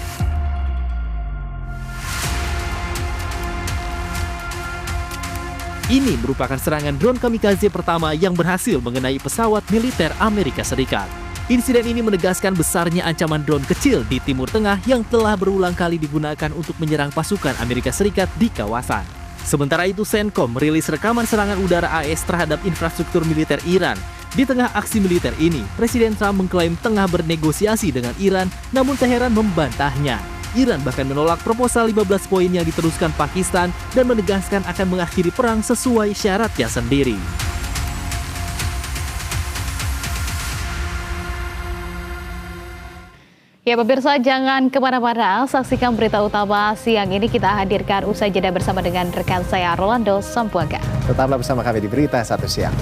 Ini merupakan serangan drone kamikaze pertama yang berhasil mengenai pesawat militer Amerika Serikat. Insiden ini menegaskan besarnya ancaman drone kecil di Timur Tengah yang telah berulang kali digunakan untuk menyerang pasukan Amerika Serikat di kawasan. Sementara itu, CENTCOM merilis rekaman serangan udara AS terhadap infrastruktur militer Iran. Di tengah aksi militer ini, Presiden Trump mengklaim tengah bernegosiasi dengan Iran, namun Teheran membantahnya. Iran bahkan menolak proposal 15 poin yang diteruskan Pakistan dan menegaskan akan mengakhiri perang sesuai syaratnya sendiri. Ya pemirsa, jangan kemana-mana, saksikan berita utama siang ini kita hadirkan usai jeda bersama dengan rekan saya Rolando Sampuaga. Tetaplah bersama kami di Berita Satu Siang.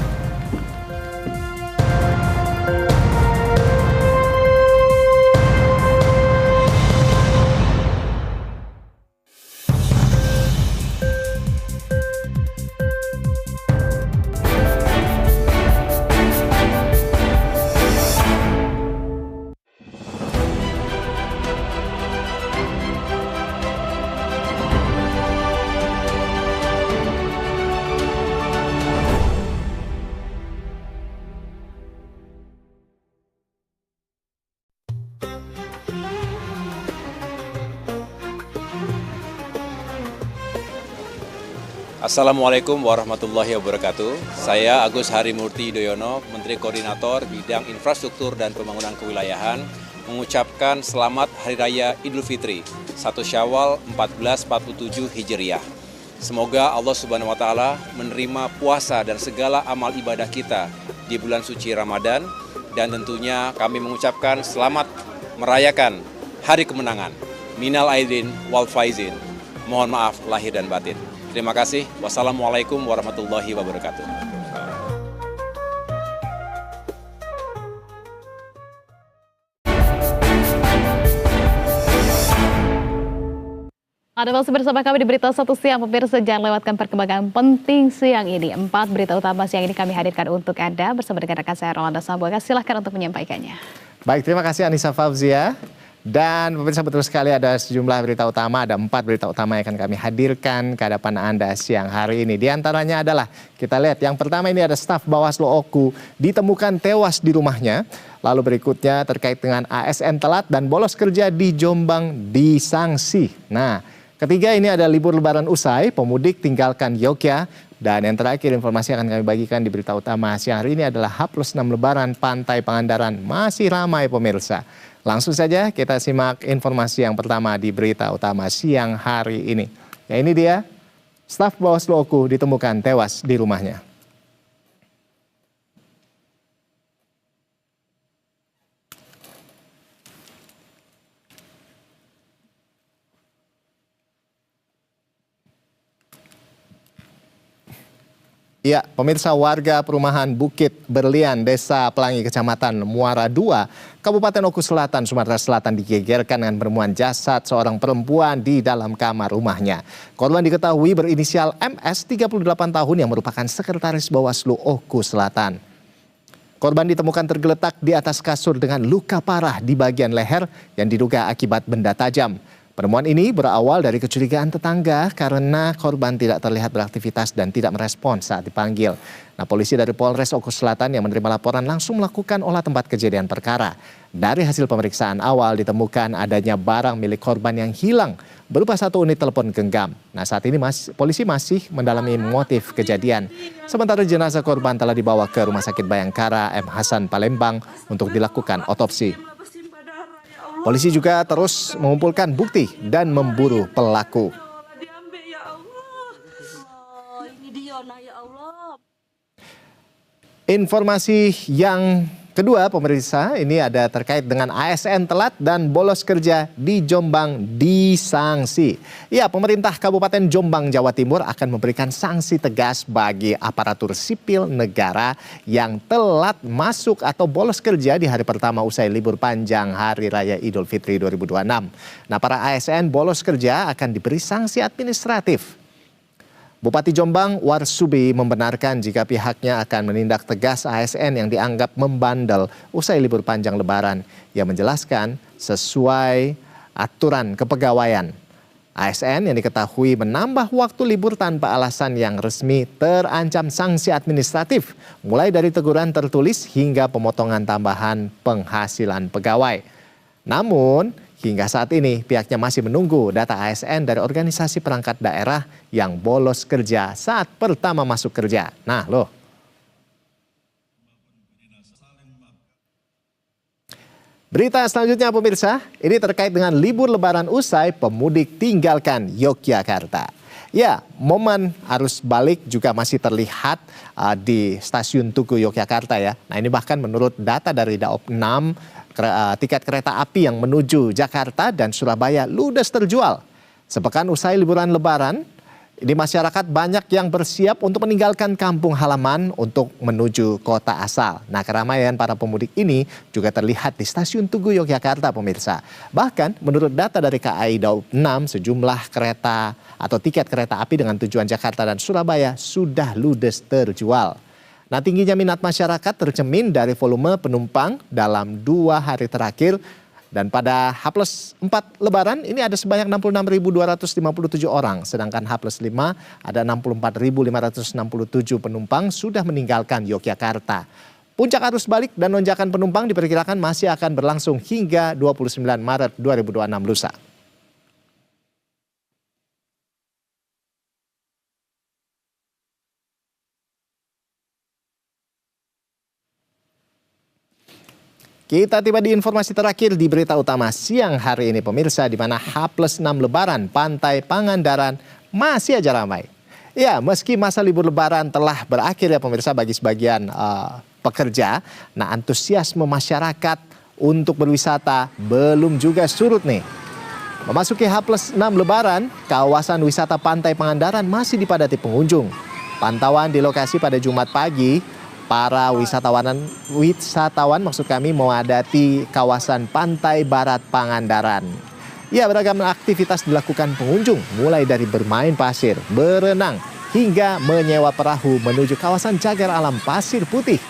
Assalamualaikum warahmatullahi wabarakatuh. Saya Agus Harimurti Yudhoyono, Menteri Koordinator Bidang Infrastruktur dan Pembangunan Kewilayahan, mengucapkan selamat Hari Raya Idul Fitri 1 Syawal 1447 Hijriah. Semoga Allah Subhanahu wa Ta'ala menerima puasa dan segala amal ibadah kita di bulan suci Ramadan, dan tentunya kami mengucapkan selamat merayakan Hari Kemenangan. Minal aidin wal faizin. Mohon maaf lahir dan batin. Terima kasih. Wassalamualaikum warahmatullahi wabarakatuh. Anda masih bersama kami di Berita Satu Siang, pemirsa, jangan lewatkan perkembangan penting siang ini. 4 berita utama siang ini kami hadirkan untuk Anda bersama dengan rekan saya Rolando Sambuaga. Silahkan untuk menyampaikannya. Baik, terima kasih Anissa Fauzia. Dan pemirsa, betul sekali ada sejumlah berita utama, ada 4 berita utama yang akan kami hadirkan ke hadapan Anda siang hari ini. Di antaranya adalah, kita lihat yang pertama ini ada staf Bawaslu Oku ditemukan tewas di rumahnya. Lalu berikutnya terkait dengan ASN telat dan bolos kerja di Jombang disangsi. Nah, ketiga ini ada libur lebaran usai, pemudik tinggalkan Yogyakarta. Dan yang terakhir informasi yang akan kami bagikan di berita utama siang hari ini adalah H+6 lebaran Pantai Pangandaran masih ramai pemirsa. Langsung saja kita simak informasi yang pertama di berita utama siang hari ini. Ya, ini dia, staf Bawaslu Oku ditemukan tewas di rumahnya. Ya, pemirsa, warga perumahan Bukit Berlian, Desa Pelangi, Kecamatan Muara II, Kabupaten Oku Selatan, Sumatera Selatan digegerkan dengan penemuan jasad seorang perempuan di dalam kamar rumahnya. Korban diketahui berinisial MS, 38 tahun, yang merupakan sekretaris Bawaslu Oku Selatan. Korban ditemukan tergeletak di atas kasur dengan luka parah di bagian leher yang diduga akibat benda tajam. Penemuan ini berawal dari kecurigaan tetangga karena korban tidak terlihat beraktivitas dan tidak merespons saat dipanggil. Nah, polisi dari Polres Oku Selatan yang menerima laporan langsung melakukan olah tempat kejadian perkara. Dari hasil pemeriksaan awal ditemukan adanya barang milik korban yang hilang berupa 1 unit telepon genggam. Nah, saat ini polisi masih mendalami motif kejadian. Sementara jenazah korban telah dibawa ke Rumah Sakit Bayangkara M. Hasan Palembang untuk dilakukan otopsi. Polisi juga terus mengumpulkan bukti dan memburu pelaku. Informasi yang kedua pemirsa, ini ada terkait dengan ASN telat dan bolos kerja di Jombang disangsi. Ya, pemerintah Kabupaten Jombang, Jawa Timur akan memberikan sanksi tegas bagi aparatur sipil negara yang telat masuk atau bolos kerja di hari pertama usai libur panjang Hari Raya Idul Fitri 2026. Nah, para ASN bolos kerja akan diberi sanksi administratif. Bupati Jombang Warsubi membenarkan jika pihaknya akan menindak tegas ASN yang dianggap membandel usai libur panjang Lebaran. Ia menjelaskan sesuai aturan kepegawaian. ASN yang diketahui menambah waktu libur tanpa alasan yang resmi terancam sanksi administratif, mulai dari teguran tertulis hingga pemotongan tambahan penghasilan pegawai. Namun, hingga saat ini pihaknya masih menunggu data ASN dari organisasi perangkat daerah yang bolos kerja saat pertama masuk kerja. Nah, loh. Berita selanjutnya pemirsa, ini terkait dengan libur lebaran usai pemudik tinggalkan Yogyakarta. Ya, momen arus balik juga masih terlihat di stasiun Tugu Yogyakarta ya. Nah ini bahkan menurut data dari Daop 6, tiket kereta api yang menuju Jakarta dan Surabaya ludes terjual. Sepekan usai liburan Lebaran, di masyarakat banyak yang bersiap untuk meninggalkan kampung halaman untuk menuju kota asal. Nah, keramaian para pemudik ini juga terlihat di stasiun Tugu Yogyakarta, pemirsa. Bahkan menurut data dari KAI Daop 6, sejumlah kereta atau tiket kereta api dengan tujuan Jakarta dan Surabaya sudah ludes terjual. Nah, tingginya minat masyarakat tercermin dari volume penumpang dalam 2 hari terakhir. Dan pada H+4 Lebaran ini ada sebanyak 66.257 orang. Sedangkan H+5 ada 64.567 penumpang sudah meninggalkan Yogyakarta. Puncak arus balik dan lonjakan penumpang diperkirakan masih akan berlangsung hingga 29 Maret 2026 lusa. Kita tiba di informasi terakhir di berita utama siang hari ini, pemirsa, di mana H+6 Lebaran Pantai Pangandaran masih aja ramai. Ya, meski masa libur Lebaran telah berakhir ya pemirsa bagi sebagian pekerja, nah antusiasme masyarakat untuk berwisata belum juga surut nih. Memasuki H+6 Lebaran, kawasan wisata Pantai Pangandaran masih dipadati pengunjung. Pantauan di lokasi pada Jumat pagi, para wisatawan maksud kami memadati kawasan Pantai Barat Pangandaran. Ya, beragam aktivitas dilakukan pengunjung, mulai dari bermain pasir, berenang, hingga menyewa perahu menuju kawasan cagar alam Pasir Putih.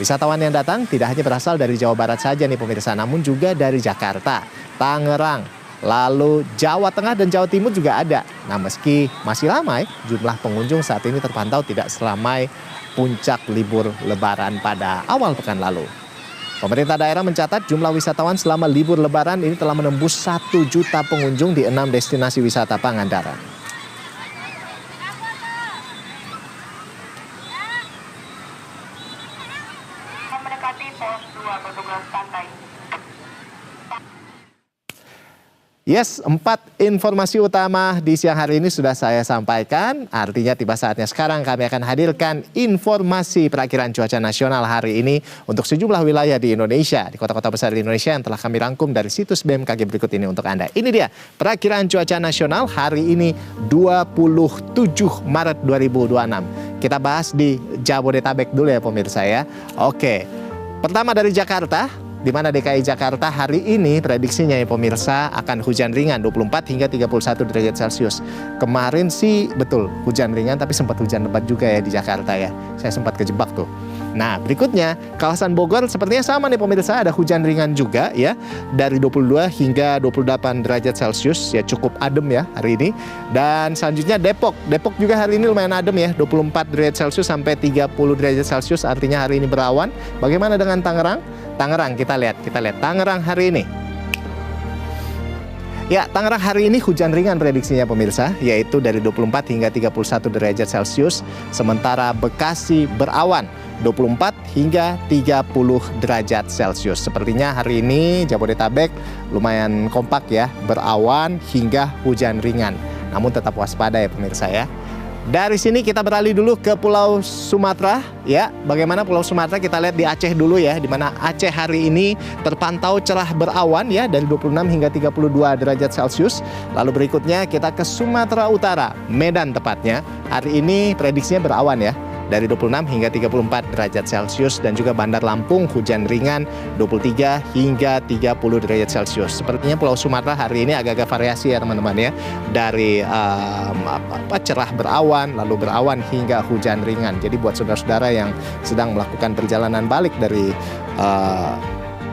Wisatawan yang datang tidak hanya berasal dari Jawa Barat saja nih pemirsa, namun juga dari Jakarta, Tangerang, lalu Jawa Tengah dan Jawa Timur juga ada. Nah, meski masih ramai, jumlah pengunjung saat ini terpantau tidak seramai puncak libur Lebaran pada awal pekan lalu. Pemerintah daerah mencatat jumlah wisatawan selama libur Lebaran ini telah menembus 1 juta pengunjung di 6 destinasi wisata Pangandaran. Mendekati pos 2 petugas pantai. Yes, 4 informasi utama di siang hari ini sudah saya sampaikan. Artinya tiba saatnya sekarang kami akan hadirkan informasi perakiraan cuaca nasional hari ini untuk sejumlah wilayah di Indonesia, di kota-kota besar di Indonesia yang telah kami rangkum dari situs BMKG berikut ini untuk Anda. Ini dia perakiraan cuaca nasional hari ini 27 Maret 2026. Kita bahas di Jabodetabek dulu ya pemirsa ya. Oke, pertama dari Jakarta, di mana DKI Jakarta hari ini prediksinya ya pemirsa akan hujan ringan 24 hingga 31 derajat Celcius. Kemarin sih betul hujan ringan tapi sempat hujan lebat juga ya di Jakarta ya. Saya sempat kejebak tuh. Nah, berikutnya kawasan Bogor sepertinya sama nih pemirsa, ada hujan ringan juga ya dari 22 hingga 28 derajat Celcius ya, cukup adem ya hari ini. Dan selanjutnya Depok juga hari ini lumayan adem ya, 24 derajat Celcius sampai 30 derajat Celcius, artinya hari ini berawan. Bagaimana dengan Tangerang? Kita lihat Tangerang hari ini. Ya, Tangerang hari ini hujan ringan prediksinya pemirsa, yaitu dari 24 hingga 31 derajat Celcius. Sementara Bekasi berawan 24 hingga 30 derajat Celcius. Sepertinya hari ini Jabodetabek lumayan kompak ya, berawan hingga hujan ringan. Namun tetap waspada ya pemirsa ya. Dari sini kita beralih dulu ke Pulau Sumatera ya. Bagaimana Pulau Sumatera? Kita lihat di Aceh dulu ya, di mana Aceh hari ini terpantau cerah berawan ya dari 26 hingga 32 derajat Celcius. Lalu berikutnya kita ke Sumatera Utara, Medan tepatnya. Hari ini prediksinya berawan ya, dari 26 hingga 34 derajat Celcius, dan juga Bandar Lampung hujan ringan 23 hingga 30 derajat Celcius. Sepertinya Pulau Sumatera hari ini agak-agak variasi ya teman-teman ya, dari cerah berawan, lalu berawan hingga hujan ringan. Jadi buat saudara-saudara yang sedang melakukan perjalanan balik dari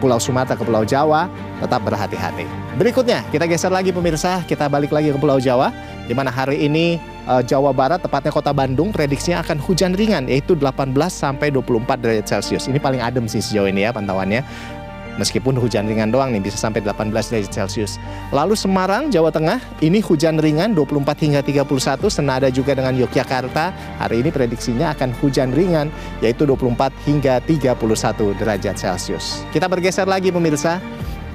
Pulau Sumatera ke Pulau Jawa, tetap berhati-hati. Berikutnya kita geser lagi pemirsa, kita balik lagi ke Pulau Jawa, di mana hari ini Jawa Barat, tepatnya kota Bandung, prediksinya akan hujan ringan, yaitu 18 sampai 24 derajat Celcius. Ini paling adem sih sejauh ini ya pantauannya. Meskipun hujan ringan doang nih, bisa sampai 18 derajat Celcius. Lalu Semarang, Jawa Tengah, ini hujan ringan 24 hingga 31, senada juga dengan Yogyakarta. Hari ini prediksinya akan hujan ringan, yaitu 24 hingga 31 derajat Celcius. Kita bergeser lagi pemirsa,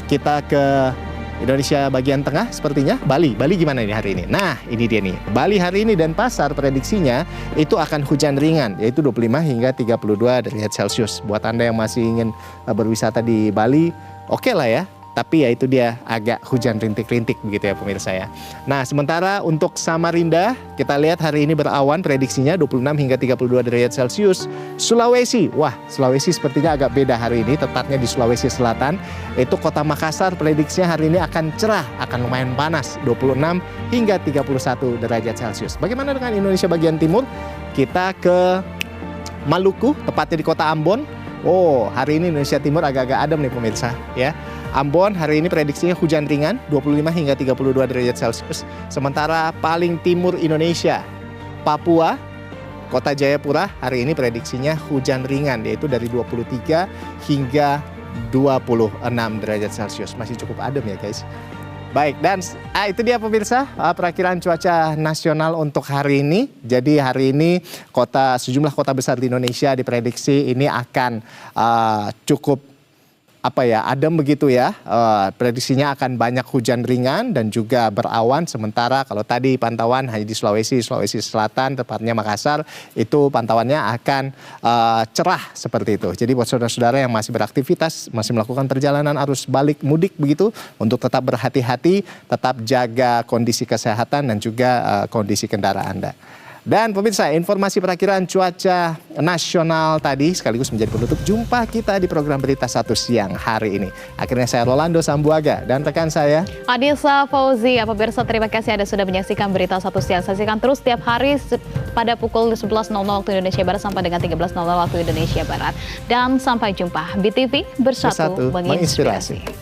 kita ke Indonesia bagian tengah sepertinya Bali. Bali gimana nih hari ini? Nah, ini dia nih. Bali hari ini dan pasar prediksinya itu akan hujan ringan, yaitu 25 hingga 32 derajat Celcius. Buat Anda yang masih ingin berwisata di Bali, oke lah ya. Tapi ya itu dia agak hujan rintik-rintik begitu ya pemirsa ya. Nah sementara untuk Samarinda kita lihat hari ini berawan prediksinya 26 hingga 32 derajat Celcius. Sulawesi, wah Sulawesi sepertinya agak beda hari ini, tepatnya di Sulawesi Selatan. Itu Kota Makassar prediksinya hari ini akan cerah, akan lumayan panas 26 hingga 31 derajat Celcius. Bagaimana dengan Indonesia bagian timur? Kita ke Maluku, tepatnya di Kota Ambon. Oh hari ini Indonesia Timur agak-agak adem nih pemirsa ya. Ambon hari ini prediksinya hujan ringan 25 hingga 32 derajat Celcius. Sementara paling timur Indonesia, Papua, Kota Jayapura hari ini prediksinya hujan ringan yaitu dari 23 hingga 26 derajat Celcius. Masih cukup adem ya guys. Baik, dan itu dia pemirsa perakiran cuaca nasional untuk hari ini. Jadi hari ini sejumlah kota besar di Indonesia diprediksi ini akan cukup adem begitu ya. Prediksinya akan banyak hujan ringan dan juga berawan. Sementara kalau tadi pantauan hanya di Sulawesi Selatan, tepatnya Makassar, itu pantauannya akan cerah seperti itu. Jadi buat saudara-saudara yang masih beraktivitas, masih melakukan perjalanan arus balik mudik begitu, untuk tetap berhati-hati, tetap jaga kondisi kesehatan dan juga kondisi kendaraan Anda. Dan pemirsa, informasi perakiran cuaca nasional tadi sekaligus menjadi penutup jumpa kita di program Berita 1 siang hari ini. Akhirnya saya Rolando Sambuaga dan rekan saya Anissa Fauzi. Pemirsa, terima kasih Anda sudah menyaksikan Berita 1 siang. Saksikan terus setiap hari pada pukul 11.00 waktu Indonesia Barat sampai dengan 13.00 waktu Indonesia Barat. Dan sampai jumpa. BTV Bersatu Menginspirasi.